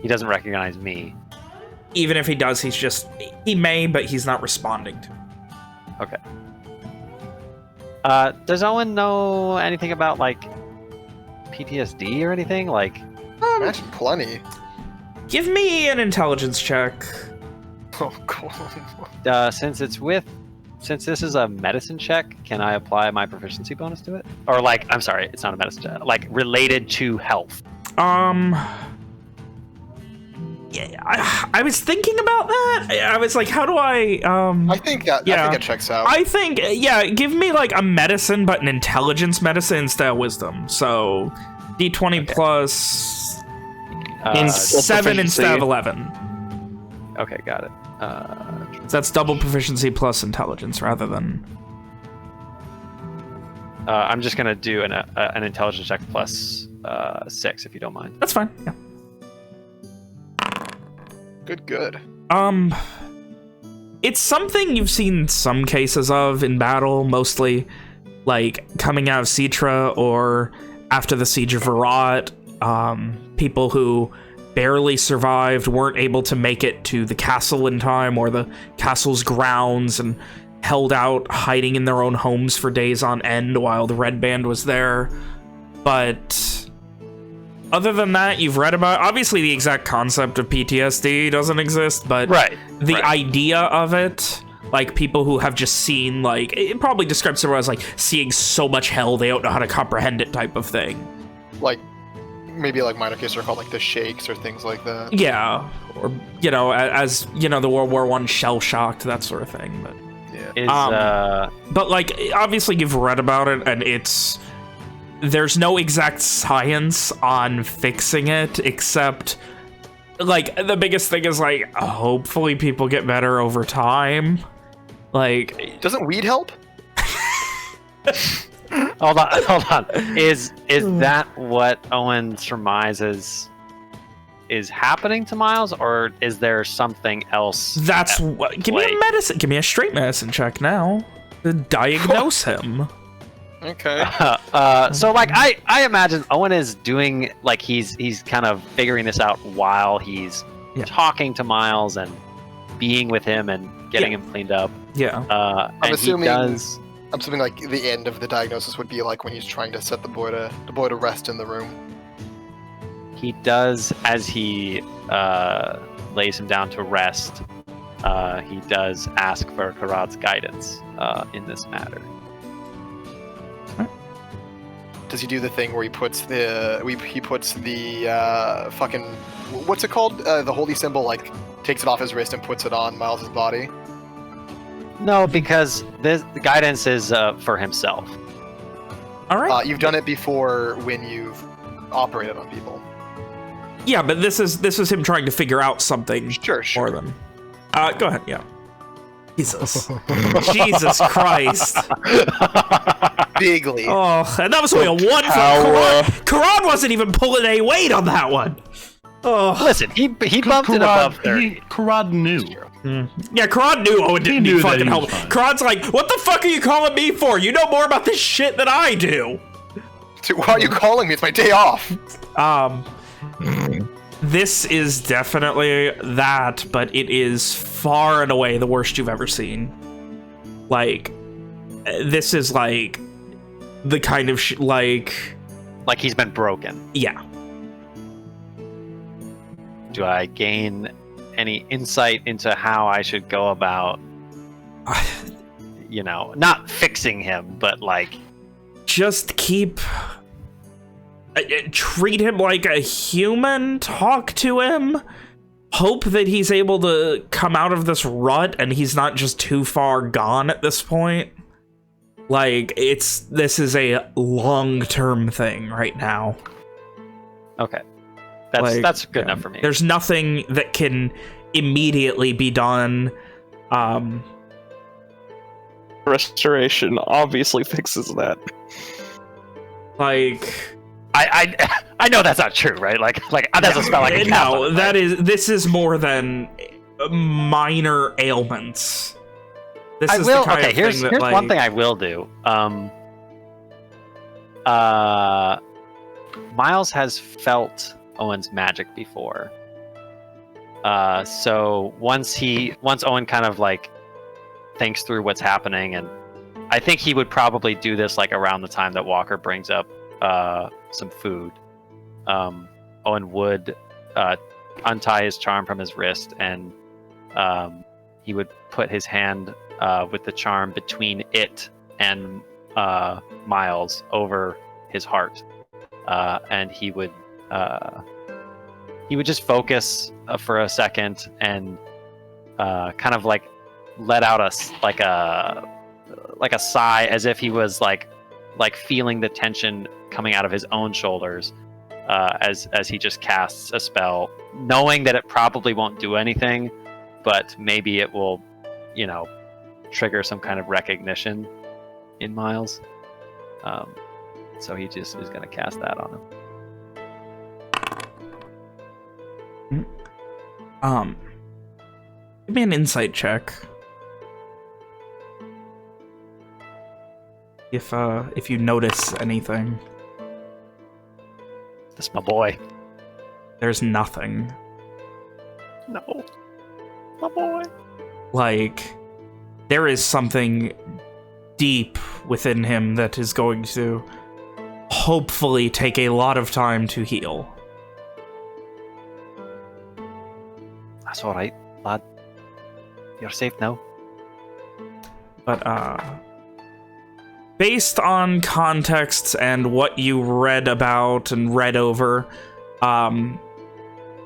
He doesn't recognize me. Even if he does, he may, but he's not responding to it. Okay. Does Owen know anything about, like, PTSD or anything? Like... Imagine plenty. Give me an intelligence check. Oh, cool. Since this is a medicine check, can I apply my proficiency bonus to it? Or like, I'm sorry, it's not a medicine check. Like related to health. Yeah, I was thinking about that. I was like, how do I I think it checks out. I think give me like a medicine, but an intelligence medicine instead of wisdom. So D20 plus 7 instead of 11. Okay, got it. So that's double proficiency plus intelligence rather than... I'm just gonna do an intelligence check plus 6, if you don't mind. That's fine, yeah. Good. It's something you've seen some cases of in battle, mostly like coming out of Citra or after the Siege of Virat. People who barely survived, weren't able to make it to the castle in time or the castle's grounds, and held out hiding in their own homes for days on end while the Red Band was there. But other than that, you've read about, obviously the exact concept of PTSD doesn't exist, but the idea of it, like people who have just seen, like, it probably describes it as like seeing so much hell they don't know how to comprehend it type of thing. Like, maybe like minor cases are called like the shakes or things like that. Yeah, or as the World War I shell shocked, that sort of thing. But but like obviously you've read about it, and there's no exact science on fixing it, except like the biggest thing is like hopefully people get better over time. Like, doesn't weed help? Hold on. Is that what Owen surmises is happening to Miles, or is there something else? That's what. Give me a medicine. Give me a straight medicine check now to diagnose him. Okay. So like I imagine Owen is doing, like, he's kind of figuring this out while he's talking to Miles and being with him and getting him cleaned up. Yeah. I'm assuming like the end of the diagnosis would be like when he's trying to set the boy to rest in the room. He does, as he lays him down to rest, he does ask for Karad's guidance in this matter. Does he do the thing where he puts the fucking, what's it called? The holy symbol, like takes it off his wrist and puts it on Miles' body? No, because the guidance is for himself. All right. You've done it before when you've operated on people. Yeah, but this is him trying to figure out something Sure. for them. Go ahead, yeah. Jesus. Jesus Christ. Bigly. Oh, and that was only a 1 for Karan wasn't even pulling a weight on that one. Oh. Listen, he bumped it above 30. Karad knew. Yeah, Karan knew Owen didn't knew need that fucking he was help. fine. Karan's like, what the fuck are you calling me for? You know more about this shit than I do. Dude, why are you calling me? It's my day off. This is definitely that, but it is far and away the worst you've ever seen. Like, this is like the kind of like he's been broken. Yeah. Do I gain any insight into how I should go about, not fixing him, but like... Just keep... treat him like a human, talk to him, hope that he's able to come out of this rut and he's not just too far gone at this point. Like, this is a long-term thing right now. Okay. That's good enough for me. There's nothing that can immediately be done. Restoration obviously fixes that. Like... I know that's not true, right? Like that doesn't spell like a no. This is more than minor ailments. This is the kind of here's thing that, one thing I will do. Miles has felt Owen's magic before. So once Owen kind of like thinks through what's happening, and I think he would probably do this like around the time that Walker brings up some food. Owen would untie his charm from his wrist, and he would put his hand with the charm between it and Miles over his heart, and he would just focus for a second and kind of like let out a sigh, as if he was like feeling the tension coming out of his own shoulders as he just casts a spell, knowing that it probably won't do anything, but maybe it will, trigger some kind of recognition in Miles. So he just is going to cast that on him. Give me an insight check. If you notice anything. That's my boy. There's nothing. No. My boy. Like, there is something deep within him that is going to hopefully take a lot of time to heal. That's alright, lad. You're safe now. But, based on contexts and what you read about and read over,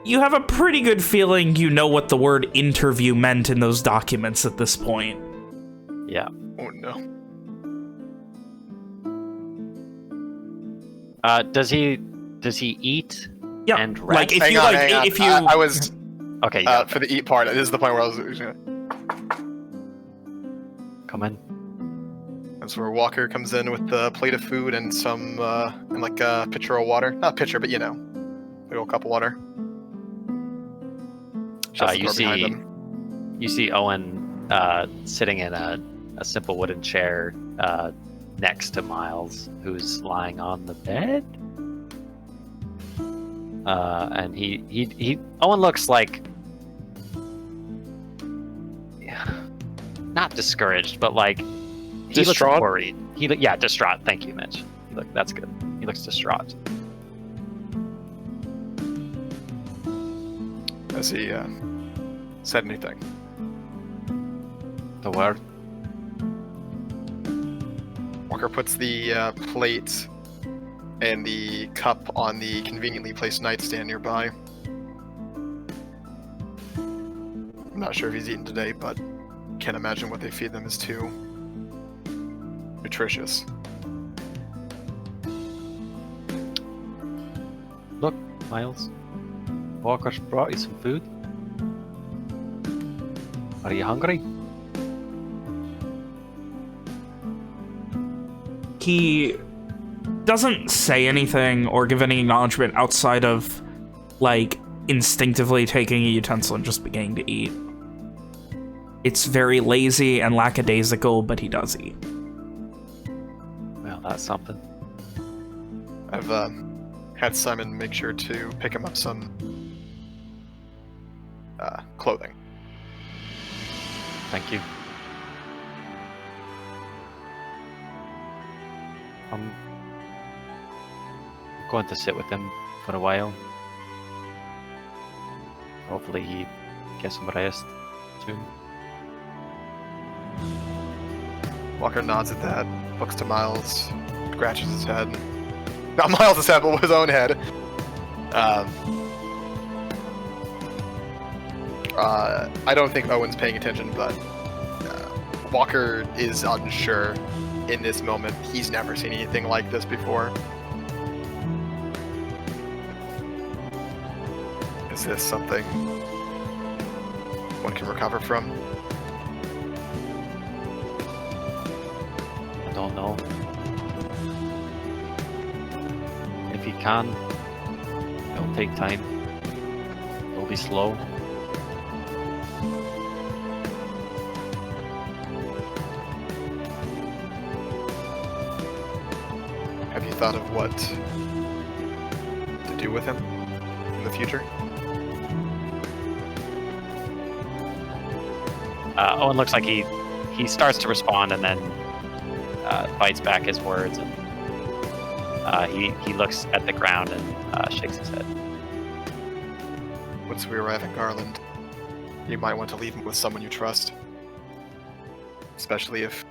you have a pretty good feeling you know what the word interview meant in those documents at this point. Yeah. Oh no. Does he eat? Yeah. And rest? Like if Hang you on, like hang on. if you I was Okay. for the eat part. This is the point where I was. Come in. That's where Walker comes in with the plate of food and some and like a pitcher of water. Not a pitcher, but a little cup of water. Shuts the You door behind see, them. you see Owen sitting in a simple wooden chair next to Miles, who's lying on the bed. And he Owen looks like not discouraged, but like he Distraught? looks worried. Distraught. Thank you, Mitch. That's good. He looks distraught. Has he said anything? The word. Walker puts the plate and the cup on the conveniently placed nightstand nearby. I'm not sure if he's eaten today, but can't imagine what they feed them is too nutritious. Look, Miles. Walker's brought you some food. Are you hungry? He doesn't say anything or give any acknowledgement outside of, like, instinctively taking a utensil and just beginning to eat. It's very lazy and lackadaisical, but he does eat. Well, that's something. I've had Simon make sure to pick him up some clothing. Thank you. I'm going to sit with him for a while. Hopefully he gets some rest soon. Walker nods at that, looks to Miles, scratches his head. Not Miles' head, but his own head. I don't think Owen's paying attention, but Walker is unsure in this moment. He's never seen anything like this before. Is this something one can recover from? I don't know. If he can, it'll take time. It'll be slow. Have you thought of what to do with him in the future? Owen looks like he starts to respond and then bites back his words, and he looks at the ground and shakes his head. Once we arrive at Garland, you might want to leave him with someone you trust. Especially if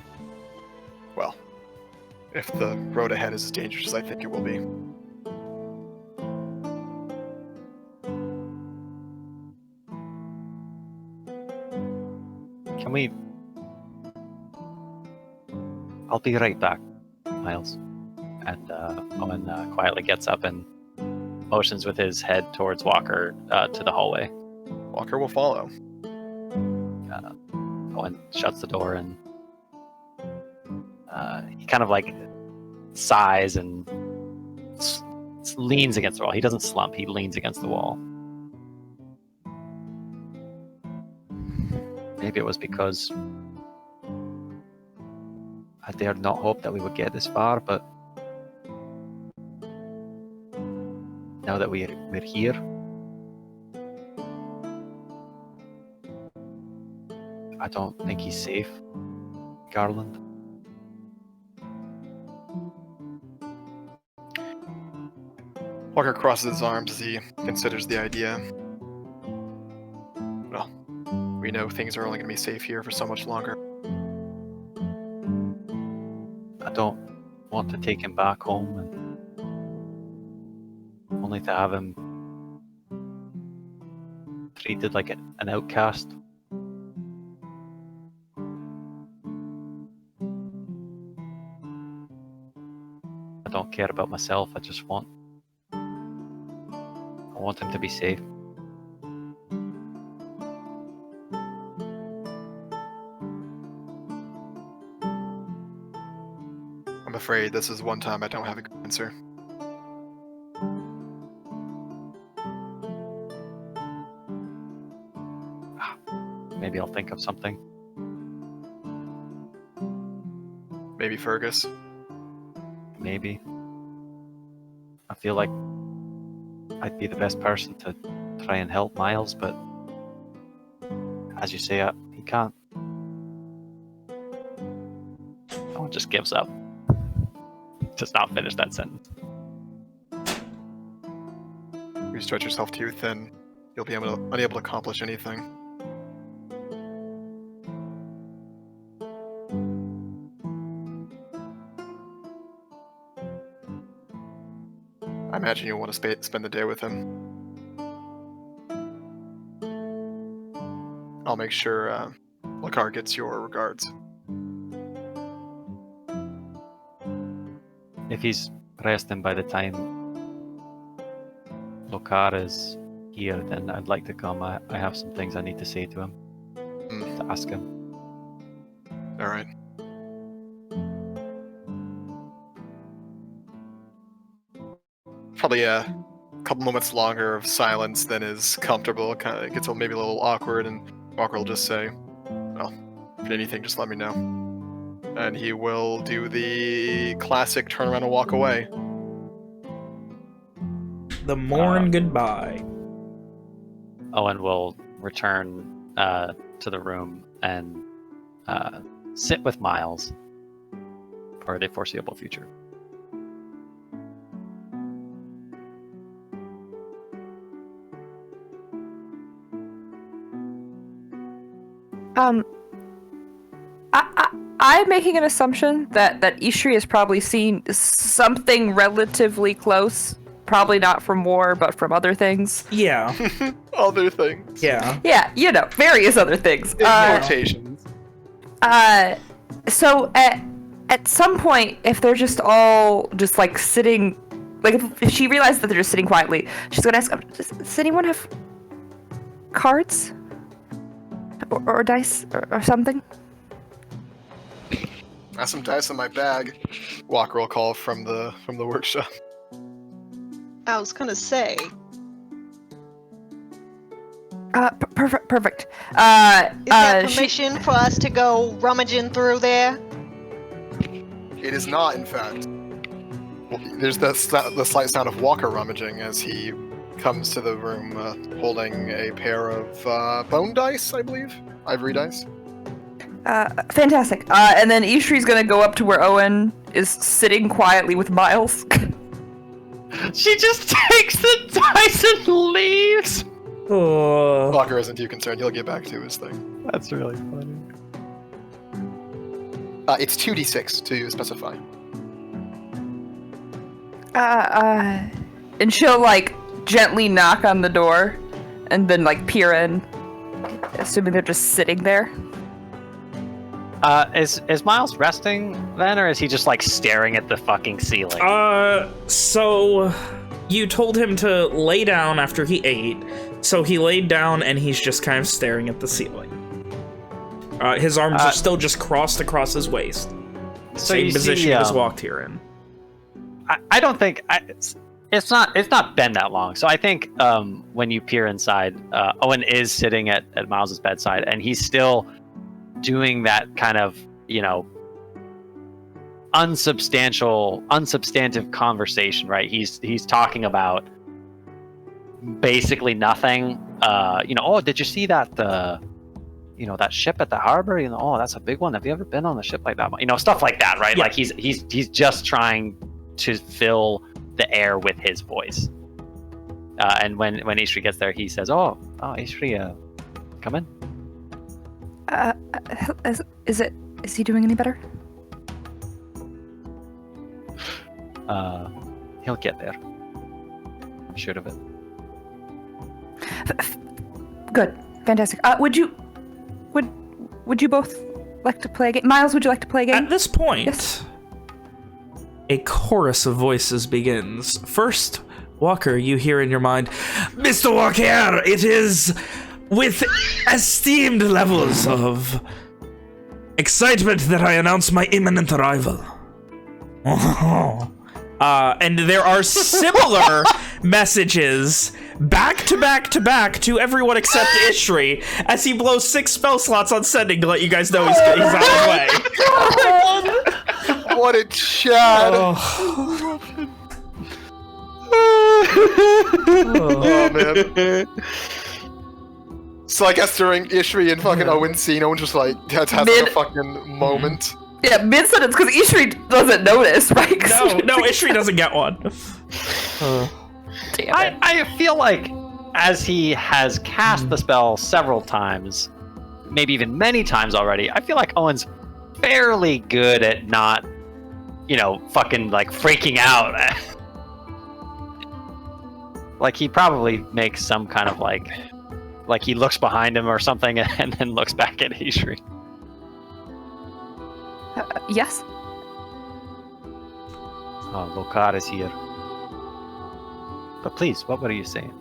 the road ahead is as dangerous as I think it will be. Can we... I'll be right back, Miles. And Owen quietly gets up and motions with his head towards Walker to the hallway. Walker will follow. Owen shuts the door and he kind of like sighs and leans against the wall. He doesn't slump, he leans against the wall. Maybe it was because I dared not hope that we would get this far, but now that we're here, I don't think he's safe, Garland. Walker crosses his arms as he considers the idea. Well, we know things are only going to be safe here for so much longer. I don't want to take him back home and only to have him treated like an outcast. I don't care about myself, I want him to be safe. I'm afraid this is one time I don't have a good answer. Maybe I'll think of something. Maybe Fergus. Maybe. I feel like I'd be the best person to try and help Miles, but as you say, he can't. Owen just gives up. Does not finish that sentence. If you stretch yourself too thin, you'll be unable to accomplish anything. I imagine you'll want to spend the day with him. I'll make sure Lakar gets your regards. If he's resting by the time Lokar is here, then I'd like to come. I have some things I need to say to him, to ask him. All right. Probably a couple moments longer of silence than is comfortable. Kind of gets maybe a little awkward, and Walker will just say, "Well, if you need anything, just let me know." And he will do the classic turn around and walk away. The morn goodbye. Owen will return to the room and sit with Miles for the foreseeable future. I'm making an assumption that Ishri has probably seen something relatively close. Probably not from war, but from other things. Yeah. Other things. Yeah. Yeah, various other things. In quotations. So at some point, if they're just all just like sitting, like if she realizes that they're just sitting quietly, she's gonna ask, does anyone have cards? Or dice? Or something? I have some dice in my bag. Walker will call from the workshop. I was gonna say. Perfect. Is there She- permission for us to go rummaging through there? It is not, in fact. There's the slight sound of Walker rummaging as he comes to the room holding a pair of bone dice, I believe. Ivory dice. Fantastic. And then Ishri's gonna go up to where Owen is sitting quietly with Miles. She just takes the dice and leaves! Oh. Walker isn't too concerned. He'll get back to his thing. That's really funny. It's 2d6 to specify. And she'll like gently knock on the door and then like peer in, assuming they're just sitting there. Is Miles resting then, or is he just like staring at the fucking ceiling? So you told him to lay down after he ate, so he laid down and he's just kind of staring at the ceiling. His arms are still just crossed across his waist. So Same you position see, he was walked here in. I don't think it's not been that long. So I think when you peer inside, Owen is sitting at Miles's bedside, and he's still doing that kind of, unsubstantive conversation, right? He's talking about basically nothing. Oh, did you see that that ship at the harbor? Oh, that's a big one. Have you ever been on a ship like that? Stuff like that, right? Yeah. Like he's just trying to fill the air with his voice. And when Ishri gets there, he says, "Oh, Ishri, come in." Is he doing any better? He'll get there. I'm sure of it. Good. Fantastic. Would you both like to play a game? Miles, would you like to play a game? At this point, Yes. a chorus of voices begins. First, Walker, you hear in your mind, Mr. Walker, it is with esteemed levels of excitement that I announce my imminent arrival. And there are similar messages back to back to back to everyone except Ishri as he blows 6 spell slots on sending to let you guys know he's on his way. What a Chad! Oh man. So I guess during Ishri and fucking Owen's scene, Owen just like has like a fucking moment. Yeah, mid-sentence, because Ishri doesn't notice, right? No, Ishri doesn't get one. Damn it. I feel like as he has cast the spell several times, maybe even many times already, I feel like Owen's fairly good at not, fucking like freaking out. Like he probably makes some kind of like he looks behind him or something and then looks back at Ishri. Yes? Oh, Lokar is here. But please, what were you saying?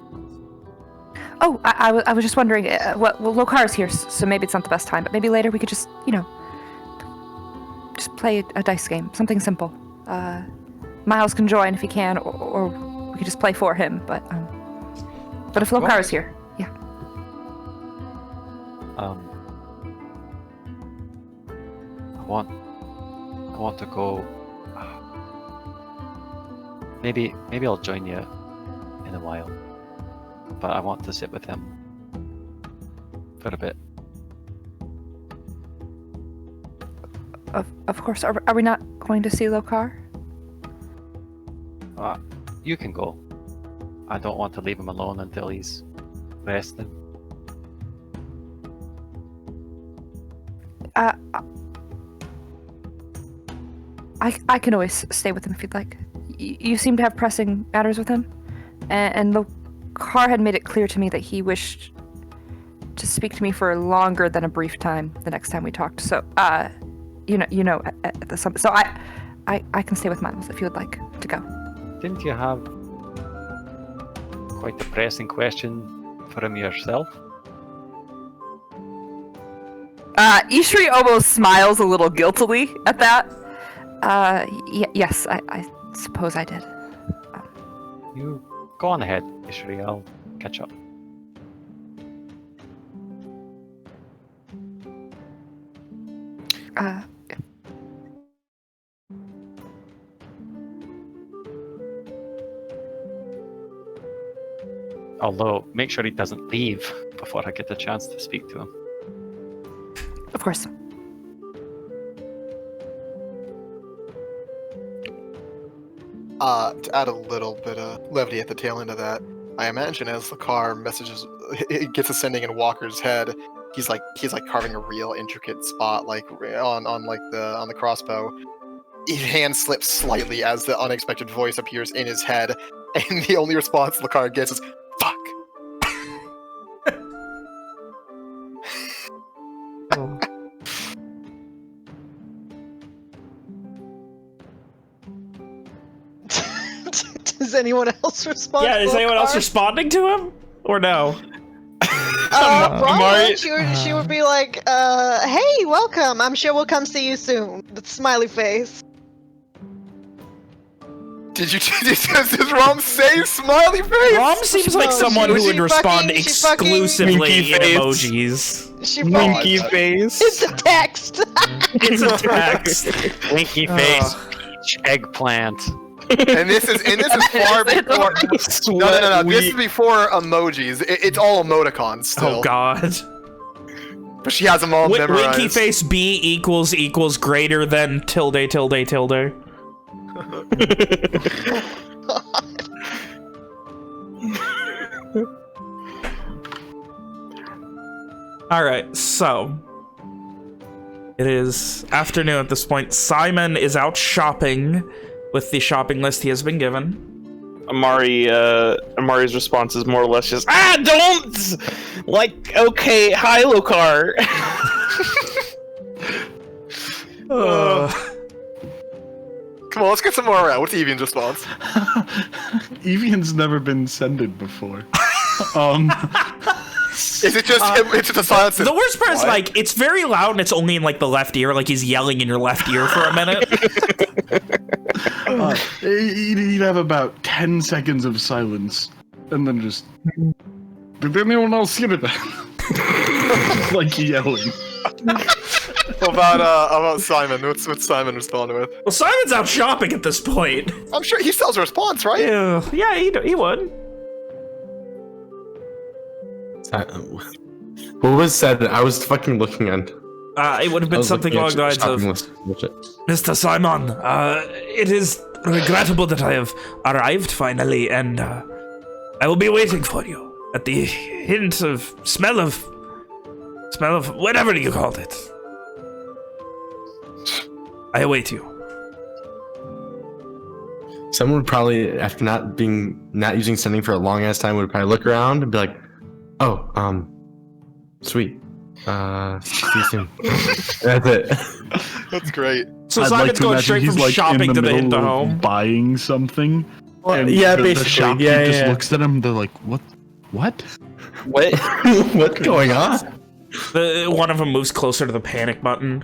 I was just wondering. Well, Lokar's here, so maybe it's not the best time. But maybe later we could just, just play a dice game, something simple. Miles can join if he can, or we could just play for him. But if Lokar's here, yeah. I want to go. Maybe I'll join you in a while, but I want to sit with him for a bit. Of course. Are we not going to see Lokar? You can go. I don't want to leave him alone until he's resting. I can always stay with him if you'd like. You seem to have pressing matters with him, and Lokar had made it clear to me that he wished to speak to me for longer than a brief time the next time we talked. So, at the summit. So I can stay with Miles if you would like to go. Didn't you have quite a pressing question for him yourself? Ishri almost smiles a little guiltily at that. Yes, I suppose I did. You go on ahead, Ishri. I'll catch up. Although, make sure he doesn't leave before I get the chance to speak to him. Of course. To add a little bit of levity at the tail end of that, I imagine as the car messages, it gets ascending in Walker's head, he's like carving a real intricate spot, like on the crossbow. His hand slips slightly as the unexpected voice appears in his head, and the only response the car gets is "fuck." Does anyone else respond? Yeah, to is anyone else Lokar? responding to him? Or no? Probably. She would be like, hey, welcome. I'm sure we'll come see you soon. With smiley face. Does Rom say smiley face? Rom seems like No, someone she- who she would respond fucking- she fucking- exclusively Winky in face. emojis. She Winky fucking- face. It's a text. It's a text. Winky face, peach, eggplant. And this is far before. No. This is before emojis. It's all emoticons still. Oh god. But she has them all memorized. Winky face B equals greater than tilde. Alright, so it is afternoon at this point. Simon is out shopping with the shopping list he has been given. Amari's response is more or less just, don't! Like, okay, hi, Lokar. Come on, let's get some more around. What's Evian's response? Evian's never been sended before. Is it just him? It's just a silence. The worst part is, What? like, it's very loud and it's only in, like, the left ear. Like, he's yelling in your left ear for a minute. He'd have about 10 seconds of silence, and then just... Did anyone else get it then? Like yelling. About Simon? What's Simon responding with? Well, Simon's out shopping at this point. I'm sure he still has a response, right? Yeah, he would. What was said? I was fucking looking at. It would have been something along the lines of, Mr. Simon, it is regrettable that I have arrived finally, and I will be waiting for you at the hint of smell of whatever you called it. I await you. Someone would probably, after not using sending for a long ass time, would probably look around and be like, "Oh, sweet. See you soon." That's it. That's great. So I'd Simon's like to going imagine straight he's from like shopping in the to the hint middle to of home. buying something. Well, and yeah, the basically. shopkeep Yeah, just yeah. looks at him. They're like, "What? What?" What? What's going on? One of them moves closer to the panic button.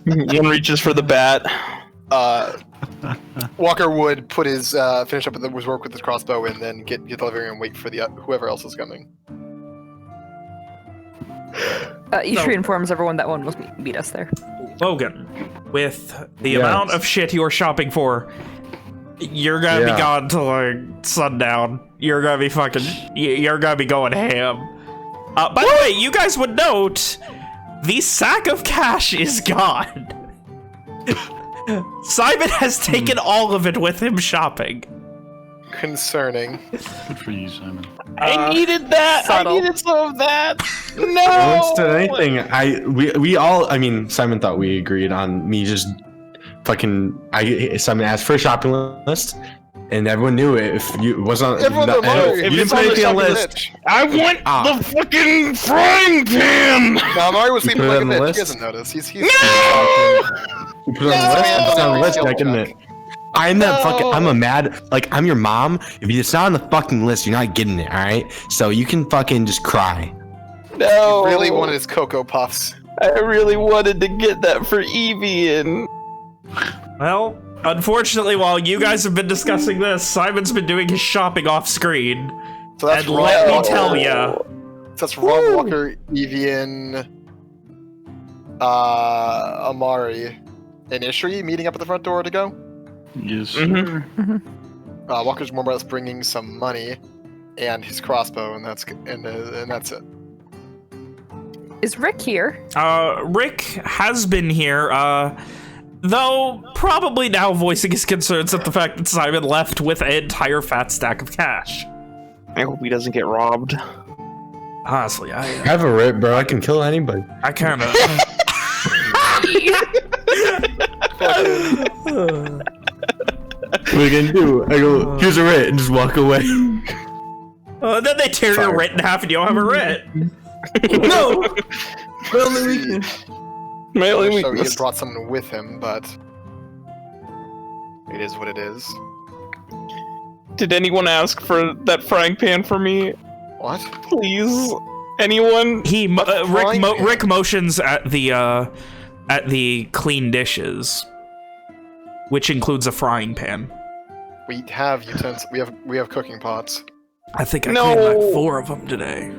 One reaches for the bat. Walker would put his finish up his work with his crossbow and then get the delivery and wait for the whoever else is coming. Ishri informs everyone that one will meet us there. Logan, with the amount of shit you are shopping for, you're gonna be gone till like sundown. You're gonna be you're gonna be going ham. By the way, you guys would note, the sack of cash is gone. Simon has taken all of it with him shopping. Concerning. Good for you, Simon. I needed that. subtle. I needed some of that. Once No. to anything, we all. I mean, Simon thought we agreed on me just fucking. Simon asked for a shopping list, and everyone knew it. If you wasn't, Everyone not, knows. you If didn't it's put on the anything on the shopping list. list. I want the fucking frying pan. No, Mario was sleeping put it like a on the bitch. He list? doesn't notice. He's You put it on the list. It's on the list. You're not getting it. I'm that fucking. I'm a mad. Like I'm your mom. If it's not on the fucking list, you're not getting it. All right. So you can fucking just cry. No. really wanted his Cocoa Puffs. I really wanted to get that for Evie and. Well, unfortunately, while you guys have been discussing this, Simon's been doing his shopping off screen. So that's And Ron let me Walker. tell ya, So that's Ron Walker, Evian, Amari, and Ishri meeting up at the front door to go. Yes, Mhm. sir. Walker's more or less bringing some money and his crossbow, and that's it. Is Rick here? Rick has been here, though probably now voicing his concerns at the fact that Simon left with an entire fat stack of cash. I hope he doesn't get robbed. Honestly, I have a rip, bro. I can kill anybody. I kind of. What are you gonna do? I go, here's a writ, and just walk away. Then they tear your writ in half and you don't have a writ. No! My only weakness. My only So he weakness. had brought someone with him, but it is what it is. Did anyone ask for that frying pan for me? What? Please? Anyone? Rick, frying pan? Rick motions at the clean dishes, which includes a frying pan. We have utensils. We have cooking pots. I think I No. cleaned like 4 of them today.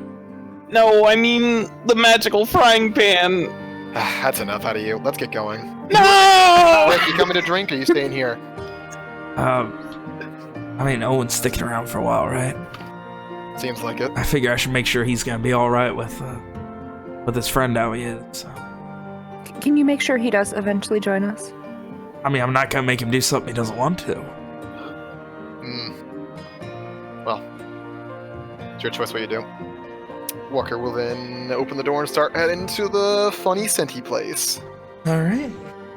No, I mean the magical frying pan. That's enough out of you. Let's get going. No! Rick, you coming to drink, or you staying here? I mean, Owen's sticking around for a while, right? Seems like it. I figure I should make sure he's gonna be all right with his friend how he is. So. Can you make sure he does eventually join us? I mean, I'm not gonna make him do something he doesn't want to. Well, it's your choice what you do. Walker will then open the door and start heading to the funny scenty place. All right.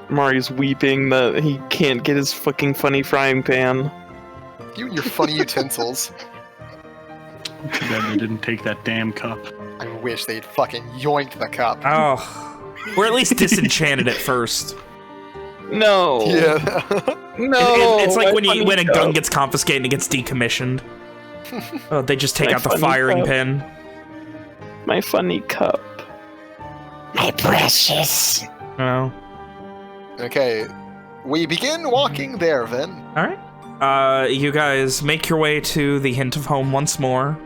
Mari's weeping that he can't get his fucking funny frying pan. You and your funny utensils. Too bad they didn't take that damn cup. I wish they'd fucking yoinked the cup. Oh, or at least disenchanted it first. No. Yeah. No. It's like my when funny a gun cup. gets confiscated and it gets decommissioned. Oh, they just take My out the funny firing cup. pin. My funny cup. My precious. Oh. Okay, we begin walking there then. All right. You guys make your way to the Hint of Home once more.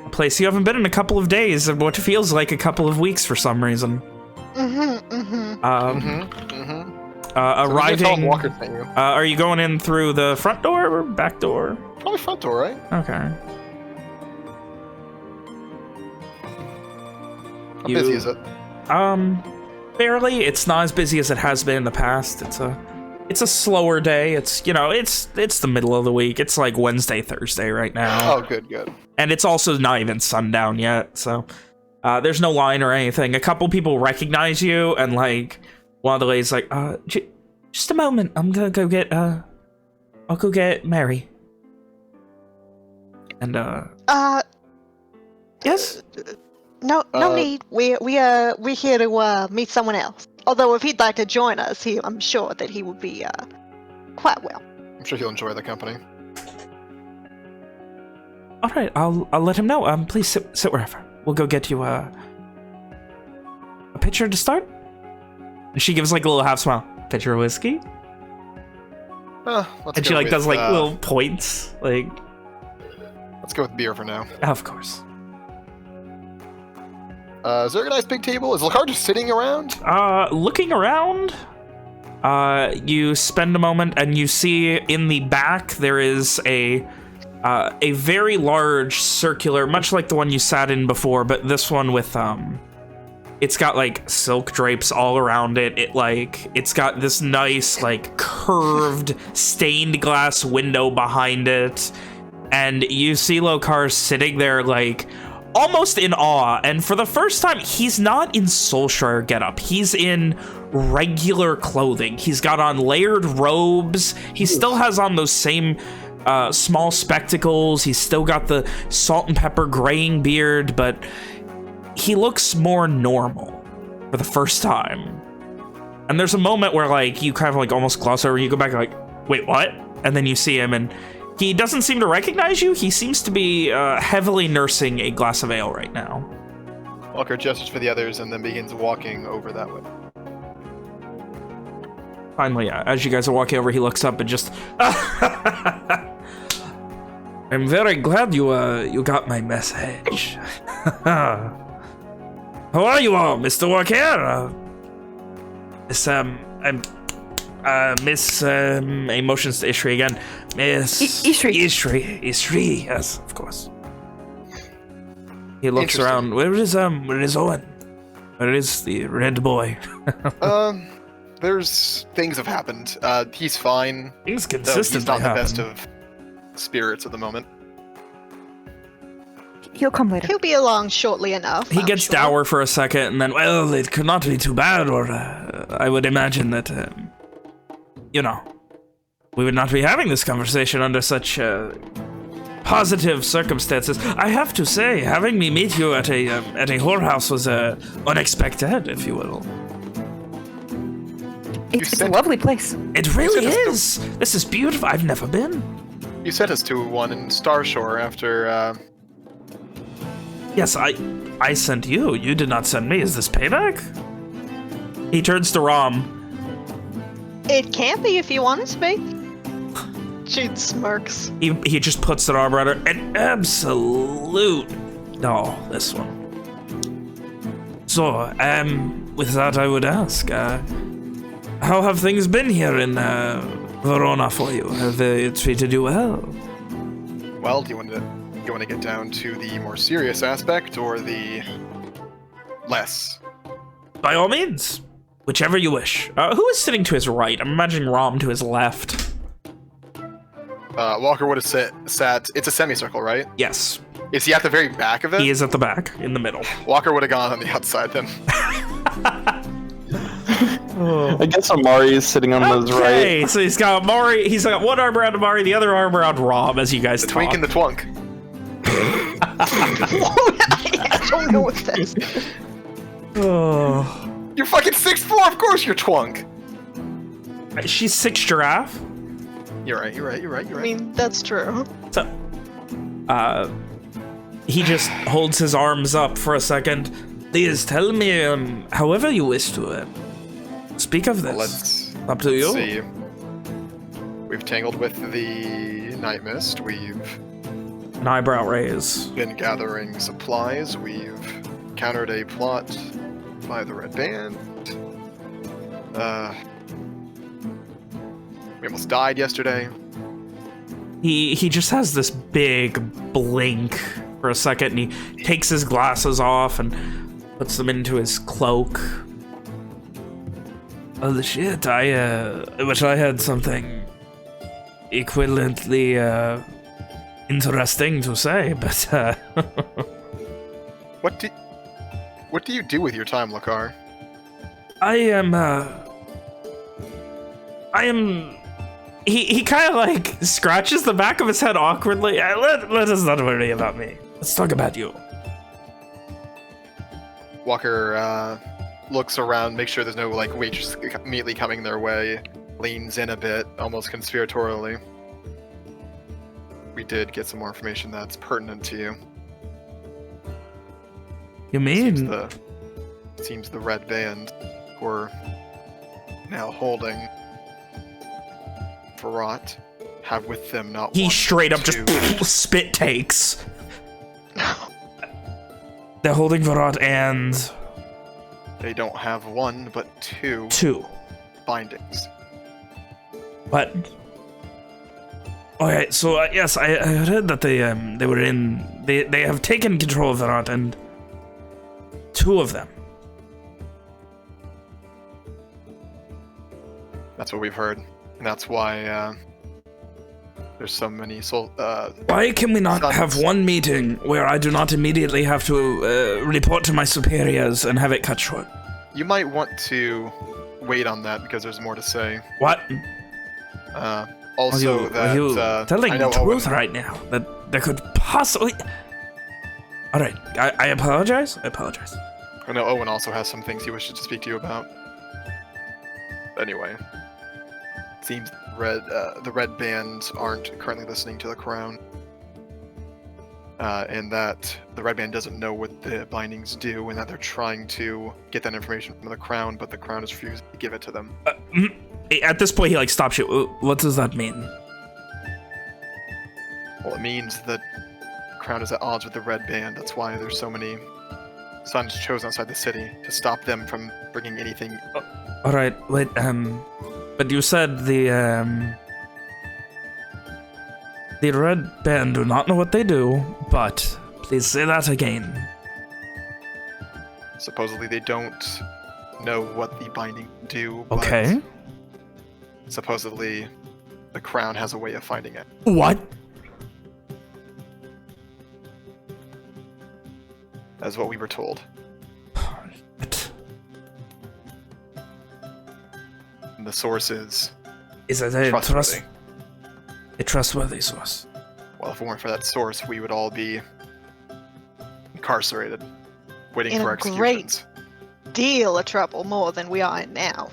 A place you haven't been in a couple of days, and what feels like a couple of weeks for some reason. Arriving. Walker sent you. Are you going in through the front door or back door? Probably front door, right? Okay. How busy is it? Barely. It's not as busy as it has been in the past. It's a slower day. It's the middle of the week. It's like Wednesday, Thursday right now. Oh, good. And it's also not even sundown yet, so there's no line or anything. A couple people recognize you, and like one of the ladies like, just a moment. I'm gonna go get I'll go get Mary. And yes. No need. We're here to meet someone else. Although if he'd like to join us, I'm sure that he would be quite well. I'm sure he'll enjoy the company. All right, I'll let him know. Please sit wherever. We'll go get you a pitcher to start. And she gives like a little half smile. Pitcher of whiskey. Let's And she go like with, does like little points. Like, let's go with beer for now. of course. Is there a nice big table? Is Lakar just sitting around? Looking around, you spend a moment and you see in the back there is a very large circular, much like the one you sat in before, but this one with it's got like silk drapes all around it. It's got this nice like curved stained glass window behind it, and you see Lokar sitting there like almost in awe. And for the first time, he's not in Soulshire getup. He's in regular clothing. He's got on layered robes. He still has on those same small spectacles. He's still got the salt and pepper graying beard, but he looks more normal for the first time. And there's a moment where like you kind of like almost gloss over, you go back like, wait, what? And then you see him and he doesn't seem to recognize you. He seems to be heavily nursing a glass of ale right now. Walker gestures for the others and then begins walking over that way. Finally, as you guys are walking over, he looks up and just... I'm very glad you got my message. How are you all, Mr. Walker? Miss, emotions to Ishri again. Miss... Ishri. Ishri, yes, of course. He looks around. Where is Owen? Where is the red boy? There's... things have happened. He's fine. Things Though consistently he's not happen. the best of spirits at the moment. He'll come later. He'll be along shortly enough. He I'm gets sure. dour for a second, and then, well, it could not be too bad, or I would imagine that, you know, we would not be having this conversation under such positive circumstances. I have to say, having me meet you at a whorehouse was unexpected, if you will. It's a lovely place. It really You said is. This is beautiful. I've never been. You sent us to one in Starshore after, Yes, I sent you. You did not send me. Is this payback? He turns to Rom. It can't be if you want it to be. She smirks. He just puts an arm around her. An absolute... No, this one. So, with that I would ask, how have things been here in Verona for you? Have they treated you well? well, do you want to get down to the more serious aspect or the less? By all means. Whichever you wish. Who is sitting to his right? I'm imagining Rom to his left. Walker would have sat... It's a semicircle, right? Yes. Is he at the very back of it? He is at the back, in the middle. Walker would have gone on the outside then. I guess Amari is sitting on his right. Okay, so he's got Amari. He's got one arm around Amari, the other arm around Rom as you guys The talk. twink and the twunk. I don't know what this. Oh. You're fucking 6'4", of course you're twunk. She's 6 giraffe. You're right. I mean, that's true. So, he just holds his arms up for a second. Please tell me, however you wish to speak of this. Well, let's up to you. see. We've tangled with the Night Mist. We've An eyebrow raise. been gathering supplies. We've countered a plot by the Red Band. We almost died yesterday. He just has this big blink for a second, and he takes his glasses off and puts them into his cloak. Oh shit! I wish I had something equivalently interesting to say, but What do you do with your time, Lakar? I am. He kind of like scratches the back of his head awkwardly. Let us not worry about me. Let's talk about you. Walker looks around, makes sure there's no like waitress immediately coming their way, leans in a bit, almost conspiratorially. we did get some more information that's pertinent to you. You mean? Seems the Red Band were now holding Farrat have with them not He one, straight up two. just spit takes. They're holding Varad and They don't have one, but two two. bindings. But okay, so yes, I heard that they were in. They have taken control of Varad and two of them. That's what we've heard, and that's why there's so many soul. Why can we not sons. have one meeting where I do not immediately have to report to my superiors and have it cut short? You might want to wait on that because there's more to say. What? Also, are you telling I the know truth Owen, right now? That there could possibly... Alright, I apologize. I apologize. I know Owen also has some things he wishes to speak to you about. Anyway, seems the Red Band aren't currently listening to the Crown, and that the Red Band doesn't know what the bindings do, and that they're trying to get that information from the Crown, but the Crown is refusing to give it to them. At this point, he like stops you. What does that mean? Well, it means that the Crown is at odds with the Red Band. That's why there's so many sons chosen outside the city to stop them from bringing anything. All right, wait. But you said the Red Band do not know what they do. But please say that again. Supposedly they don't know what the binding do. But Okay. supposedly the Crown has a way of finding it. What? That's what we were told. And the source is Is it a trustworthy. trustworthy source? Well, if it weren't for that source, we would all be incarcerated, waiting In for a executions. Deal of trouble more than we are in now.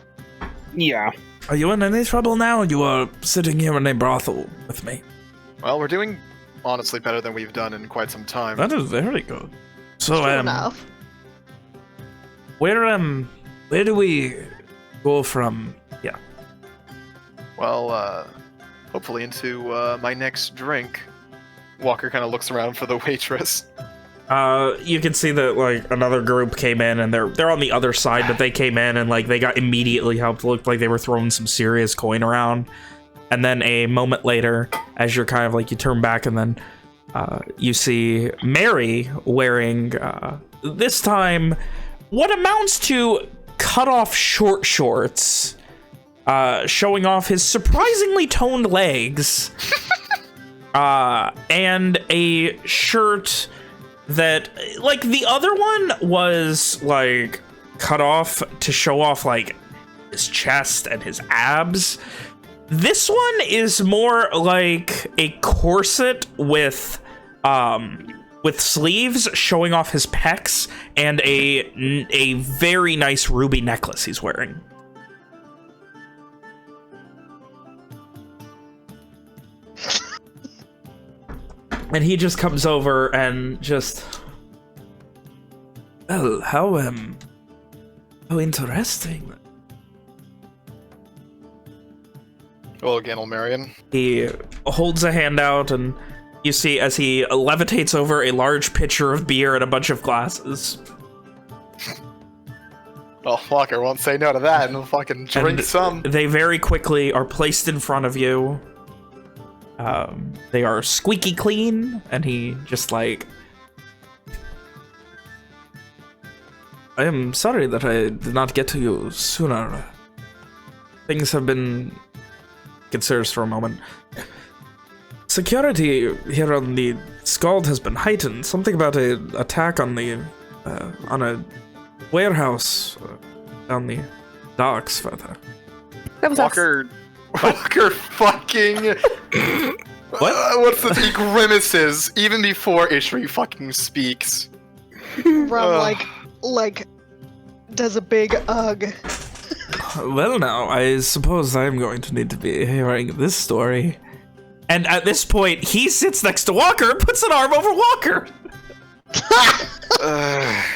Yeah. Are you in any trouble now? You are sitting here in a brothel with me. Well, we're doing honestly better than we've done in quite some time. That is very good. So, True enough. where do we go from? Yeah. Well, hopefully into my next drink. Walker kind of looks around for the waitress. You can see that like another group came in and they're on the other side, but they came in and like they got immediately helped. It looked like they were throwing some serious coin around. And then a moment later, as you're kind of like you turn back and then you see Mary wearing this time what amounts to cut off short shorts, showing off his surprisingly toned legs, and a shirt that, like, the other one was like cut off to show off like his chest and his abs. This one is more like a corset with sleeves showing off his pecs and a very nice ruby necklace he's wearing. And he just comes over and just, well, how interesting. Well, again, Elmarion. He holds a hand out, and you see as he levitates over a large pitcher of beer and a bunch of glasses. Well, Walker won't say no to that, and we'll fucking drink And some. They very quickly are placed in front of you. They are squeaky clean, and he just like... I am sorry that I did not get to you sooner. Things have been... Considers for a moment. Security here on the Scald has been heightened. Something about an attack on a warehouse down the docks further. That was us. Walker fucking... What? What's the... He grimaces even before Ishri fucking speaks. Rum like does a big ugh. Well now, I suppose I'm going to need to be hearing this story. And at this point, he sits next to Walker and puts an arm over Walker.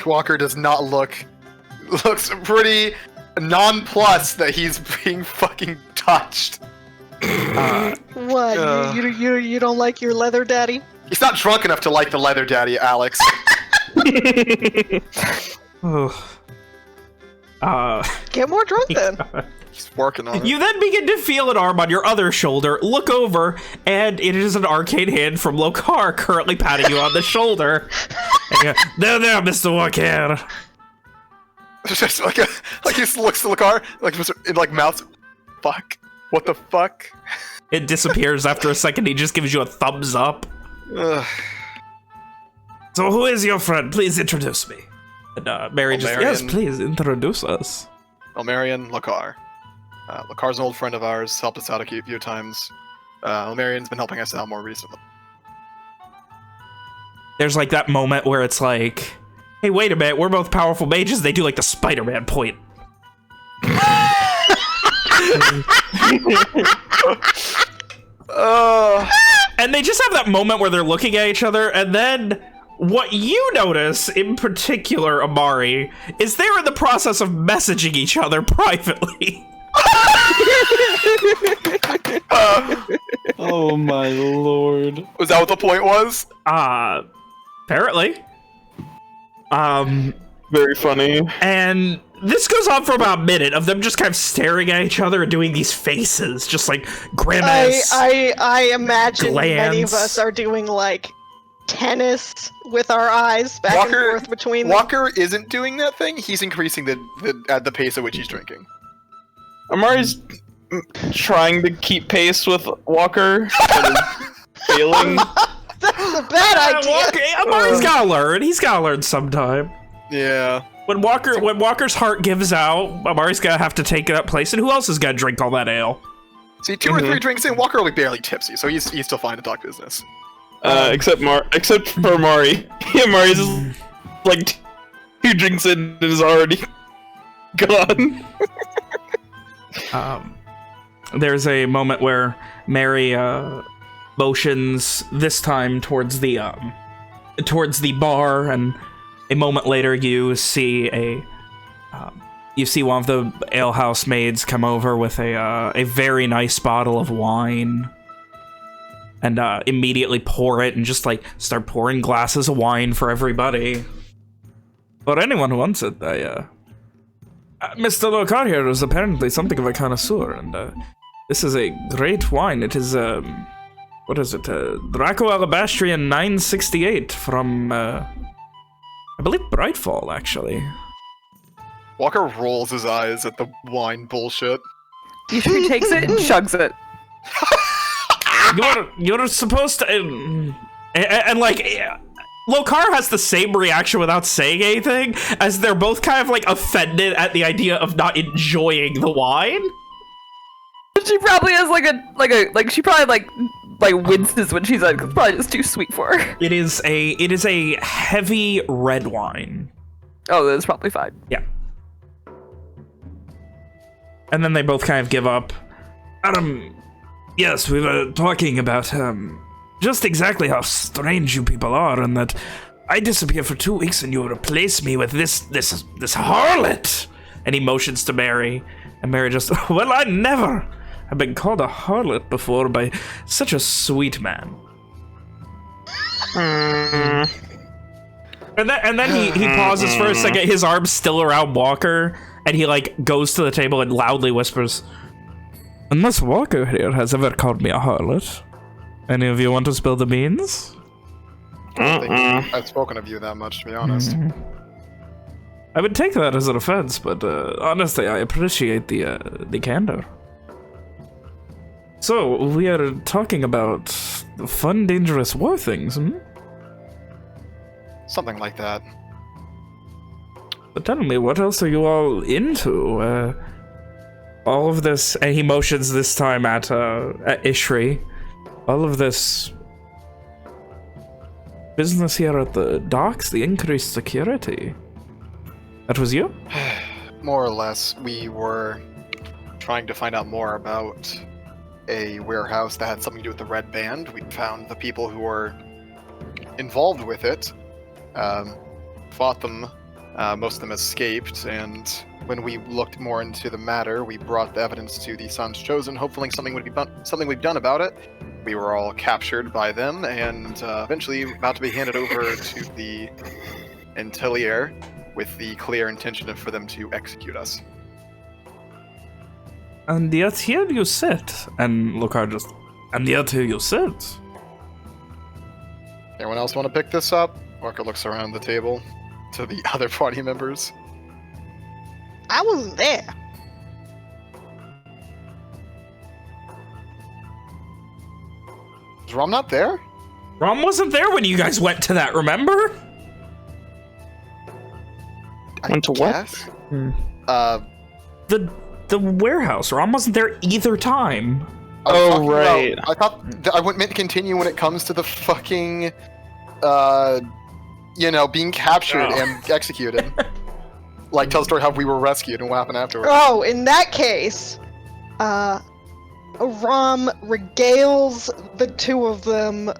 Walker does not looks pretty nonplussed that he's being fucking touched. What? You don't like your leather daddy? He's not drunk enough to like the leather daddy, Alex. Get more drunk then. He's working on it. You then begin to feel an arm on your other shoulder, look over, and it is an arcane hand from Lokar currently patting you on the shoulder. And you go, there, Mr. Walker. Just like he looks to the car, like mouth. Fuck. What the fuck? It disappears after a second. He just gives you a thumbs up. Ugh. So who is your friend? Please introduce me. And Mary yes, please introduce us. Elmarian Lokar. Lokar's an old friend of ours, helped us out a few times. Elmarian's been helping us out more recently. There's like that moment where it's like, hey, wait a minute, we're both powerful mages. They do like the Spider-Man point. And they just have that moment where they're looking at each other, and then what you notice, in particular, Amari, is they're in the process of messaging each other privately. Oh my lord. Was that what the point was? Apparently. Very funny. And this goes on for about a minute of them just kind of staring at each other and doing these faces, just like grimace. I imagine many of glance. us are doing like tennis with our eyes back and forth between them. Walker isn't doing that thing. He's increasing the pace at which he's drinking. Amari's trying to keep pace with Walker, but is failing. That's a bad idea. Walker, Amari's gotta learn. He's gotta learn sometime. Yeah. When Walker's heart gives out, Amari's gonna have to take that place, and who else is gonna drink all that ale? See, 2 or 3 drinks in, Walker will be barely tipsy, so he's still fine to talk business. Except for Amari. Yeah, Amari's just like 2 drinks in and is already gone. There's a moment where Mary motions this time towards the bar, and a moment later you see one of the alehouse maids come over with a very nice bottle of wine, and immediately pour it and just like start pouring glasses of wine for everybody. For anyone who wants it, Mr. Lokar here is apparently something of a connoisseur, and this is a great wine. It is, what is it? Draco Alabastrian 968 from, I believe Brightfall, actually. Walker rolls his eyes at the wine bullshit. Yushri takes it and chugs it. You're supposed to, and like, Lokar has the same reaction without saying anything, as they're both kind of like offended at the idea of not enjoying the wine. She probably has like she probably like winces when she's like, it's probably just too sweet for her. It is a heavy red wine. Oh, that's probably fine. Yeah. And then they both kind of give up. Yes, we were talking about just exactly how strange you people are, and that I disappear for 2 weeks and you replace me with this harlot. And he motions to Mary, and Mary just, well, I never have been called a harlot before by such a sweet man. And then he pauses for a second, his arm's still around Walker, and he like goes to the table and loudly whispers, unless Walker here has ever called me a harlot. Any of you want to spill the beans? I don't think I've spoken of you that much, to be honest. I would take that as an offense, but honestly, I appreciate the candor. So, we are talking about fun, dangerous war things, hmm? Something like that. But tell me, what else are you all into? All of this, and he motions this time at Ishri. All of this business here at the docks, the increased security. That was you? More or less, we were trying to find out more about a warehouse that had something to do with the Red Band. We found the people who were involved with it, fought them. Most of them escaped, and when we looked more into the matter, we brought the evidence to the Sons Chosen, hoping something would be something we've done about it. We were all captured by them, and eventually about to be handed over to the Intelier with the clear intention for them to execute us. And yet here you sit, and Lokar just, and yet here you sit. Anyone else want to pick this up? Walker looks around the table to the other party members. I wasn't there. Is Rom not there? Rom wasn't there when you guys went to that, remember? Went to what? guess? The warehouse. Rom wasn't there either time. I was Oh, talking right. about- I thought I meant to continue when it comes to the fucking, being captured and executed. Like, tell the story how we were rescued and what happened afterwards. Oh, in that case, Rom regales the two of them,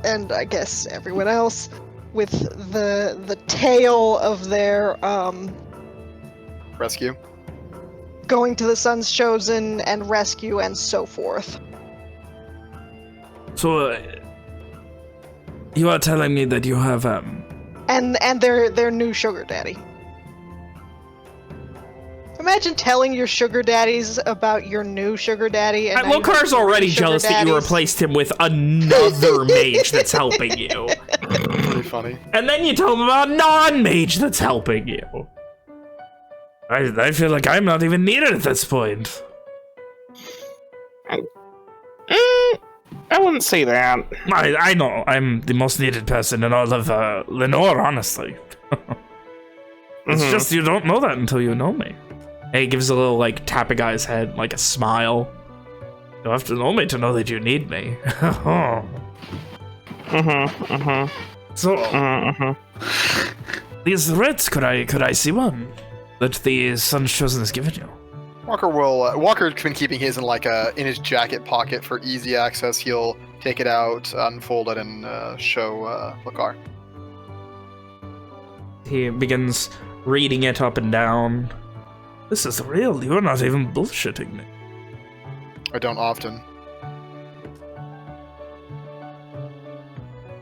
and I guess everyone else, with the tale of their Rescue. going to the Sons Chosen and rescue and so forth. So, you are telling me that you have, And their new sugar daddy. Imagine telling your sugar daddies about your new sugar daddy. And now you have Lokar's three already sugar jealous that you daddies. replaced him with another mage that's helping you. Pretty funny. And then you tell him about a non-mage that's helping you. I feel like I'm not even needed at this point. I wouldn't say that. I know, I'm the most needed person in all of Lenore, honestly. It's just you don't know that until you know me. And he gives a little, like, tap a guy's head, like a smile. You have to know me to know that you need me. So, these threats, could I see one? That the Sons Chosen has given you? Walker's been keeping his in his jacket pocket for easy access. He'll take it out, unfold it, and show Lokar. He begins reading it up and down. This is real, you're not even bullshitting me. I don't often.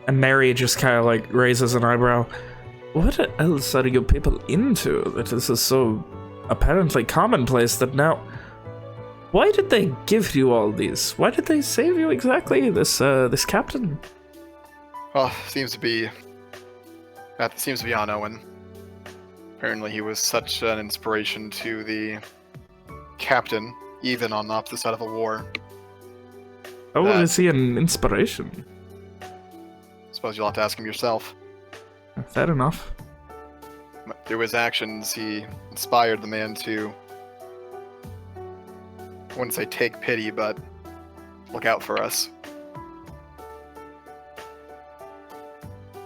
And Mary just kind of like raises an eyebrow. What else are you people into that this is so apparently commonplace that now... Why did they give you all these? Why did they save you exactly, this captain? Well, seems to be on Owen. Apparently he was such an inspiration to the captain, even on the opposite side of a war. Oh, is he an inspiration? Suppose you'll have to ask him yourself. Fair enough. Through his actions, he inspired the man to, I wouldn't say take pity, but look out for us.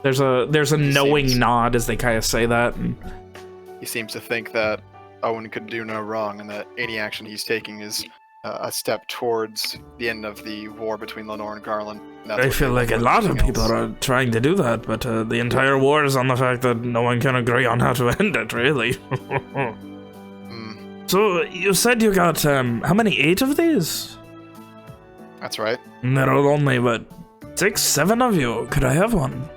There's a knowing nod as they kind of say that. And He seems to think that Owen could do no wrong, and that any action he's taking is a step towards the end of the war between Lenore and Garland. And that's I what feel they like a want lot of everything people else. are trying to do that, but the entire war is on the fact that no one can agree on how to end it, really. So, you said you got, how many? 8 of these? That's right. And there are only, what, 6, 7 of you? Could I have one?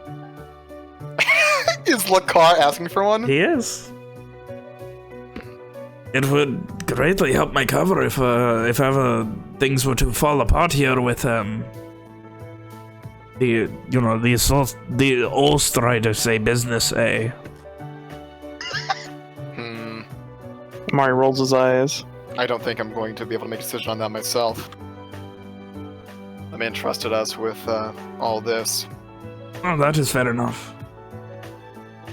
Is Lakar asking for one? He is. It would greatly help my cover if ever things were to fall apart here with, the Ostriders say business, eh? Mari rolls his eyes. I don't think I'm going to be able to make a decision on that myself. The man trusted us with all this. Oh, that is fair enough.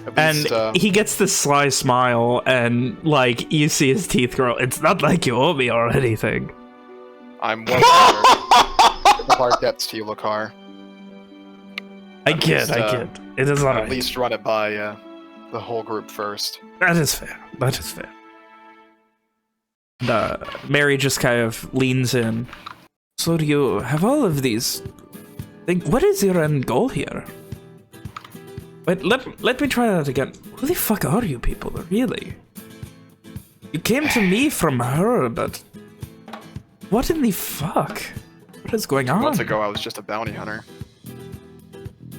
At And least, he gets this sly smile, and, like, you see his teeth grow. It's not like you owe me or anything. I'm well aware of our debts to you, Lakar. I At get. least, It is At alright. least run it by the whole group first. That is fair. And, Mary just kind of leans in. So do you have all of these? What is your end goal here? Wait, let me try that again. Who the fuck are you people, really? You came to me from her, but... What in the fuck? What is going on? Months ago, I was just a bounty hunter.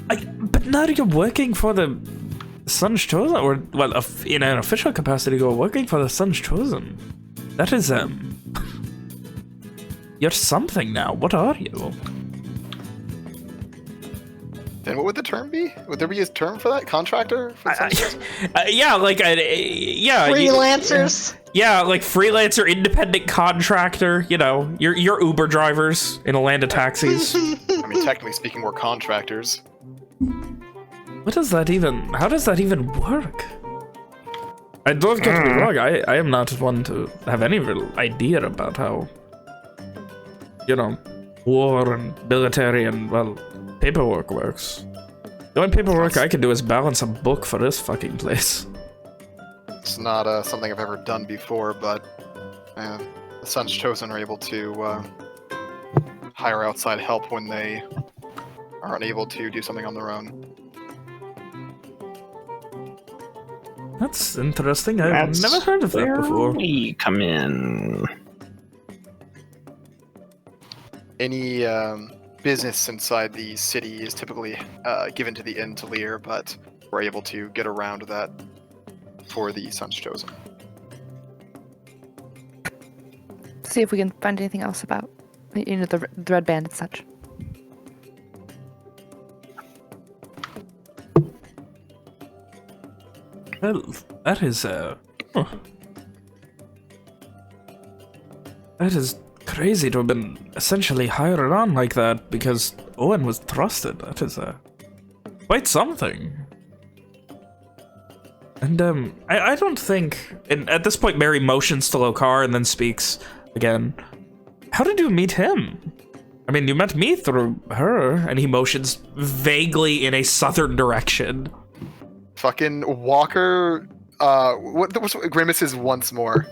But now you're working for the Sun's Chosen, or, well, in an official capacity, you're working for the Sun's Chosen. That is, You're something now. What are you? Then what would the term be? Would there be a term for that? Contractor? For Yeah, like, yeah. Freelancers. Yeah, like freelancer, independent contractor, you know, you're Uber drivers in a land of taxis. I mean, technically speaking, we're contractors. What does that even, how does that even work? I don't get me wrong, I am not one to have any real idea about how, you know, war and military and, well, paperwork works. The only paperwork I can do is balance a book for this fucking place. It's not something I've ever done before, but the Sun's Chosen are able to hire outside help when they are unable to do something on their own. That's interesting. I've never heard of that before. We come in. Any business inside the city is typically given to the Intelier, but we're able to get around that for the Sun's Chosen. See if we can find anything else about, you know, the Red Band and such. Well, that is, That is crazy to have been essentially hired on like that because Owen was trusted. That is, quite something. And, I don't think... And at this point, Mary motions to Lokar and then speaks again. How did you meet him? I mean, you met me through her, and he motions vaguely in a southern direction. Fucking Walker, what's Grimace's once more?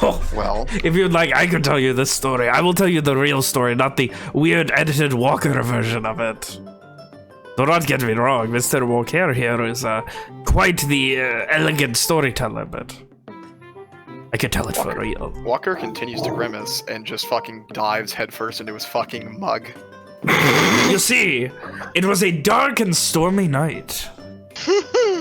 Oh, Well, if you'd like, I can tell you this story. I will tell you the real story, not the weird edited Walker version of it. Do not get me wrong, Mr. Walker here is quite the elegant storyteller, but I can tell it for real. Walker continues to grimace and just fucking dives headfirst into his fucking mug. You see, it was a dark and stormy night.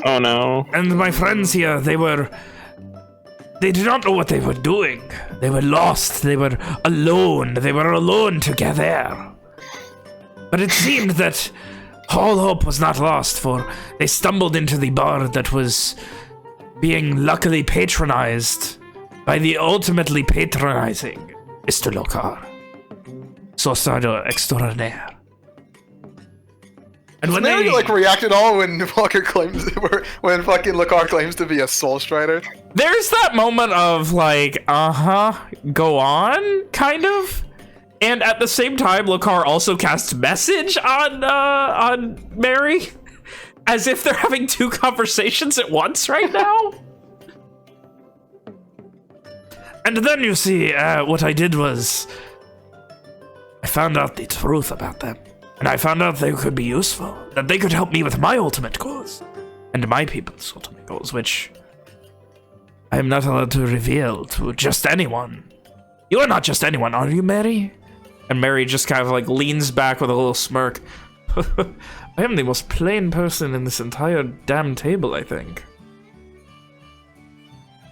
Oh no. And my friends here, they did not know what they were doing. They were lost, they were alone together. But it seemed that all hope was not lost, for they stumbled into the bar that was being luckily patronized by the ultimately patronizing Mr. Lokar. Sorcerer extraordinaire. And when Mary they like react at all when Walker claims when fucking Lakar claims to be a soul strider? there's that moment of like, go on, kind of. And at the same time, Lokar also casts message on Mary, as if they're having two conversations at once right now. And then you see, what I did was, I found out the truth about them. And I found out they could be useful, that they could help me with my ultimate goals, and my people's ultimate goals, which I am not allowed to reveal to just anyone. You are not just anyone, are you, Mary? And Mary just kind of like leans back with a little smirk. I am the most plain person in this entire damn table, I think.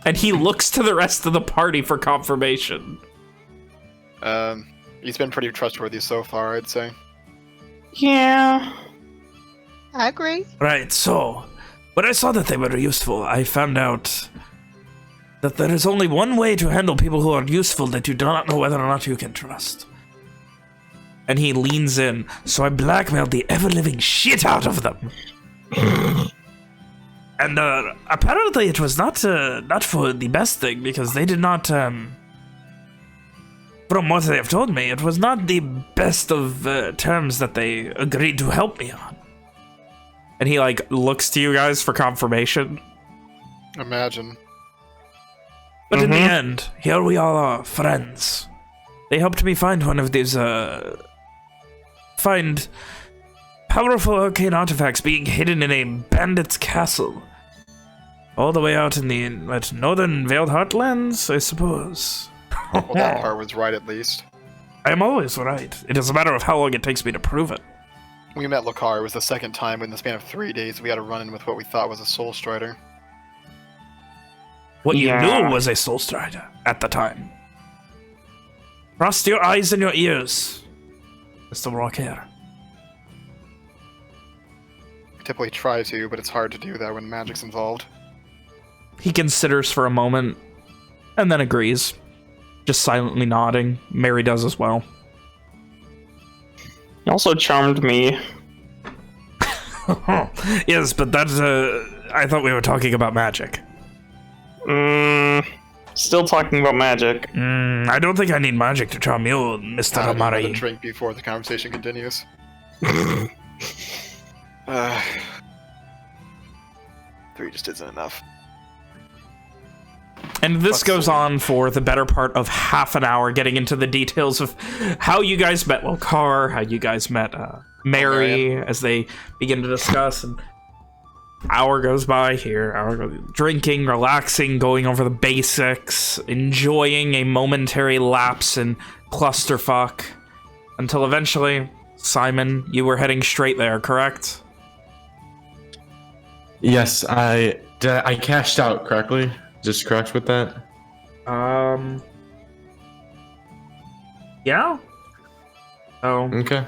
And he looks to the rest of the party for confirmation. He's been pretty trustworthy so far, I'd say. Yeah. I agree. Right, so, when I saw that they were useful, I found out that there is only one way to handle people who are useful that you do not know whether or not you can trust. And he leans in, so I blackmailed the ever-living shit out of them. And apparently it was not for the best thing, because they did not, from what they have told me, it was not the best of terms that they agreed to help me on. And he, like, looks to you guys for confirmation. Imagine. But in the end, here we all are, friends. They helped me find one of these, find powerful arcane artifacts being hidden in a bandit's castle. All the way out in the northern Veiled Heartlands, I suppose. Well, that part was right, at least. I am always right. It is a matter of how long it takes me to prove it. We met Lokar. It was the second time in the span of 3 days we had a run-in with what we thought was a Soul Strider. What you Yeah. knew was a Soul Strider at the time. Trust your eyes and your ears, Mr. Rockhair. I typically try to, but it's hard to do that when magic's involved. He considers for a moment, and then agrees. Just silently nodding. Mary does as well. He also charmed me. Yes, but that's, I thought we were talking about magic. Still talking about magic. I don't think I need magic to charm you, Mr. I need another Amari. drink before the conversation continues. 3 just isn't enough. And this Let's goes see. on for the better part of half an hour, getting into the details of how you guys met Lokar, how you guys met Mary, as they begin to discuss. And hour goes by here, hour goes, drinking, relaxing, going over the basics, enjoying a momentary lapse in clusterfuck, until eventually, Simon, you were heading straight there, correct? Yes, I cashed out correctly. Just correct with that? Yeah? Oh, Okay.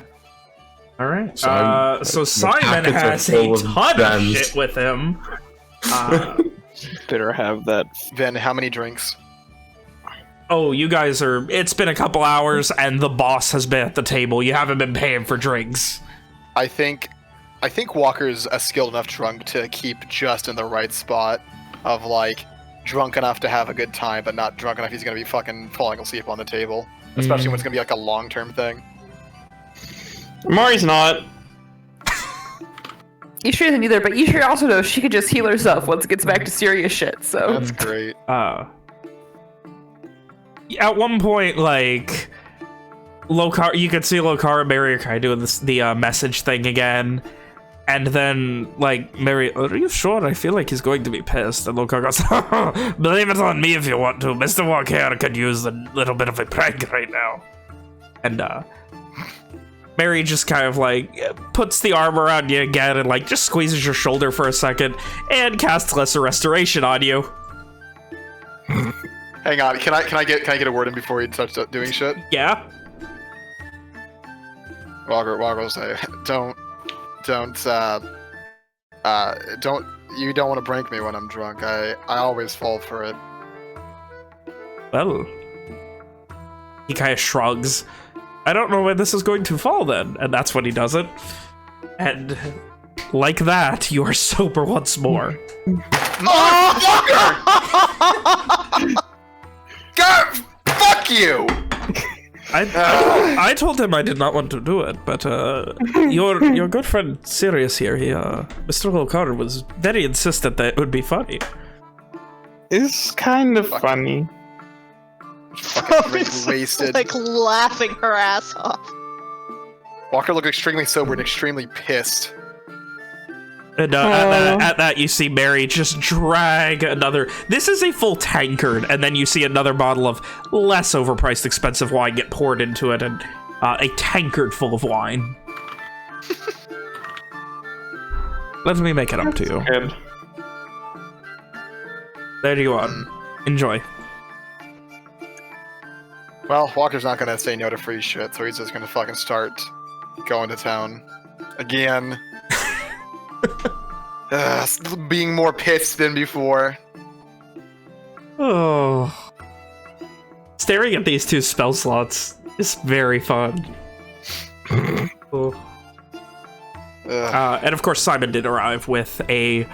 all right. So So the Simon packets are has a full of ton of gems. shit with him. Better have that. Then how many drinks? Oh, you guys are... It's been a couple hours, and the boss has been at the table. You haven't been paying for drinks. I think Walker's a skilled enough drunk to keep just in the right spot of, like, drunk enough to have a good time, but not drunk enough he's gonna be fucking falling asleep on the table. Especially when it's gonna be, like, a long-term thing. Mari's not. Ishri isn't either, but Ishri also knows she could just heal herself once it gets back to serious shit, so... That's great. At one point, like... Lokar, you could see Lokar and Mary are kind of doing this, the message thing again. And then, like, Mary, are you sure? I feel like he's going to be pissed. And Lokar goes, blame it on me if you want to. Mr. Walker could use a little bit of a prank right now. And, Mary just kind of, like, puts the arm around you again and, like, just squeezes your shoulder for a second and casts Lesser Restoration on you. Hang on, can I get a word in before you start doing shit? Yeah? Walker will say, don't, you don't want to prank me when I'm drunk. I always fall for it. Well, he kind of shrugs. I don't know where this is going to fall then. And that's when he does it. And like that, you are sober once more. Motherfucker! God, fuck you! I told him I did not want to do it, but your good friend Sirius here, Mr. Lokar was very insistent that it would be funny. It's kind of funny. Fucking drink wasted. Like laughing her ass off. Walker looked extremely sober and extremely pissed. And at that, you see Mary just drag another... This is a full tankard, and then you see another bottle of less overpriced expensive wine get poured into it, and a tankard full of wine. Let me make it up to you. Good. There you are. Enjoy. Well, Walker's not gonna say no to free shit, so he's just gonna fucking start going to town. Again. Being more pissed than before. Oh. Staring at these two spell slots is very fun. Oh. And of course, Simon did arrive with a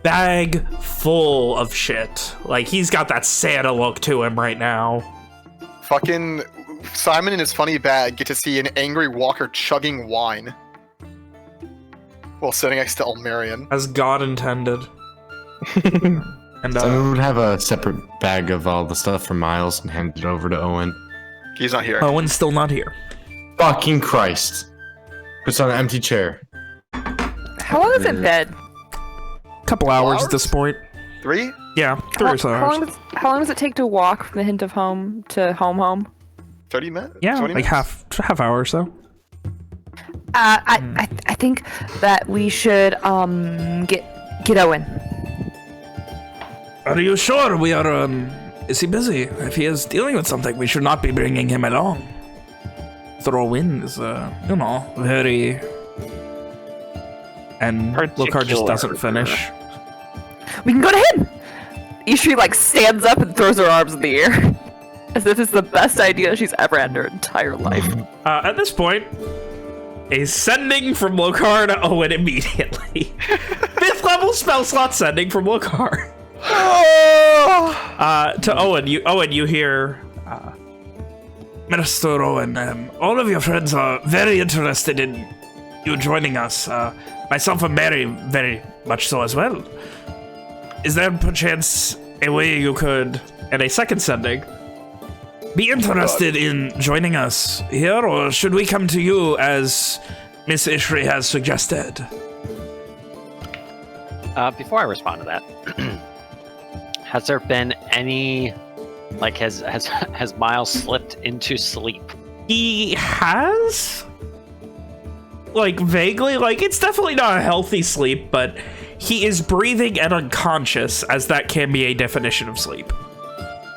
bag full of shit. Like, he's got that Santa look to him right now. Fucking Simon in his funny bag get to see an angry Walker chugging wine while sitting next to Elmarion. As God intended. And Someone would have a separate bag of all the stuff from Miles and hand it over to Owen. He's not here. Owen's still not here. Fucking Christ. Puts on an empty chair. How long is it bed? Couple hours Hours? at this point. 3? Yeah, 3 or so hours. How long does it take to walk from the hint of home to home? 30 minutes? Yeah, 20 like minutes? half hour or so. I think that we should get Owen. Are you sure we are, is he busy? If he is dealing with something, we should not be bringing him along. Throw in is, you know, very... And Lokar just doesn't finish. We can go to him! Ishri, like, stands up and throws her arms in the air. As if it's the best idea she's ever had in her entire life. At this point, a sending from Lokar to Owen immediately. 5th level spell slot sending from Lokar. To Owen, you hear, Minister Owen, all of your friends are very interested in you joining us. Myself and Mary, very much so as well. Is there perchance a way you could, and a second sending, be interested in joining us here, or should we come to you as Miss Ishri has suggested? Before I respond to that, has there been any, like, has Miles slipped into sleep? He has? Like, vaguely? Like, it's definitely not a healthy sleep, but he is breathing and unconscious, as that can be a definition of sleep.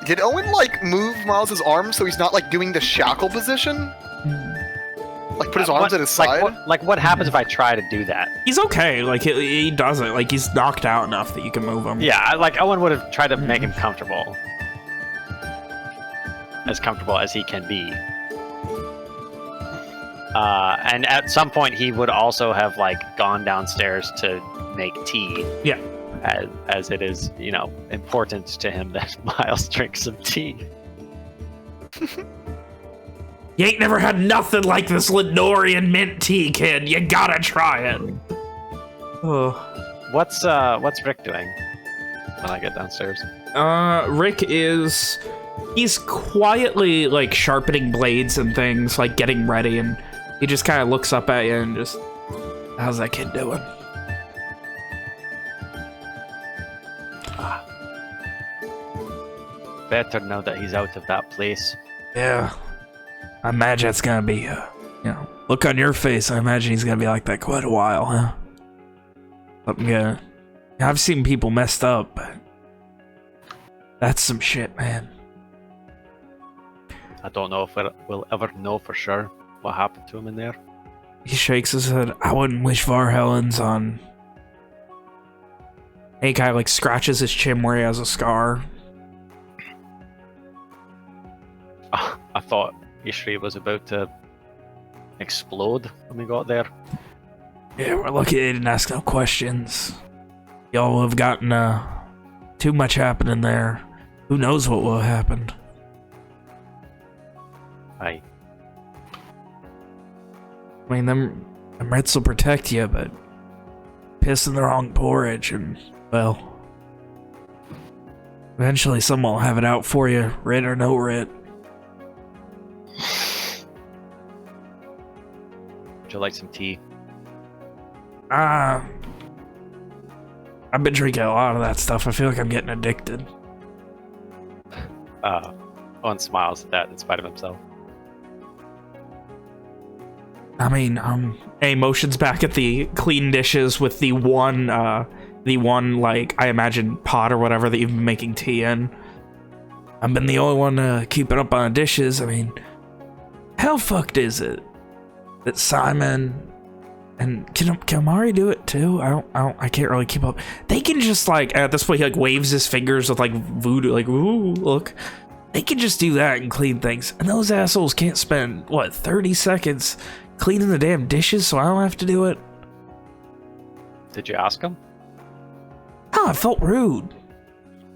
Did Owen, like, move Miles' arms so he's not, like, doing the shackle position? Like, put his arms at his side? What happens if I try to do that? He's okay. Like, he doesn't. Like, he's knocked out enough that you can move him. Yeah, like, Owen would have tried to make him comfortable. As comfortable as he can be. And at some point, he would also have, like, gone downstairs to make tea. Yeah. As it is, you know, important to him that Miles drinks some tea. You ain't never had nothing like this Lenorian mint tea, kid. You gotta try it. Oh. What's Rick doing when I get downstairs? Rick is... He's quietly, like, sharpening blades and things, like, getting ready, and he just kind of looks up at you and just... How's that kid doing? Better know that he's out of that place. Yeah. I imagine it's gonna be, you know, look on your face. I imagine he's gonna be like that quite a while, huh? Something good. I've seen people messed up, but that's some shit, man. I don't know if we'll ever know for sure what happened to him in there. He shakes his head. I wouldn't wish Varhelens on... Hey, guy, like, scratches his chin where he has a scar. I thought Ishri was about to explode when we got there. Yeah, we're lucky they didn't ask no questions. Y'all have gotten, too much happening there. Who knows what will have happened? Aye. I mean, them Rits will protect you, but piss in the wrong porridge and, well... Eventually someone will have it out for you, Rit or no Rit. Would you like some tea? I've been drinking a lot of that stuff. I feel like I'm getting addicted. Owen smiles at that in spite of himself. I mean, A motions back at the clean dishes with the one, like, I imagine pot or whatever that you've been making tea in. I've been the only one keeping up on the dishes. I mean, how fucked is it that Simon and can Mari do it too? I can't really keep up. They can just, like, at this point he like waves his fingers with like voodoo, like, ooh, look. They can just do that and clean things. And those assholes can't spend, what, 30 seconds cleaning the damn dishes so I don't have to do it? Did you ask him? Oh, I felt rude.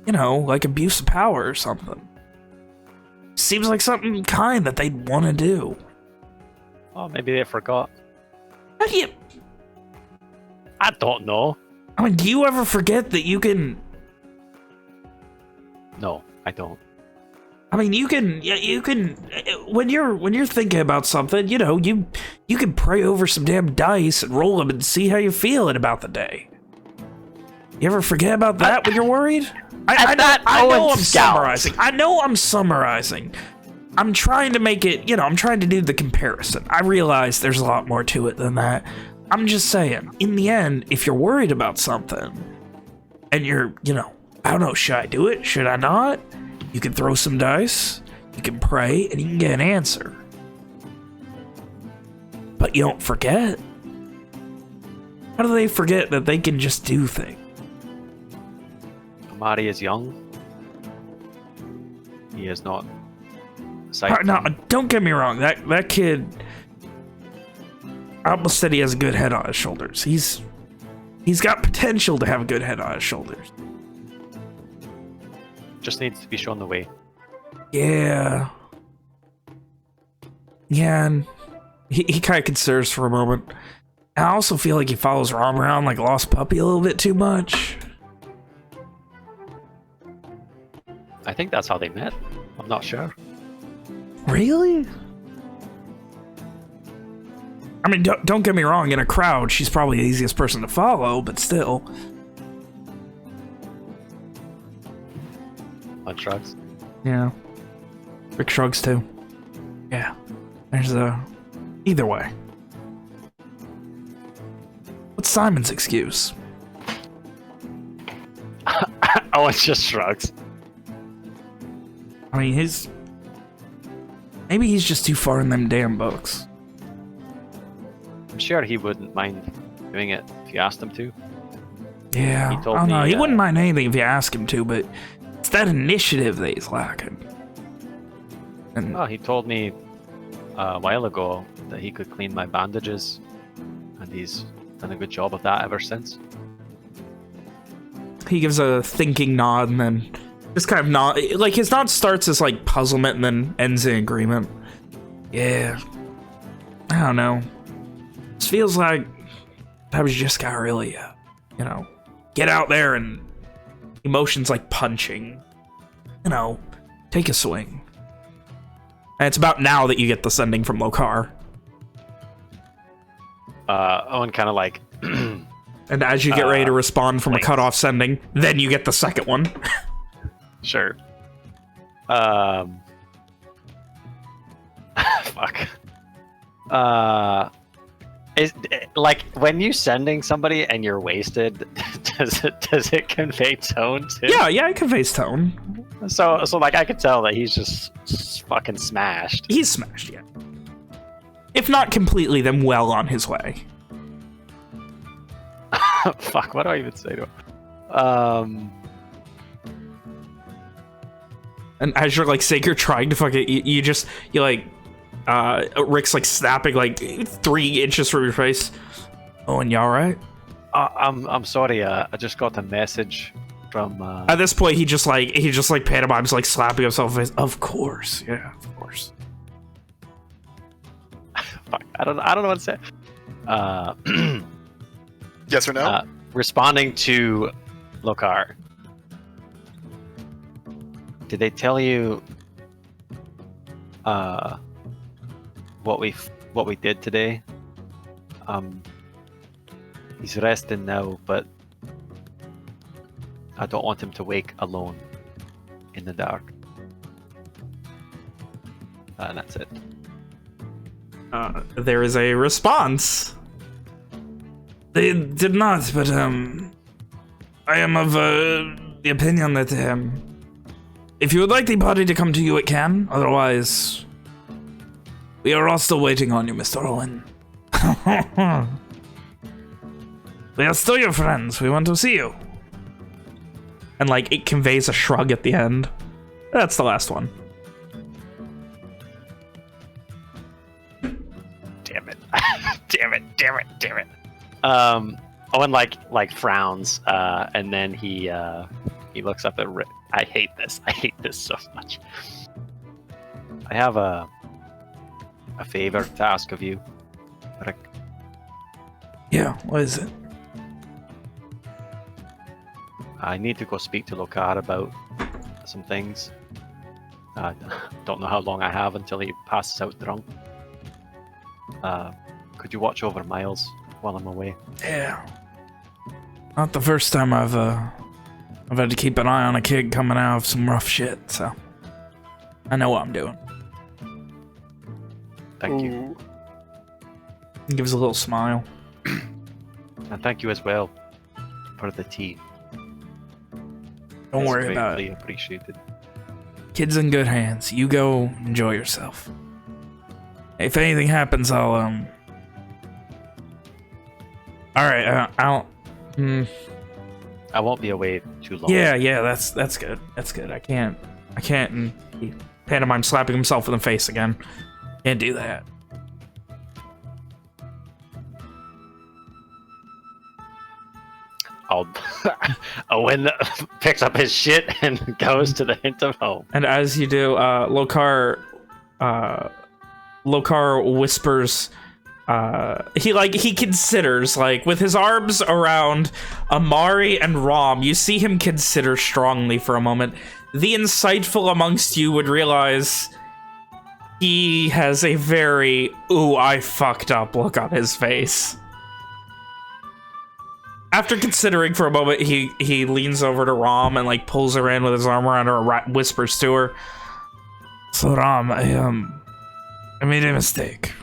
You know, like abuse of power or something. Seems like something kind that they'd want to do. Oh, maybe they forgot. How do you... I don't know. I mean, do you ever forget that you can... No, I don't. I mean, you can when you're thinking about something, you know, you can pray over some damn dice and roll them and see how you feel about the day. You ever forget about that when you're worried? I know I'm summarizing. I know I'm summarizing. I'm trying to make it, you know, I'm trying to do the comparison. I realize there's a lot more to it than that. I'm just saying, in the end, if you're worried about something and you're, you know, I don't know, should I do it? Should I not? You can throw some dice, you can pray, and you can get an answer. But you don't forget. How do they forget that they can just do things? Amari is young. He is not. No, don't get me wrong. That kid, I almost said he has a good head on his shoulders. He's got potential to have a good head on his shoulders. Just needs to be shown the way. Yeah. Yeah, and he kind of considers for a moment. I also feel like he follows Rom around like a lost puppy a little bit too much. I think that's how they met. I'm not sure. Really? I mean, don't get me wrong. In a crowd, she's probably the easiest person to follow, but still. On shrugs. Yeah. Rick shrugs too. Yeah. There's a... Either way. What's Simon's excuse? Oh, it's just shrugs. I mean, maybe he's just too far in them damn books. I'm sure he wouldn't mind doing it if you asked him to. Yeah, He told I don't know. me, He wouldn't mind anything if you ask him to, but it's that initiative that he's lacking. And Oh, he told me a while ago that he could clean my bandages, and he's done a good job of that ever since. he gives a thinking nod and then just kind of nod. Like, his nod starts as, like, puzzlement and then ends in agreement. Yeah. I don't know. This feels like I was just gotta really, you know, get out there and emotions like punching. You know, take a swing. And it's about now that you get the sending from Lokar. Owen kind of like... And as you get ready to respond from a cutoff sending, then you get the second one. Sure. Fuck. Is like when you sending somebody and you're wasted, does it convey tone too? Yeah, it conveys tone. So like I could tell that he's just fucking smashed. He's smashed, yeah. If not completely, then well on his way. Fuck, what do I even say to him? And as you're like saying you're trying to fucking, you like, Rick's like snapping like 3 inches from your face. Oh, and you alright? I'm sorry. I just got a message from. At this point, he just like pantomimes like slapping himself in the face. Of course, yeah, of course. Fuck, I don't know what to say. Yes or no? Responding to Lokar. Did they tell you what we did today? He's resting now, but I don't want him to wake alone in the dark. And that's it. There is a response. They did not, but I am of the opinion that if you would like the body to come to you, it can. Otherwise, we are all still waiting on you, Mr. Owen. We are still your friends. We want to see you. And like, it conveys a shrug at the end. That's the last one. Damn it. Damn it. Owen like frowns, and then he looks up at Rick. I hate this so much. I have a favor to ask of you, Rick. Yeah, what is it? I need to go speak to Lokar about some things. Don't know how long I have until he passes out drunk. Could you watch over Miles while I'm away? Yeah. Not the first time I've had to keep an eye on a kid coming out of some rough shit, so I know what I'm doing. Thank you. He gives a little smile. And thank you as well for the tea. Don't It's worry about greatly it. appreciated. Kid's in good hands. You go enjoy yourself. If anything happens, I'll Alright, I won't be away too long. Yeah, that's good. That's good. I can't and he pantomime slapping himself in the face again. Can't do that. Owen picks up his shit and goes to the hint of home. And as you do, Lokar whispers, he considers, like, with his arms around Amari and Rom, you see him consider strongly for a moment. The insightful amongst you would realize he has a very, ooh, I fucked up look on his face. After considering for a moment, he leans over to Rom and, like, pulls her in with his arm around her and whispers to her. So, Rom, I made a mistake.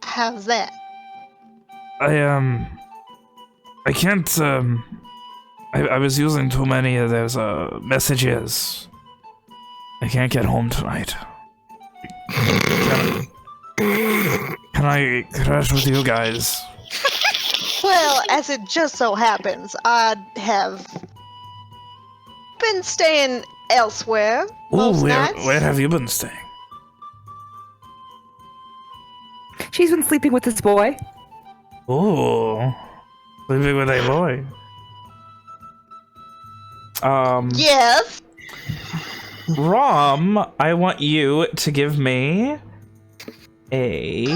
How's that? I can't, I was using too many of those, messages. I can't get home tonight. Can I crash with you guys? Well, as it just so happens, I have been staying elsewhere most Ooh, nights. where have you been staying? She's been sleeping with this boy. Ooh, sleeping with a boy. Yes. Rom, I want you to give me a...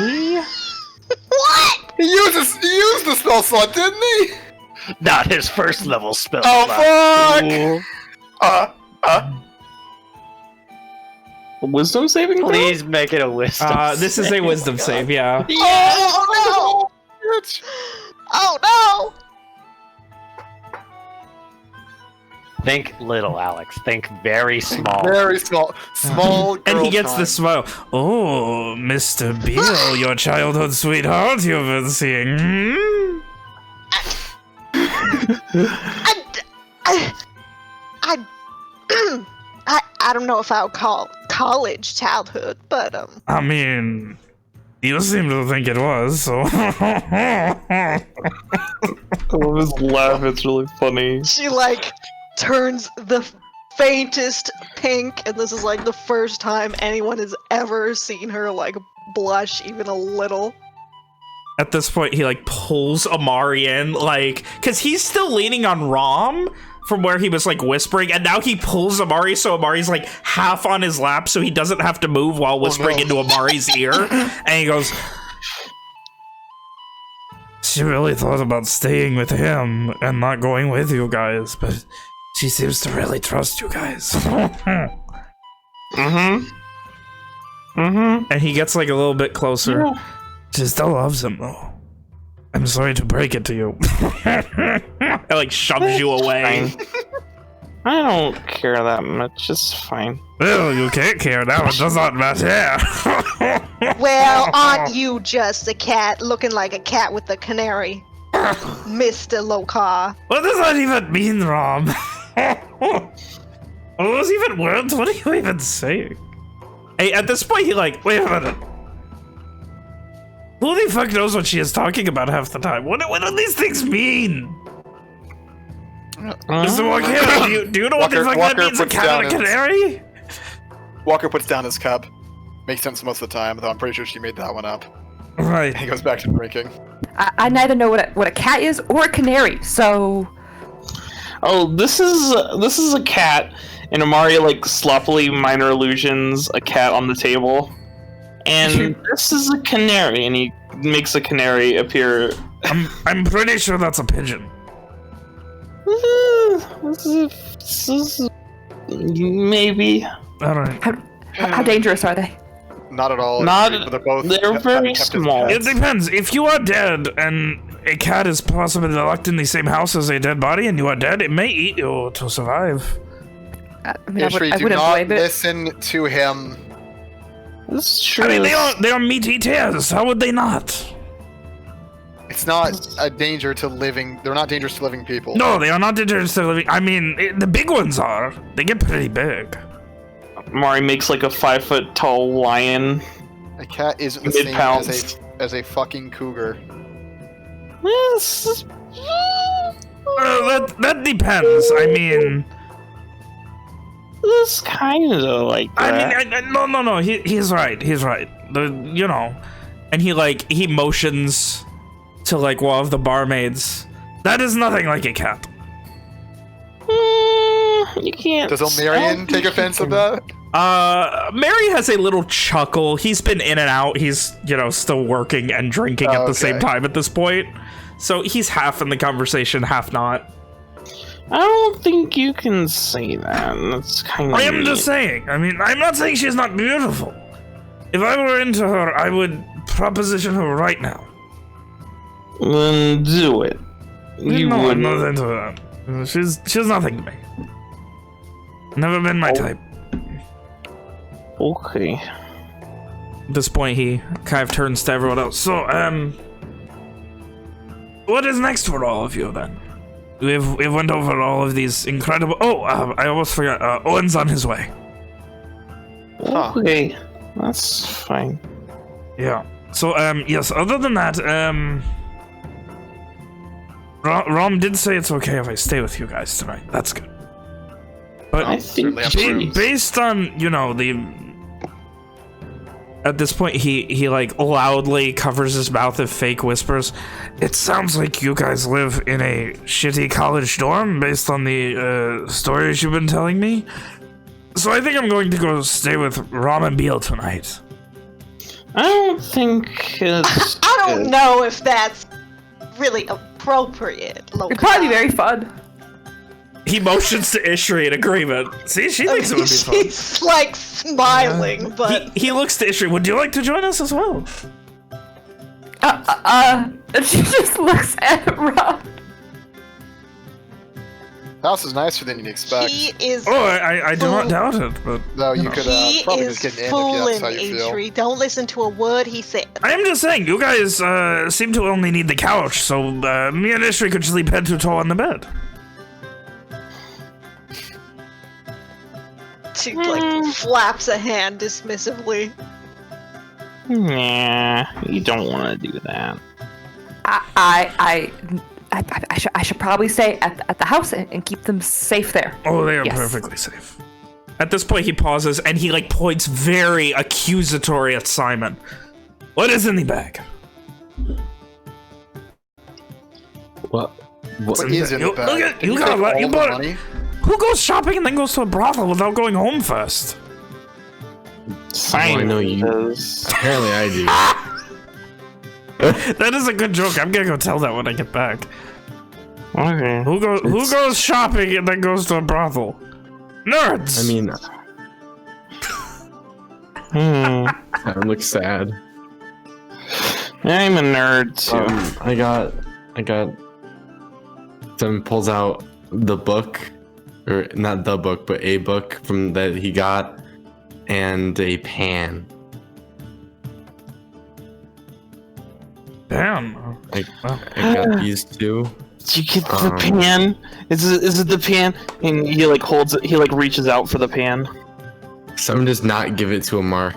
What? He used the spell slot, didn't he? Not his first level spell. Oh, fuck! Wisdom saving throw? Please make it a wisdom. this is a wisdom save, yeah. Oh no! Oh no! Think little, Alex. Think very small. Very small. Small And he girl gets time. the smile. Oh, Mr. Beale, your childhood sweetheart you've been seeing. Hmm? I don't know if I would call college childhood, but I mean, you seem to think it was, so... I love his laugh, it's really funny. she like turns the faintest pink, and this is like the first time anyone has ever seen her like blush even a little. At this point, he, like, pulls Amari in, like... Because he's still leaning on Rom from where he was, like, whispering, and now he pulls Amari, so Amari's, like, half on his lap, so he doesn't have to move while whispering into Amari's ear. And he goes... She really thought about staying with him and not going with you guys, but she seems to really trust you guys. And he gets, like, a little bit closer. Yeah. She still loves him, though. I'm sorry to break it to you. It, like, shoves you away. I don't care that much, it's fine. Well, you can't care now, it does not matter. Well, aren't you just a cat looking like a cat with a canary, Mr. Lokar? What does that even mean, Rom? Are those even words? What are you even saying? Hey, at this point, he like, wait a minute. Who the fuck knows what she is talking about half the time? What do these things mean? Mr. Walker, do you know what the fuck that Walker means, a puts cat down and a his- canary? Walker puts down his cup. Makes sense most of the time, though I'm pretty sure she made that one up. Right. He goes back to drinking. I neither know what a cat is or a canary, so Oh, this is a cat, and Amari like sloppily minor illusions a cat on the table, and this is a canary, and he makes a canary appear. I'm pretty sure that's a pigeon. This is maybe. All right. How dangerous are they? Not at all. Not. They're both. They're very kept as small. It pets. depends. If you are dead and a cat is possibly locked in the same house as a dead body and you are dead, it may eat you to survive. I mean, I Ishri, do wouldn't not blame it. listen to him. This is true. I mean, they are meat eaters. How would they not? It's not a danger to living. They're not dangerous to living people. No, they are not dangerous to living. I mean, the big ones are. They get pretty big. Mari makes like a 5 foot tall lion. A cat isn't the same as a fucking cougar. This That depends. I mean, is kind of like that. I mean, no. He's right. He's right. You know, and he motions to like one of the barmaids. That is nothing like a cat. You can't. Does O'Marion take offense at that? Mary has a little chuckle. He's been in and out. He's, still working and drinking at the same time at this point. So he's half in the conversation, half not. I don't think you can say that. That's kind of. I am just saying. I mean, I'm not saying she's not beautiful. If I were into her, I would proposition her right now. Then do it. You no, I'm wouldn't. not into that. She's nothing to me. Never been my type. Okay. At this point, he kind of turns to everyone else. So, what is next for all of you then? We've went over all of these incredible. Oh, I almost forgot. Owen's on his way. Okay. That's fine. Yeah. So, yes. Other than that, Rom did say it's okay if I stay with you guys tonight. That's good. But I think based on at this point, he like loudly covers his mouth and fake whispers. It sounds like you guys live in a shitty college dorm based on the stories you've been telling me. So I think I'm going to go stay with Rom and Beal tonight. I don't think it's. I don't know if that's really appropriate. It'd probably be very fun. He motions to Ishri in agreement. See, she thinks it would be fun. She's like smiling, but He looks to Ishri. Would you like to join us as well? She just looks at Rob. House is nicer than you'd expect. he is. Oh, I do not doubt it, but Though you could He probably is just get in if fooling that's how you feel. Adri. Don't listen to a word he said. I am just saying, you guys seem to only need the couch, so me and Ishri could sleep head to toe on the bed. She like flaps a hand dismissively. Nah, you don't want to do that. I should probably stay at the house and keep them safe there. Oh, they are Yes. perfectly safe. At this point, he pauses and he like points very accusatory at Simon. What is in the bag? What? What is in the Look bag? at- Did you take got- all you the bought- money? Who goes shopping and then goes to a brothel without going home first? Simon I know you- does. Apparently I do. That is a good joke. I'm gonna go tell that when I get back. Okay. Who goes shopping and then goes to a brothel? Nerds. I mean, that looks sad. I'm a nerd too. I got. Tim pulls out the book, or not the book, but a book from that he got, and a pan. Damn. I got these two. Did you get the pan? Is it the pan? And he like holds it. He like reaches out for the pan. Someone does not give it to him, Mark.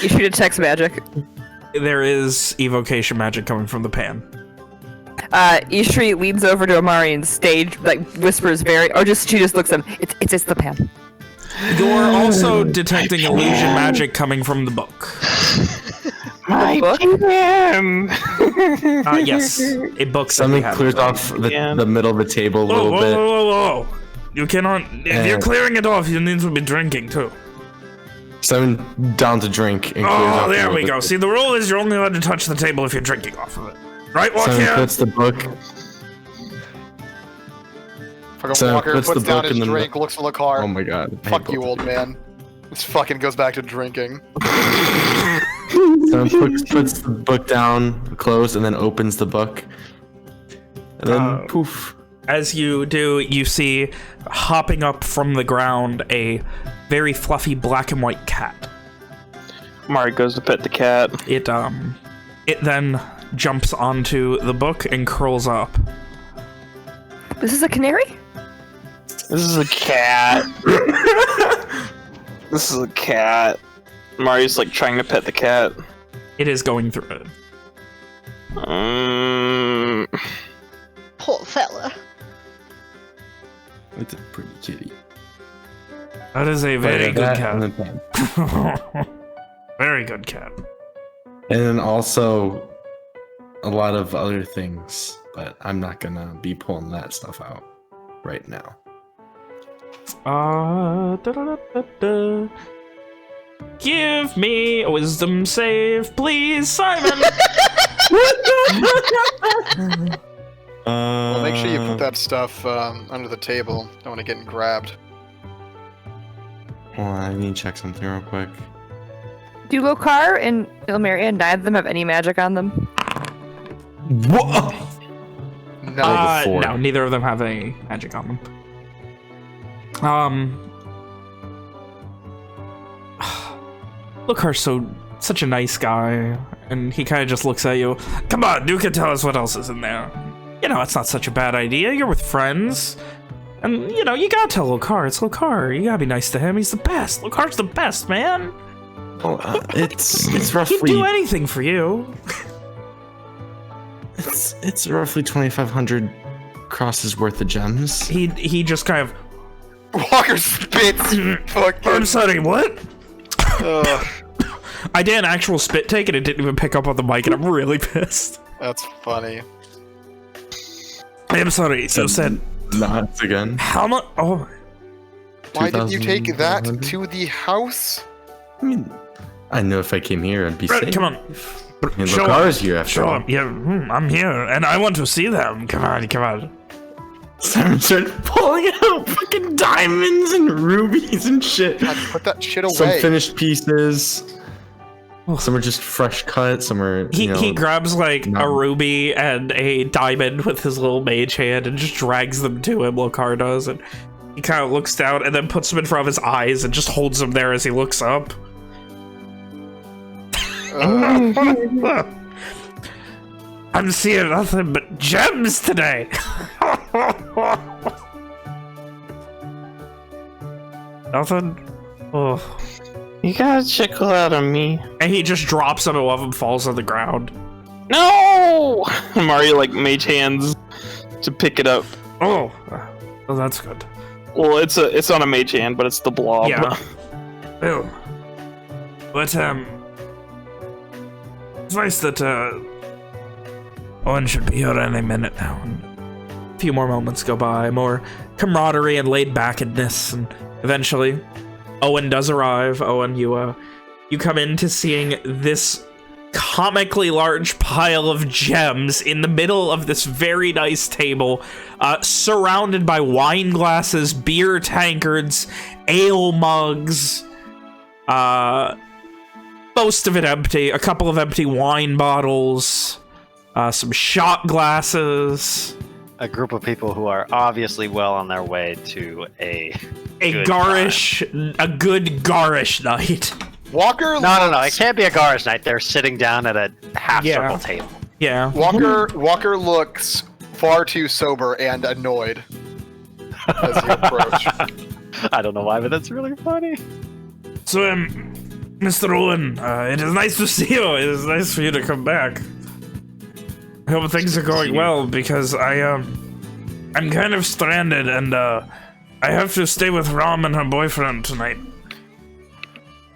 You should detect magic. There is evocation magic coming from the pan. Ishri leans over to Amari and stage whispers she just looks at him. It's the pan. You're also detecting illusion magic coming from the book. My book? pan. Yes, a book. Someone clears off the middle of the table a little bit. Whoa. You cannot. If you're clearing it off, you need to be drinking too. Someone down to drink and clears off. Oh, there a we little go. bit. See, the rule is you're only allowed to touch the table if you're drinking off of it. Right, Someone Joaquin? puts the book. Fucking So, Walker puts the puts down book his in the- drink, looks for the car. Oh my god. I Fuck hate you, both old of man. This fucking goes back to drinking. you. So puts the book down, closed, and then opens the book. And then poof. As you do, you see hopping up from the ground a very fluffy black and white cat. Mari goes to pet the cat. It then jumps onto the book and curls up. This is a canary? This is a cat. This is a cat. Mari's like trying to pet the cat. It is going through it. Poor fella. It's a pretty kitty. That is a very good And cat. then, Very good cat. and then also a lot of other things, but I'm not gonna be pulling that stuff out right now. Da-da-da-da-da. Give me a wisdom save, please, Simon. Well, make sure you put that stuff under the table. Don't want to get grabbed. Hold on, I need to check something real quick. Do Lokar and Ilmeria, neither of them have any magic on them? What? No. Four. No, neither of them have any magic on them. Lokar's such a nice guy, and he kind of just looks at you. Come on, you can tell us what else is in there. You know, it's not such a bad idea. You're with friends. And, you know, you gotta tell Lokar. It's Lokar. You gotta be nice to him. He's the best. Lokar's the best, man. Well, it's He'd roughly do anything for you. it's roughly 2,500 crosses worth of gems. He just kind of... Walker spits. Fucking. I'm sorry, what? Ugh, I did an actual spit take and it didn't even pick up on the mic, and I'm really pissed. that's funny. I'm sorry, you said... Nods again. How much? Oh, Why didn't you take that 2,500? to the house? I mean, I know if I came here, I'd be Brett, safe. come on. I mean, Show Lokar's here after Show all. up. Yeah, I'm here, and I want to see them. Come on, come on. Simon started pulling out fucking diamonds and rubies and shit. God, put that shit away. Some finished pieces. Some are just fresh cut. Some are, He grabs like no. a ruby and a diamond with his little mage hand and just drags them to him. Lokar does, and he kind of looks down and then puts them in front of his eyes and just holds them there as he looks up. I'm seeing nothing but gems today. Nothing. Oh. You gotta check out on me. And he just drops them and one of them falls on the ground. No! Mari like mage hands to pick it up. Oh, well, that's good. Well, it's on a mage hand, but it's the blob. Yeah. Well, but it's nice that Owen should be here any minute now. And a few more moments go by, more camaraderie and laid backedness, and eventually, Owen does arrive. Owen, you come into seeing this comically large pile of gems in the middle of this very nice table, surrounded by wine glasses, beer tankards, ale mugs, most of it empty, a couple of empty wine bottles, some shot glasses, A group of people who are obviously well on their way to a good a good garish night. Walker. No. It can't be a garish night. They're sitting down at a half Yeah. circle table. Yeah. Walker looks far too sober and annoyed as you approach. I don't know why, but that's really funny. So, Mr. Owen, it is nice to see you. It is nice for you to come back. I hope things are going well, because I'm kind of stranded, and I have to stay with Ram and her boyfriend tonight.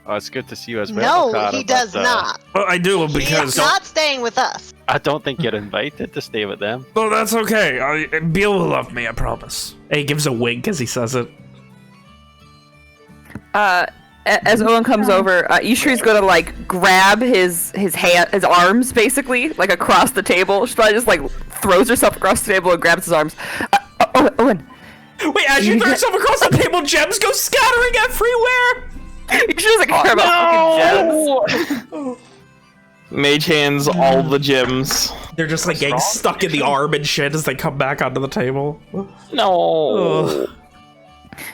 Oh, it's good to see you as well. No, he does not. Well, I do, He is because... not staying with us. I don't think you're invited to stay with them. Well, that's okay. Beal will love me, I promise. He gives a wink as he says it. As Owen comes over, Ishri's gonna like grab his arms basically, like across the table. She probably just like throws herself across the table and grabs his arms. Owen, Wait, as you throw yourself across the table, gems go scattering everywhere! She doesn't care about fucking gems. Mage hands all the gems. They're just like getting stuck in the arm and shit as they come back onto the table. No. Ugh.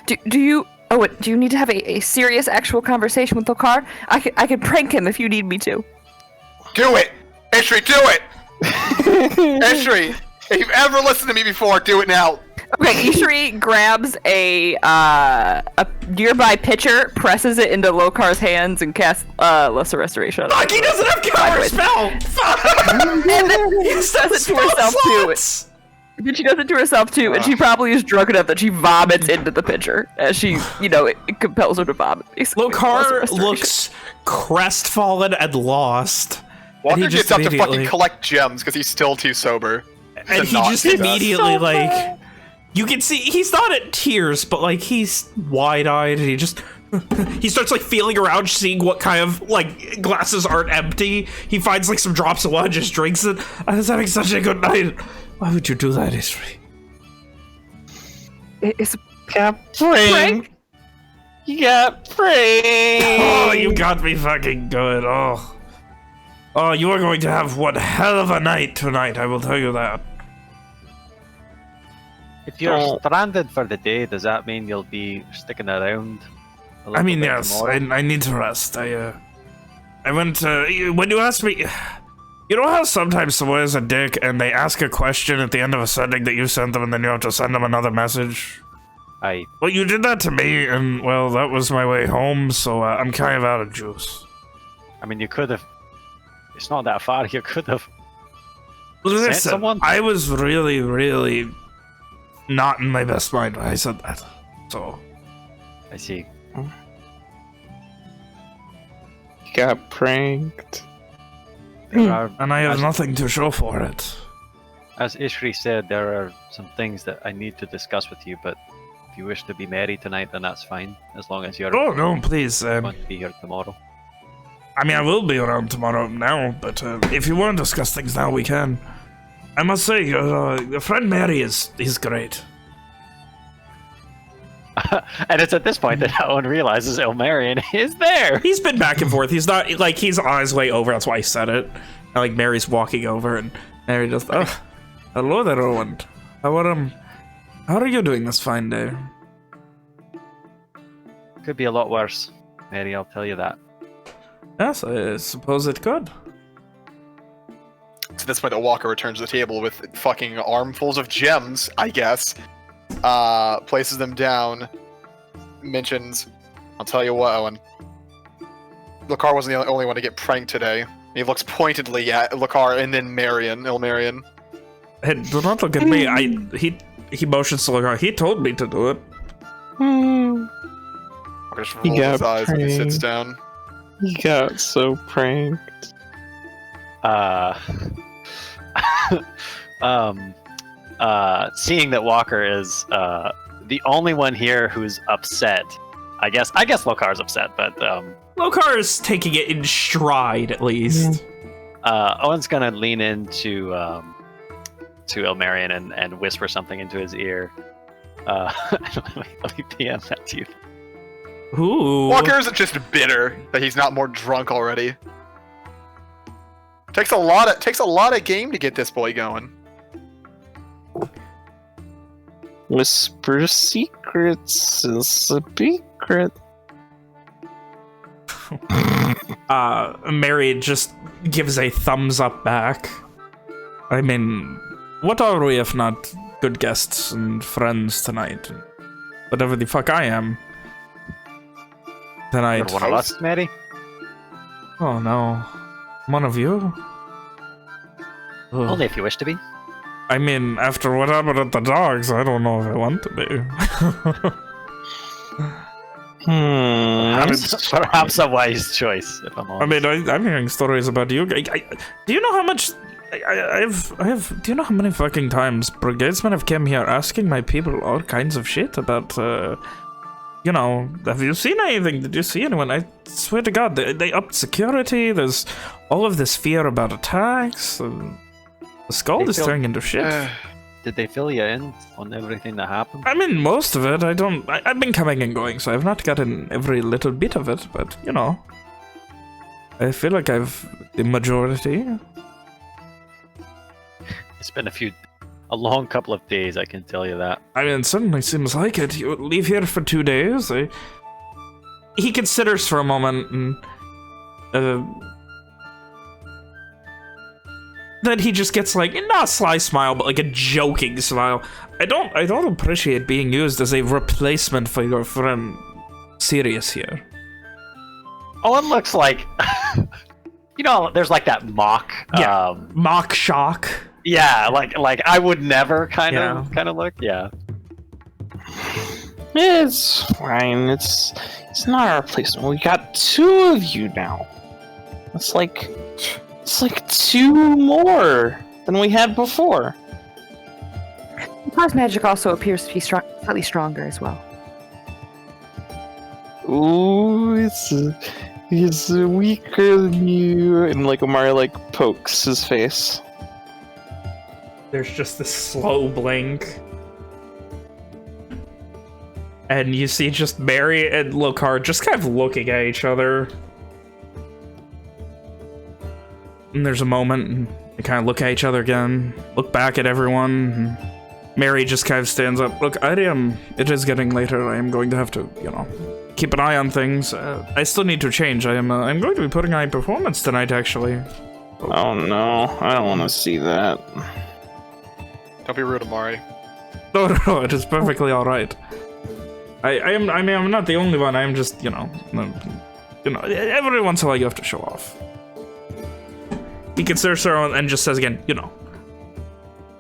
Do you... Oh, what, do you need to have a serious, actual conversation with Lokar? I could prank him if you need me to. Do it! Ishri, do it! Ishri, if you've ever listened to me before, do it now. Okay, Ishri grabs a nearby pitcher, presses it into Lokar's hands, and casts Lesser Restoration. Fuck, he doesn't have counter spell! Fuck! And then she does it to herself too. And she does it to herself too, and she probably is drunk enough that she vomits into the pitcher as she, you know, it compels her to vomit. Lokar looks crestfallen and lost. Walker and he gets up to fucking collect gems because he's still too sober. And he just immediately, like... You can see, he's not at tears, but, like, he's wide-eyed, and he just... he starts, like, feeling around, seeing what kind of, like, glasses aren't empty. He finds, like, some drops of wine, just drinks it. I was having such a good night. Why would you do that, Ishri? It's a prank. You got pranked. Oh, you got me fucking good. Oh. Oh, you are going to have one hell of a night tonight, I will tell you that. If you're stranded for the day, does that mean you'll be sticking around? I mean, yes. I need to rest. I went. When you asked me, you know how sometimes someone is a dick and they ask a question at the end of a sending that you sent them, and then you have to send them another message. Well, you did that to me, and well, that was my way home. So I'm kind of out of juice. I mean, you could have. It's not that far. You could have. Listen, sent someone. I was really, really not in my best mind when I said that. So. I see. Got pranked. And I have nothing to show for it. As Ishri said, there are some things that I need to discuss with you, but if you wish to be merry tonight, then that's fine, as long as you're Oh, no, please. going to be here tomorrow. I mean, I will be around tomorrow now, but if you want to discuss things now, we can. I must say, your friend Mary is great. And it's at this point that Owen realizes Elmarion is there. He's been back and forth. He's not, like, he's on his way over. That's why he said it. And, like, Mary's walking over, and Mary just, oh, hello there, Owen. How are you doing this fine day? Could be a lot worse, Mary, I'll tell you that. Yes, I suppose it could. To this point, the Walker returns to the table with fucking armfuls of gems, I guess. Places them down. Mentions, I'll tell you what, Owen. Lokar wasn't the only one to get pranked today. He looks pointedly at Lokar and then Ilmarion. Hey, do not look at me. He motions to Lokar. He told me to do it. Walker just rolls his eyes and he sits down. He got so pranked. Seeing that Walker is the only one here who's upset, I guess Lokar's upset, but Lokar is taking it in stride, at least. Owen's gonna lean into to Elmarion and whisper something into his ear. Let me PM that to you. Ooh. Walker isn't just bitter that he's not more drunk already. Takes a lot of game to get this boy going. Whisper secrets is a secret. Mary just gives a thumbs up back. I mean, what are we if not good guests and friends tonight? Whatever the fuck I am. Tonight. You're one of us, Mary? Oh no. One of you? Ugh. Only if you wish to be. I mean, after what happened at the dogs, I don't know if I want to be. Perhaps a wise choice, if I'm honest. I mean, I'm hearing stories about you. Do you know how much... do you know how many fucking times brigadesmen have come here asking my people all kinds of shit about, you know, have you seen anything? Did you see anyone? I swear to God, they upped security. There's all of this fear about attacks. The Scald is turning into shit. Did they fill you in on everything that happened? I mean, most of it. I've been coming and going, so I've not gotten every little bit of it, but, you know. I feel like I've the majority. It's been a long couple of days, I can tell you that. I mean, it certainly seems like it. You leave here for 2 days. He considers for a moment, and then he just gets like, not a sly smile, but like a joking smile. I don't appreciate being used as a replacement for your friend Sirius here. Owen looks like, you know, there's like that mock, mock shock. Yeah, like I would never kind of look. Yeah. It's fine. It's not a replacement. We got 2 of you now. It's like 2 more than we had before. Pause magic also appears to be slightly stronger as well. Ooh, he's weaker than you. And like Amari like pokes his face. There's just this slow blink. And you see just Mary and Lokar just kind of looking at each other. And there's a moment, and they kind of look at each other again, look back at everyone. And Mary just kind of stands up. Look, it is getting later. I am going to have to, you know, keep an eye on things. I still need to change. I'm going to be putting on a performance tonight, actually. Oh no, I don't want to see that. Don't be rude, Amari. No, it is perfectly all right. I'm not the only one. I'm just, you know, every once in a while you have to show off. He considers her and just says again, you know.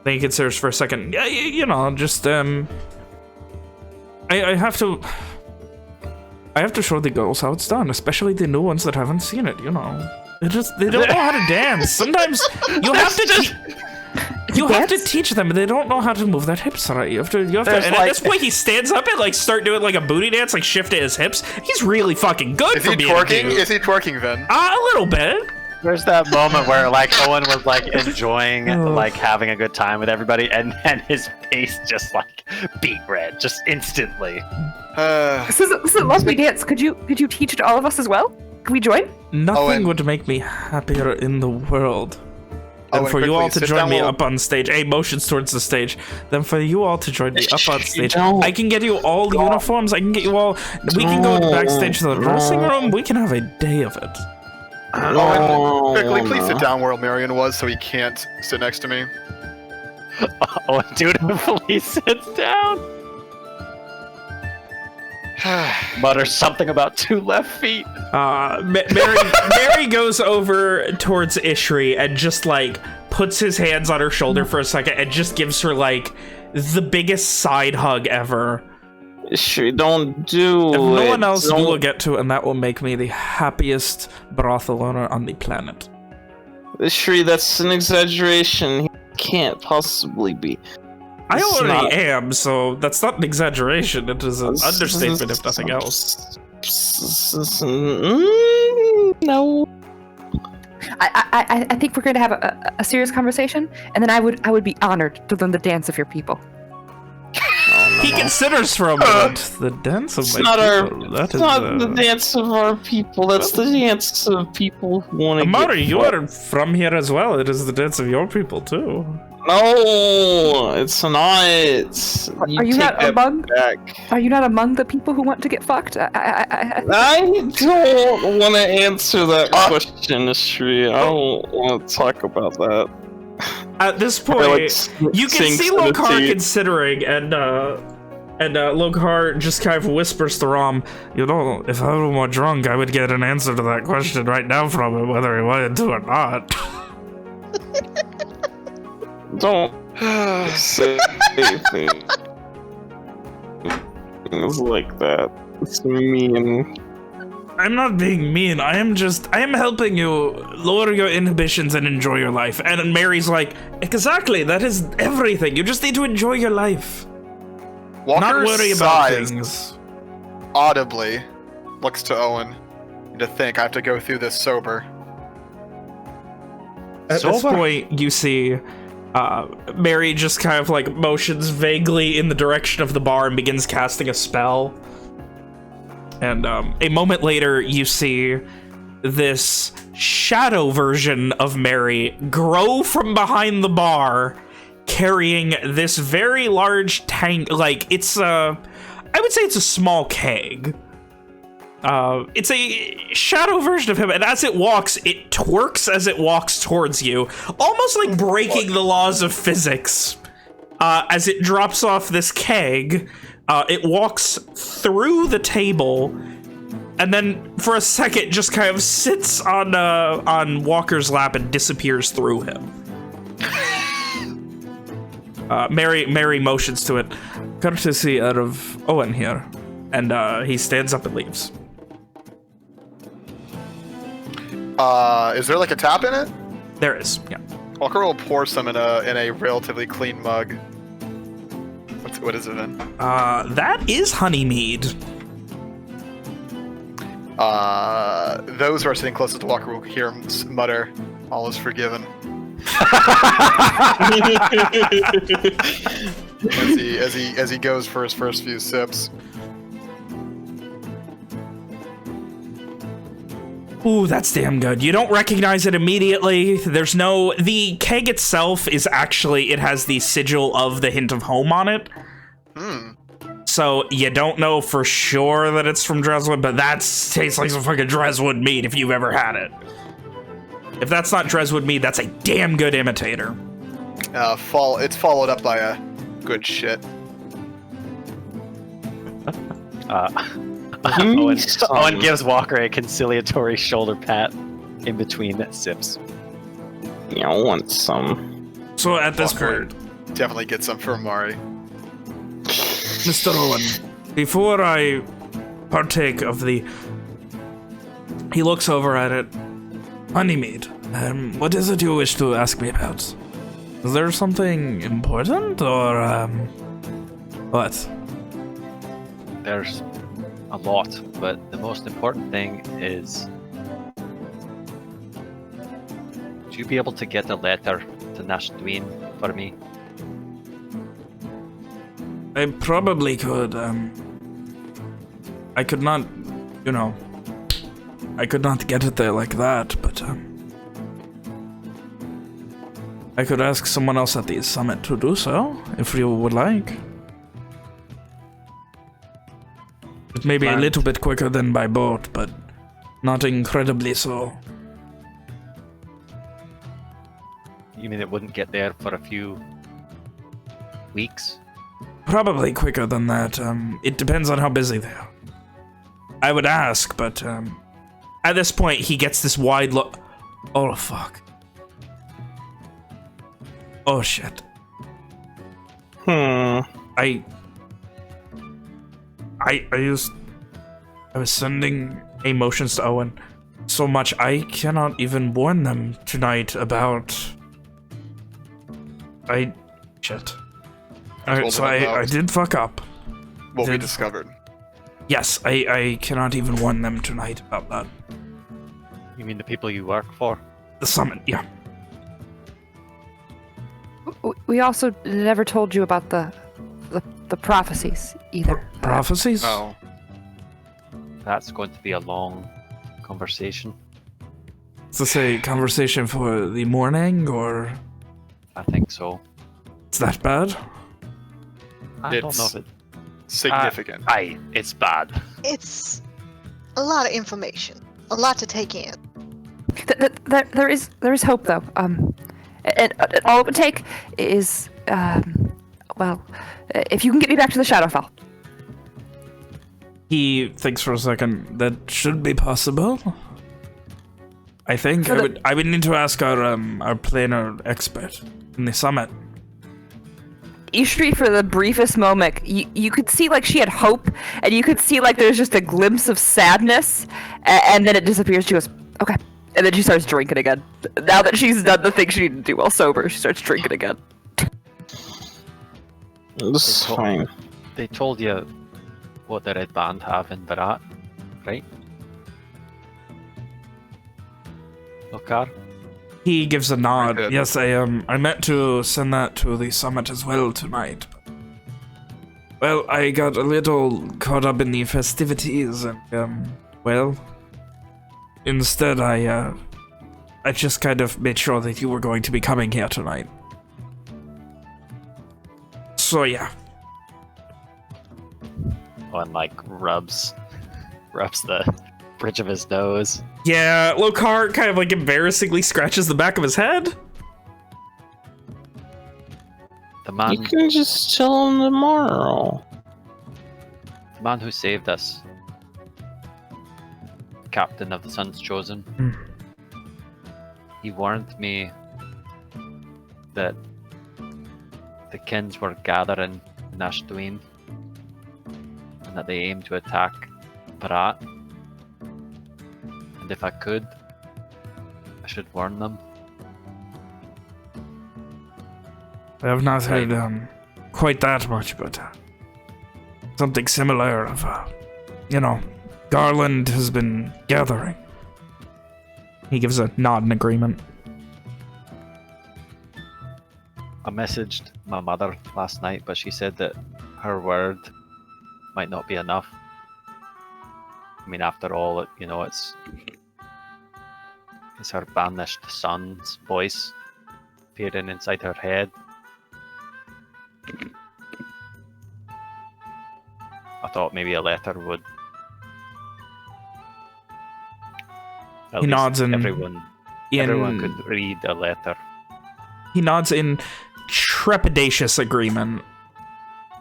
Then he considers for a second. Yeah, you know, just I have to show the girls how it's done, especially the new ones that haven't seen it. You know, they don't know how to dance. Sometimes you have to. You have to teach them, but they don't know how to move their hips right. You have to. And at this point, he stands up and like start doing like a booty dance, like shift his hips. He's really fucking good. Is he twerking? Is he twerking then? A little bit. There's that moment where like Owen was like enjoying like having a good time with everybody, and then his face just like beet red, just instantly. This is a lovely dance. Could you teach it to all of us as well? Can we join? Nothing would make me happier in the world than for you all to join me up on stage. Hey, motions towards the stage. Then for you all to join me up on stage. I can get you all the uniforms. I can get you all. We can go backstage to the dressing room. We can have a day of it. Quickly, please sit down where Marion was, so he can't sit next to me. Owen dutifully sits down. Mutters something about 2 left feet. Mary goes over towards Ishri and just like puts his hands on her shoulder for a second and just gives her like the biggest side hug ever. Ishri, don't do it. If no one else will get to, and that will make me the happiest brothel owner on the planet. Ishri, that's an exaggeration. He can't possibly be. I already am, so that's not an exaggeration. It is an understatement, if nothing else. No. I think we're going to have a serious conversation, and then I would be honored to learn the dance of your people. He considers for a moment the dance of my people. It's not the dance of our people. That's the dance of people who want to Amari, you are from here as well. It is the dance of your people, too. No, it's not. Are you not among? Are you not among the people who want to get fucked? I don't want to answer that question, Ishri. I don't want to talk about that. At this point, you can see Lokar considering, and Lokar just kind of whispers to Rom, you know, if I were more drunk, I would get an answer to that question right now from him, whether he wanted to or not. Don't say anything. It's like that. It's mean. I'm not being mean. I am helping you lower your inhibitions and enjoy your life. And Mary's like, exactly, that is everything. You just need to enjoy your life. Walker not worry about things. Audibly looks to Owen to think I have to go through this sober. At this point, you see Mary just kind of like motions vaguely in the direction of the bar and begins casting a spell. And a moment later, you see this shadow version of Mary grow from behind the bar, carrying this very large tank. Like, it's I would say it's a small keg. It's a shadow version of him, and as it walks, it twerks as it walks towards you, almost like breaking the laws of physics. As it drops off this keg, it walks through the table, and then for a second just kind of sits on Walker's lap and disappears through him. Mary motions to it. Courtesy out of Owen here. And he stands up and leaves. Is there like a tap in it? There is, yeah. Walker will pour some in a relatively clean mug. What is it in? That is honey mead. Those who are sitting closest to Walker will hear him mutter, "All is forgiven." as he goes for his first few sips. Ooh, that's damn good. You don't recognize it immediately. There's no... The keg itself is actually... It has the sigil of the Hint of Home on it. So you don't know for sure that it's from Dreswood, but that tastes like some fucking Dreswood mead if you've ever had it. If that's not Dreswood mead, that's a damn good imitator. It's followed up by a good shit. Owen gives Walker a conciliatory shoulder pat in between sips. Yeah, I want some. So at this Walker point... definitely get some for Amari. Mr. Owen, before I partake of the... He looks over at it. Honeymead, what is it you wish to ask me about? Is there something important, or, what? There's a lot, but the most important thing is... Would you be able to get a letter to Nashdween for me? I probably could, I could not, you know... I could not get it there like that, but, I could ask someone else at the summit to do so, if you would like. It may be a little bit quicker than by boat, but not incredibly so. You mean it wouldn't get there for a few weeks? Probably quicker than that. It depends on how busy they are. I would ask, but at this point, he gets this wide look. Oh, fuck. Oh, shit. I was sending emotions to Owen so much I cannot even warn them tonight about... Shit. Alright, so I did fuck up. Will be discovered. Yes, I cannot even warn them tonight about that. You mean the people you work for? The summit, yeah. We also never told you about the prophecies either. Prophecies? Oh. That's going to be a long conversation. Is this a conversation for the morning, or...? I think so. It's that bad? I don't know if it... Significant. It's bad. It's a lot of information, a lot to take in. There is hope though. And all it would take is, well, if you can get me back to the Shadowfell. He thinks for a second. That should be possible. I think I would need to ask our planar expert in the summit. Ishtri, for the briefest moment, you could see like she had hope, and you could see like there's just a glimpse of sadness, and then it disappears. She goes, okay. And then she starts drinking again. Now that she's done the thing she needed to do while sober, she starts drinking again. This is fine. They told you what the Red Band have in Barat, right? Lokar? He gives a nod. Very good. Yes, I meant to send that to the summit as well tonight. Well, I got a little caught up in the festivities and, well, instead I just kind of made sure that you were going to be coming here tonight. So, yeah. One like rubs the bridge of his nose. Yeah, Lokar kind of like embarrassingly scratches the back of his head. The man, You can just tell him tomorrow. the man who saved us, captain of the Sun's Chosen. He warned me that the Kins were gathering in Ashduin and that they aimed to attack Barat. And if I could, I should warn them. I have not heard quite that much, but something similar of, Garland has been gathering. He gives a nod in agreement. I messaged my mother last night, but she said that her word might not be enough. I mean, after all, it's her banished son's voice appearing inside her head. I thought maybe a letter would. At He least nods and everyone could read a letter. He nods in trepidatious agreement.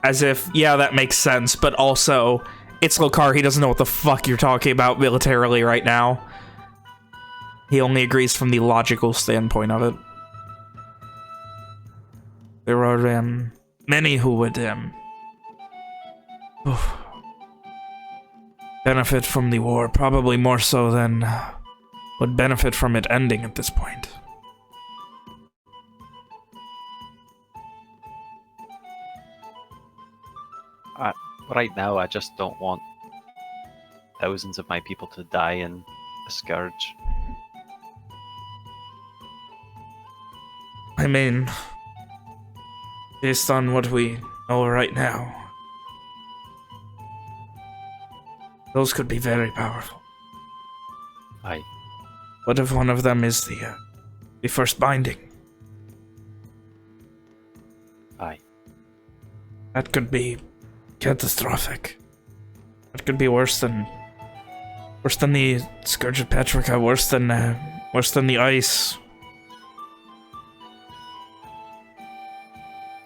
As if, yeah, that makes sense, but also, it's Lokar, he doesn't know what the fuck you're talking about militarily right now. He only agrees from the logical standpoint of it. There are, many who would, benefit from the war, probably more so than would benefit from it ending at this point. Right now, I just don't want thousands of my people to die in a scourge. I mean, based on what we know right now, those could be very powerful. Aye. What if one of them is the first binding? Aye. That could be catastrophic. That could be worse than the Scourge of Petrica, worse than the ice.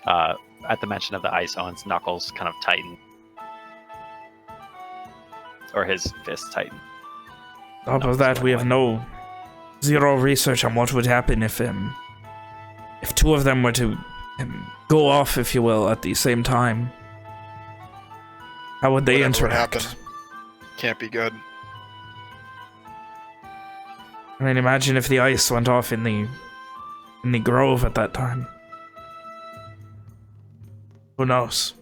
At the mention of the ice, Owen's knuckles kind of tighten. Or his fist tighten. On top of that, we have zero research on what would happen if two of them were to go off, if you will, at the same time. How would they Whatever would interact? happen. Can't be good. I mean, imagine if the ice went off in the grove at that time. Who knows?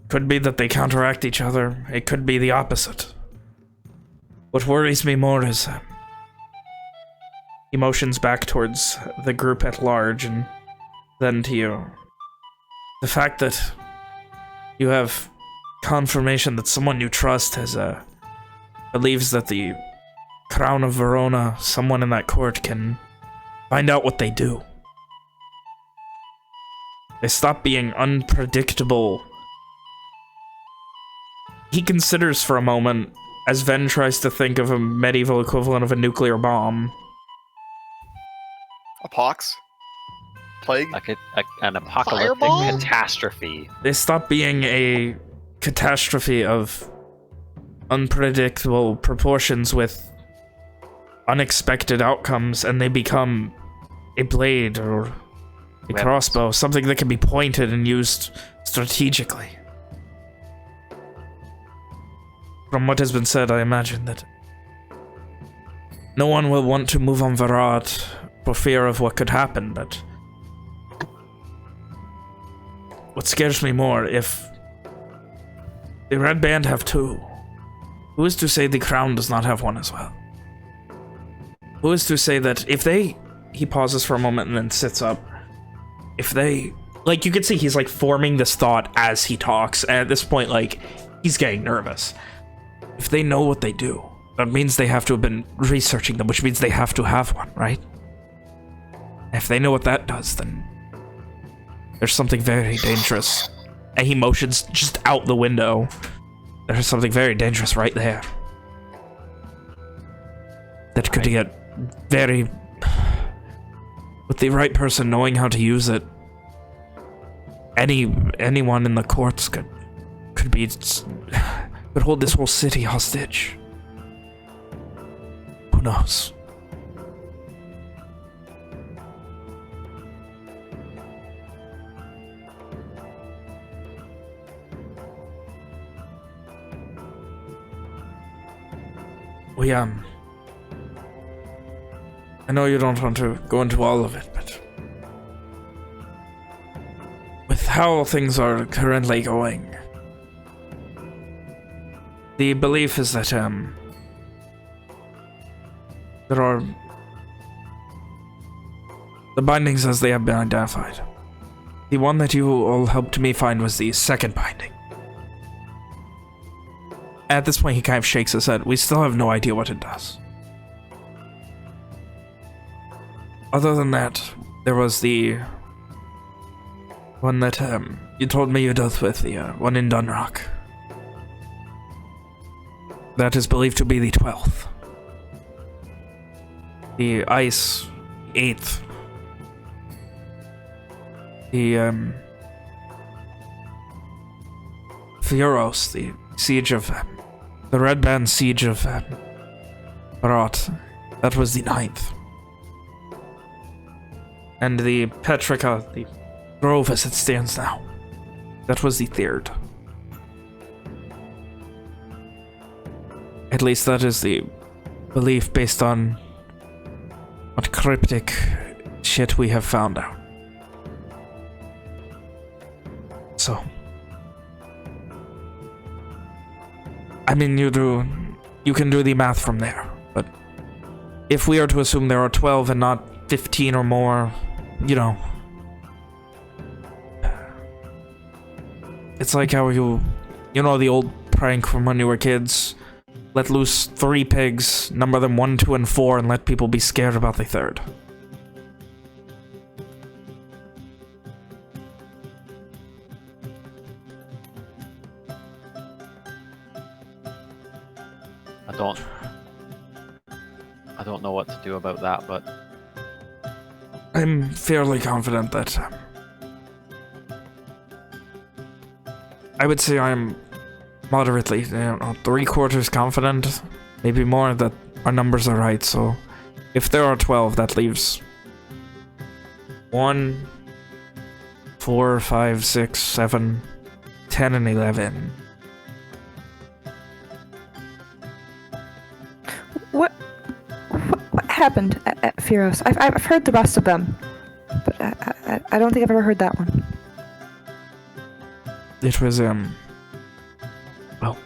Could be that they counteract each other. It could be the opposite. What worries me more is he motions back towards the group at large and then to you. The fact that you have confirmation that someone you trust has believes that the Crown of Verona, someone in that court, can find out what they do. They stop being unpredictable. He considers for a moment, as Ven tries to think of a medieval equivalent of a nuclear bomb. A pox? Plague? Like an apocalyptic Fireball? catastrophe. They stop being a catastrophe of unpredictable proportions with unexpected outcomes, and they become a blade or a Weapons. crossbow, something that can be pointed and used strategically. From what has been said, I imagine that no one will want to move on Varat for fear of what could happen, but what scares me more, if the Red Band have two, who is to say the Crown does not have one as well? who is to say that if they... He pauses for a moment and then sits up. If they... Like, you can see he's, like, forming this thought as he talks. And at this point, like, he's getting nervous. If they know what they do, that means they have to have been researching them, which means they have to have one, right? If they know what that does, then there's something very dangerous. And he motions just out the window. There's something very dangerous right there. That could get very... With the right person knowing how to use it, anyone in the courts could hold this whole city hostage. Who knows? I know you don't want to go into all of it, but with how things are currently going, the belief is that there are the bindings as they have been identified. The one that you all helped me find was the second binding. At this point, he kind of shakes his head. We still have no idea what it does. Other than that, there was the one that you told me you dealt with, the one in Dunrock. That is believed to be the 12th. The ice, 8th. The Fioros, the siege of the Red Band siege of Barat. That was the 9th. And the Petrica, the grove as it stands now. That was the 3rd. At least that is the belief based on what cryptic shit we have found out. So, I mean, you can do the math from there, but if we are to assume there are 12 and not 15 or more, you know, it's like how you know the old prank from when you were kids. Let loose 3 pigs, number them 1, 2, and 4, and let people be scared about the 3rd. I don't know what to do about that, but I'm fairly confident that I would say I'm moderately, 3/4 confident, maybe more, that our numbers are right. So if there are 12, that leaves 1, 4, 5, 6, 7, 10, and 11. What happened at Firos? I've heard the rest of them, but I don't think I've ever heard that one. It was well,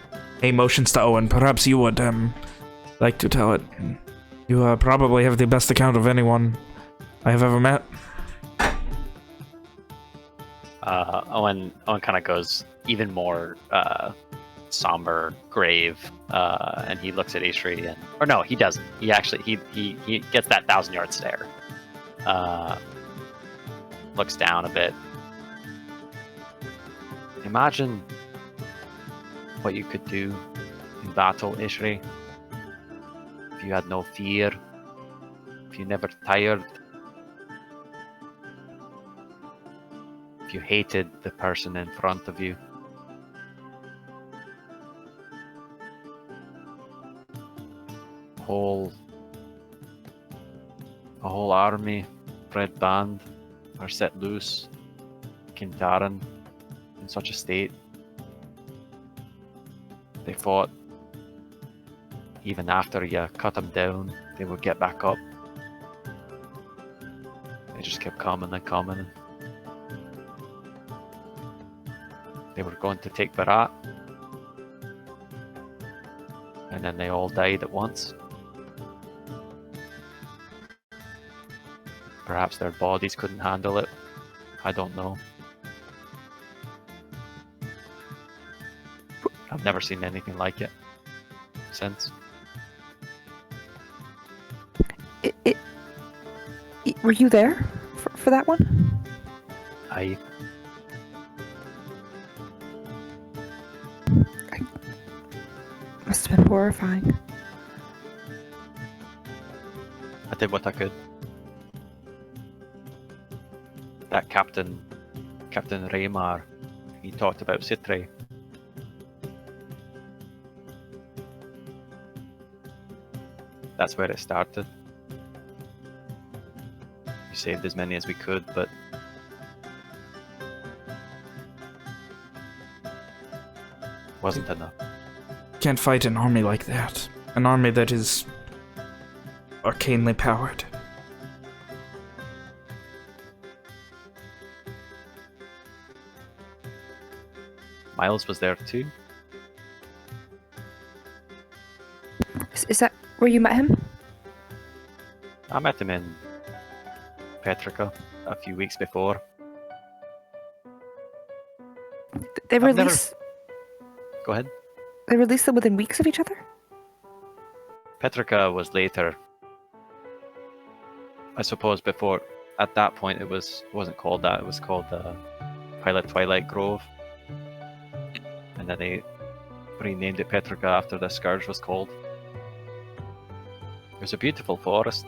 motions to Owen. Perhaps you would like to tell it. You probably have the best account of anyone I have ever met. Owen kind of goes even more somber, grave, and he looks at Ishri, or no, he doesn't. He actually he gets that 1,000-yard stare. Looks down a bit. Imagine what you could do in battle, Ishri. If you had no fear, if you never tired, if you hated the person in front of you. A whole army, Red Band, are set loose, Kintaran, in such a state. They fought. Even after you cut them down, they would get back up. They just kept coming and coming. They were going to take Barat. And then they all died at once. Perhaps their bodies couldn't handle it. I don't know. I've never seen anything like it since. Were you there for that one? I Must have been horrifying. I did what I could. That Captain Raymar, he talked about Citre. That's where it started. We saved as many as we could, but wasn't enough. Can't fight an army like that. An army that is arcanely powered. Miles was there too. Is that where you met him? I met him in Petrica a few weeks before. They I've never- release. Go ahead. They released them within weeks of each other. Petrica was later. I suppose before, at that point, it wasn't called that. It was called Pilot Twilight Grove, and then they renamed it Petrica after the Scourge was called. It was a beautiful forest.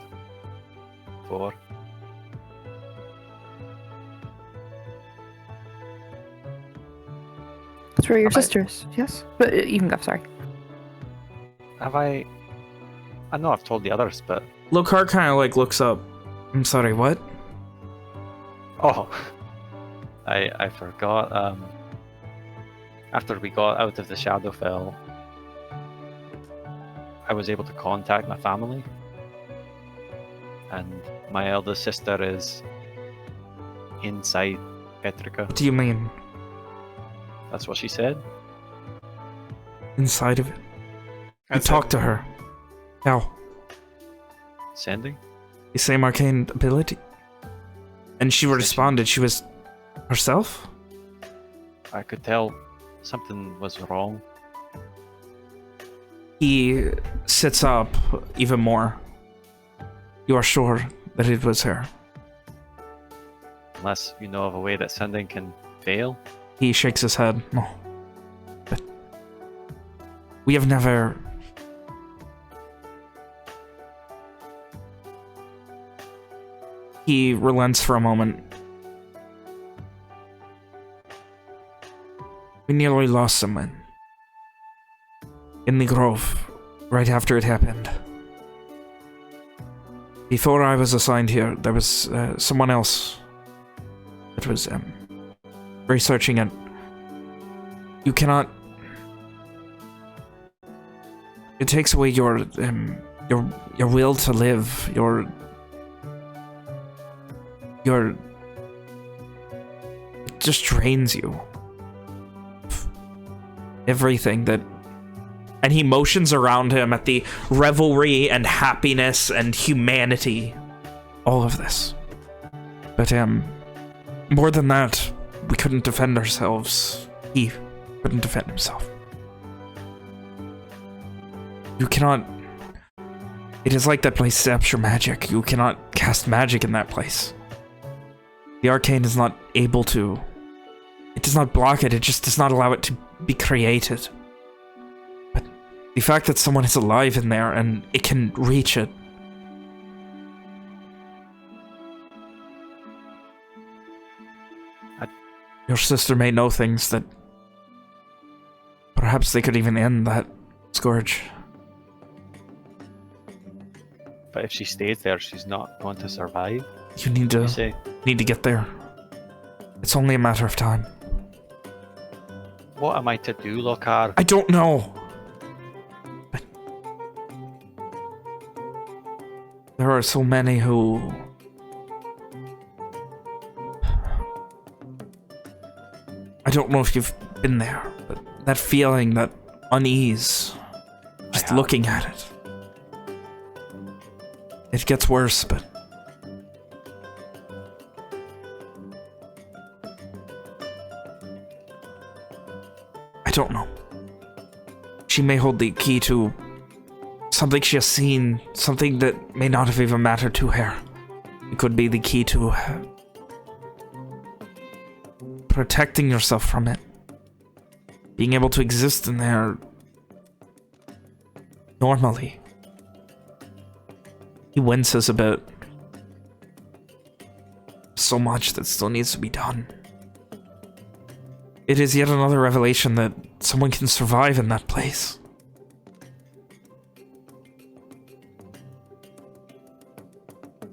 That's where your Have I- sister is. Yes, but you can go. Sorry. Have I? I know I've told the others, but Lokar kind of like looks up. I'm sorry, what? oh, I forgot. After we got out of the Shadowfell, I was able to contact my family, and my eldest sister is inside Petrica. What do you mean? That's what she said. Inside of it? You talked to her. How? Sending? The same arcane ability? And she responded, she was herself? I could tell something was wrong. He sits up even more. You are sure that it was her? Unless you know of a way that sending can fail. He shakes his head. No. But we have never... He relents for a moment. We nearly lost someone. In the grove, right after it happened. Before I was assigned here, there was someone else that was researching it. You cannot... It takes away your will to live, your... It just drains you. Everything that... And he motions around him at the revelry and happiness and humanity. All of this. But, more than that, we couldn't defend ourselves. He couldn't defend himself. You cannot... It is like that place zaps your magic. You cannot cast magic in that place. The arcane is not able to... It does not block it, it just does not allow it to be created. But the fact that someone is alive in there and it can reach it... Your sister may know things that... Perhaps they could even end that scourge. But if she stays there, she's not going to survive. You need You to say? get there. It's only a matter of time. What am I to do, Lokar? I don't know. But there are so many who... I don't know if you've been there, but that feeling, that unease, just looking at it. It gets worse, but don't know. She may hold the key to something she has seen, something that may not have even mattered to her. It could be the key to protecting yourself from it. Being able to exist in there normally. He winces a bit. So much that still needs to be done. It is yet another revelation that someone can survive in that place.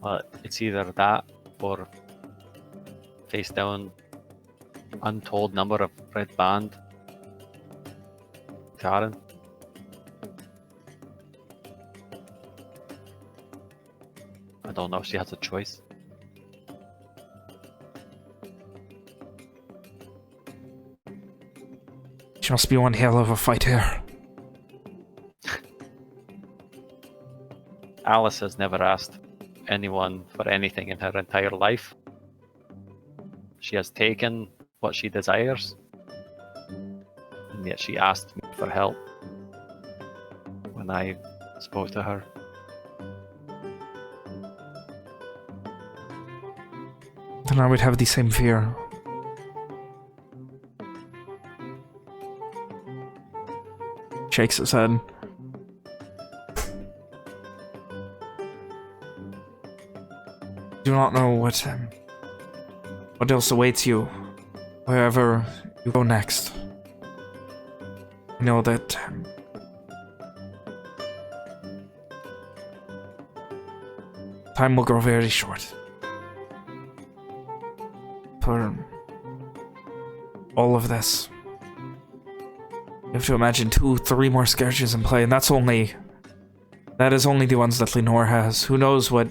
Well, it's either that or face down untold number of red band. Karen. I don't know if she has a choice. She must be one hell of a fighter. Alice has never asked anyone for anything in her entire life. She has taken what she desires, and yet she asked me for help when I spoke to her. Then I would have the same fear. Shakes his head. Do not know what else awaits you wherever you go next. I know that time will grow very short for all of this. You have to imagine 2-3 more scourges in play, and that is only the ones that Lenore has. Who knows what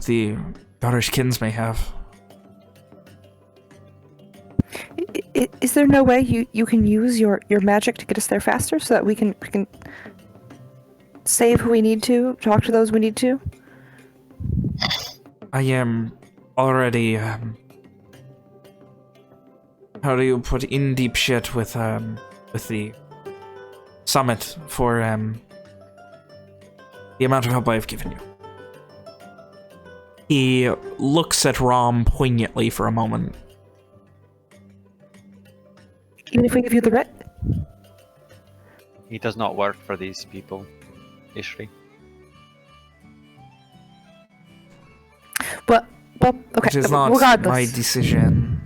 the Scottish kins may have. Is there no way you can use your magic to get us there faster so that we can save who we need to, talk to those we need to? I am already how do you put in deep shit with the summit for the amount of help I've given you. He looks at Rom poignantly for a moment. Even if we give you the red? He does not work for these people, Ishri. Well, okay. It is not regardless. my decision.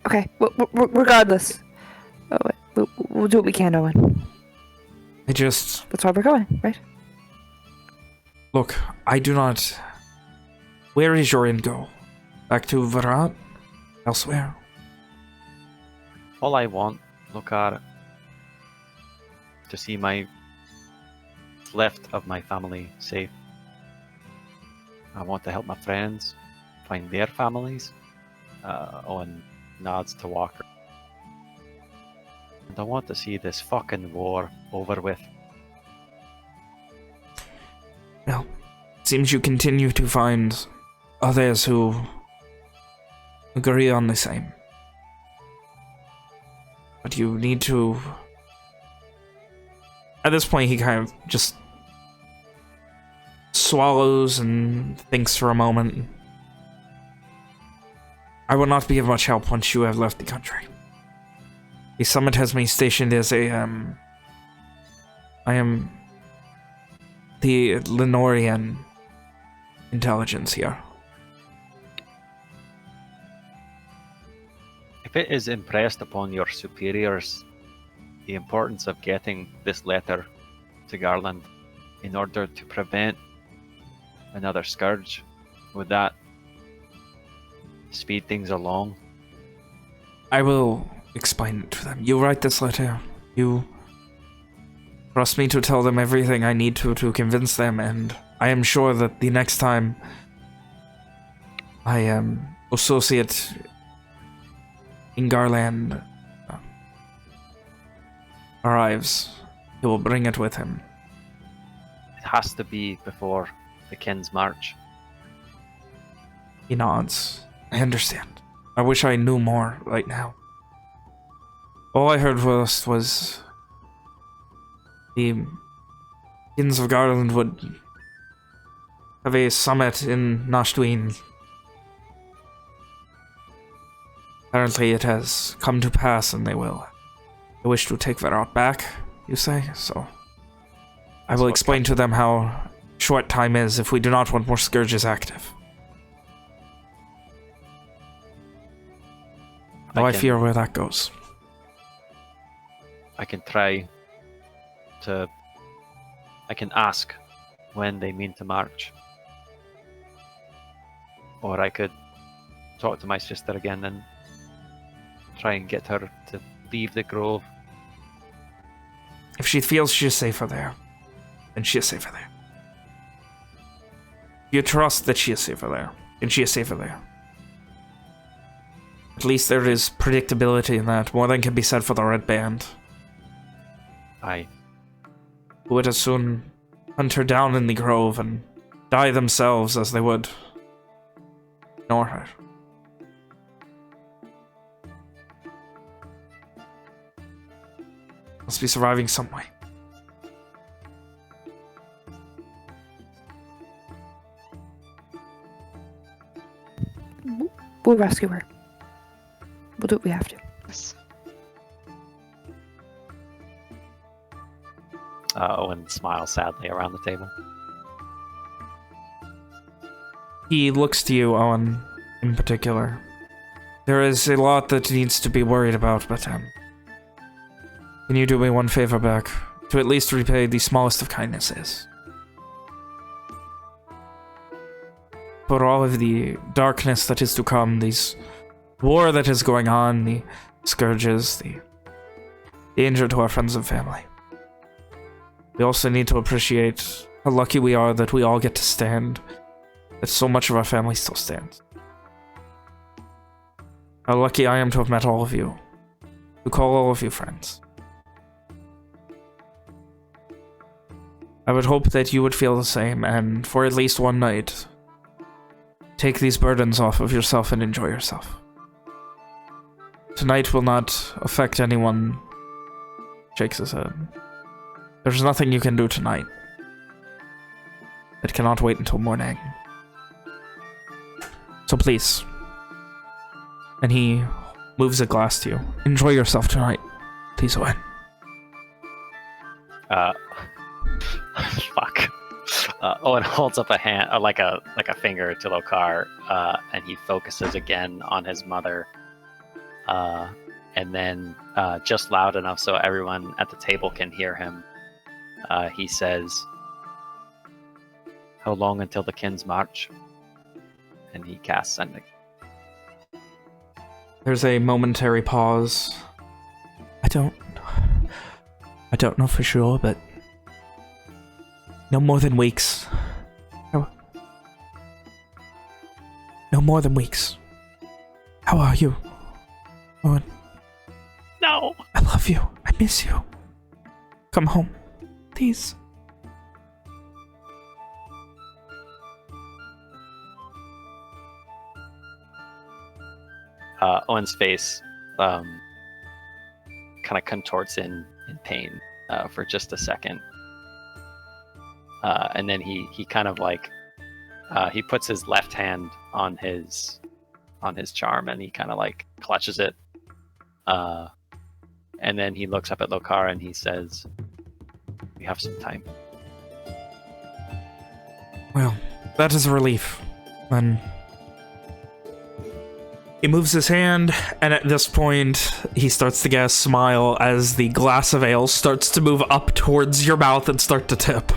Okay. Regardless, we'll do what we can, Owen. That's why we're going, right? Look, I do not. Where is your end goal? Back to Varat? Elsewhere? All I want, Lokar, to see my left of my family safe. I want to help my friends find their families. Owen nods to Walker. And I want to see this fucking war over with. Well, it seems you continue to find others who agree on the same. But you need to... At this point, he kind of just swallows and thinks for a moment. I will not be of much help once you have left the country. The summit has me stationed as a, I am the Lenorian intelligence here. If it is impressed upon your superiors the importance of getting this letter to Garland in order to prevent another scourge, would that speed things along? I will explain it to them. You write this letter. You trust me to tell them everything I need to convince them, and I am sure that the next time I am associate in Garland arrives, he will bring it with him. It has to be before the Kin's March. He nods. I understand. I wish I knew more right now. All I heard was the Kings of Garland would have a summit in Nashdween. Apparently it has come to pass and they wish to take Varot back, you say? So I will explain to them how short time is if we do not want more scourges active. Though I fear where that goes. I can try to... I can ask when they mean to march. Or I could talk to my sister again and try and get her to leave the grove. If she feels she is safer there, then she is safer there. You trust that she is safer there, and she is safer there. At least there is predictability in that. More than can be said for the Red Band. Aye. Who would as soon hunt her down in the grove and die themselves as they would ignore her. Must be surviving some way. We'll rescue her. We'll do what we have to. Yes. Owen smiles sadly around the table. He looks to you, Owen, in particular. There is a lot that needs to be worried about, but, can you do me one favor back? To at least repay the smallest of kindnesses. For all of the darkness that is to come, this war that is going on, the scourges, the danger to our friends and family. We also need to appreciate how lucky we are that we all get to stand, that so much of our family still stands. How lucky I am to have met all of you, to call all of you friends. I would hope that you would feel the same, and for at least one night, take these burdens off of yourself and enjoy yourself. Tonight will not affect anyone. Shakes his head. There's nothing you can do tonight. It cannot wait until morning. So please. And he moves a glass to you. Enjoy yourself tonight. Please, Owen. Fuck. Owen holds up a hand, like a finger to Lokar, and he focuses again on his mother. And then, just loud enough so everyone at the table can hear him, he says, "How long until the Kins march?" And he casts sending. There's a momentary pause. I don't know for sure, but no more than weeks. No more than weeks. How are you, Owen? No! I love you. I miss you. Come home, please. Owen's face kind of contorts in pain for just a second. And then he kind of like he puts his left hand on his charm and he kind of like clutches it. And then he looks up at Lokar and he says, "We have some time." Well, that is a relief. And he moves his hand, and at this point, he starts to get a smile as the glass of ale starts to move up towards your mouth and start to tip.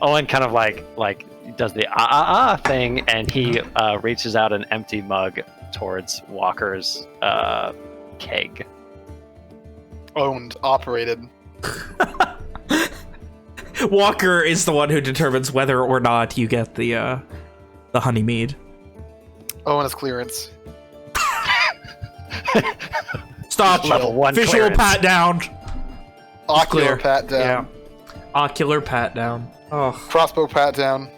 Owen kind of like does the thing, and he reaches out an empty mug towards Walker's keg. Owned, operated. Walker is the one who determines whether or not you get the honey mead. Owen has clearance. Stop. Level 1 Visual clearance. pat down. Ocular Clear. pat down. Yeah. Ocular pat down. Oh. Crossbow pat down.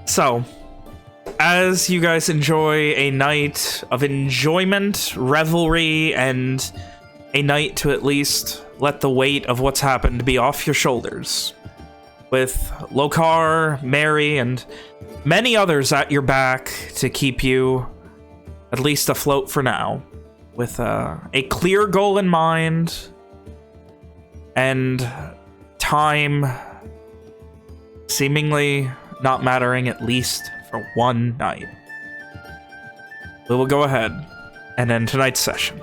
So, as you guys enjoy a night of enjoyment, revelry, and a night to at least let the weight of what's happened be off your shoulders, with Lokar, Mary, and many others at your back to keep you at least afloat for now, with a clear goal in mind, and time seemingly not mattering, at least for one night. We will go ahead and end tonight's session.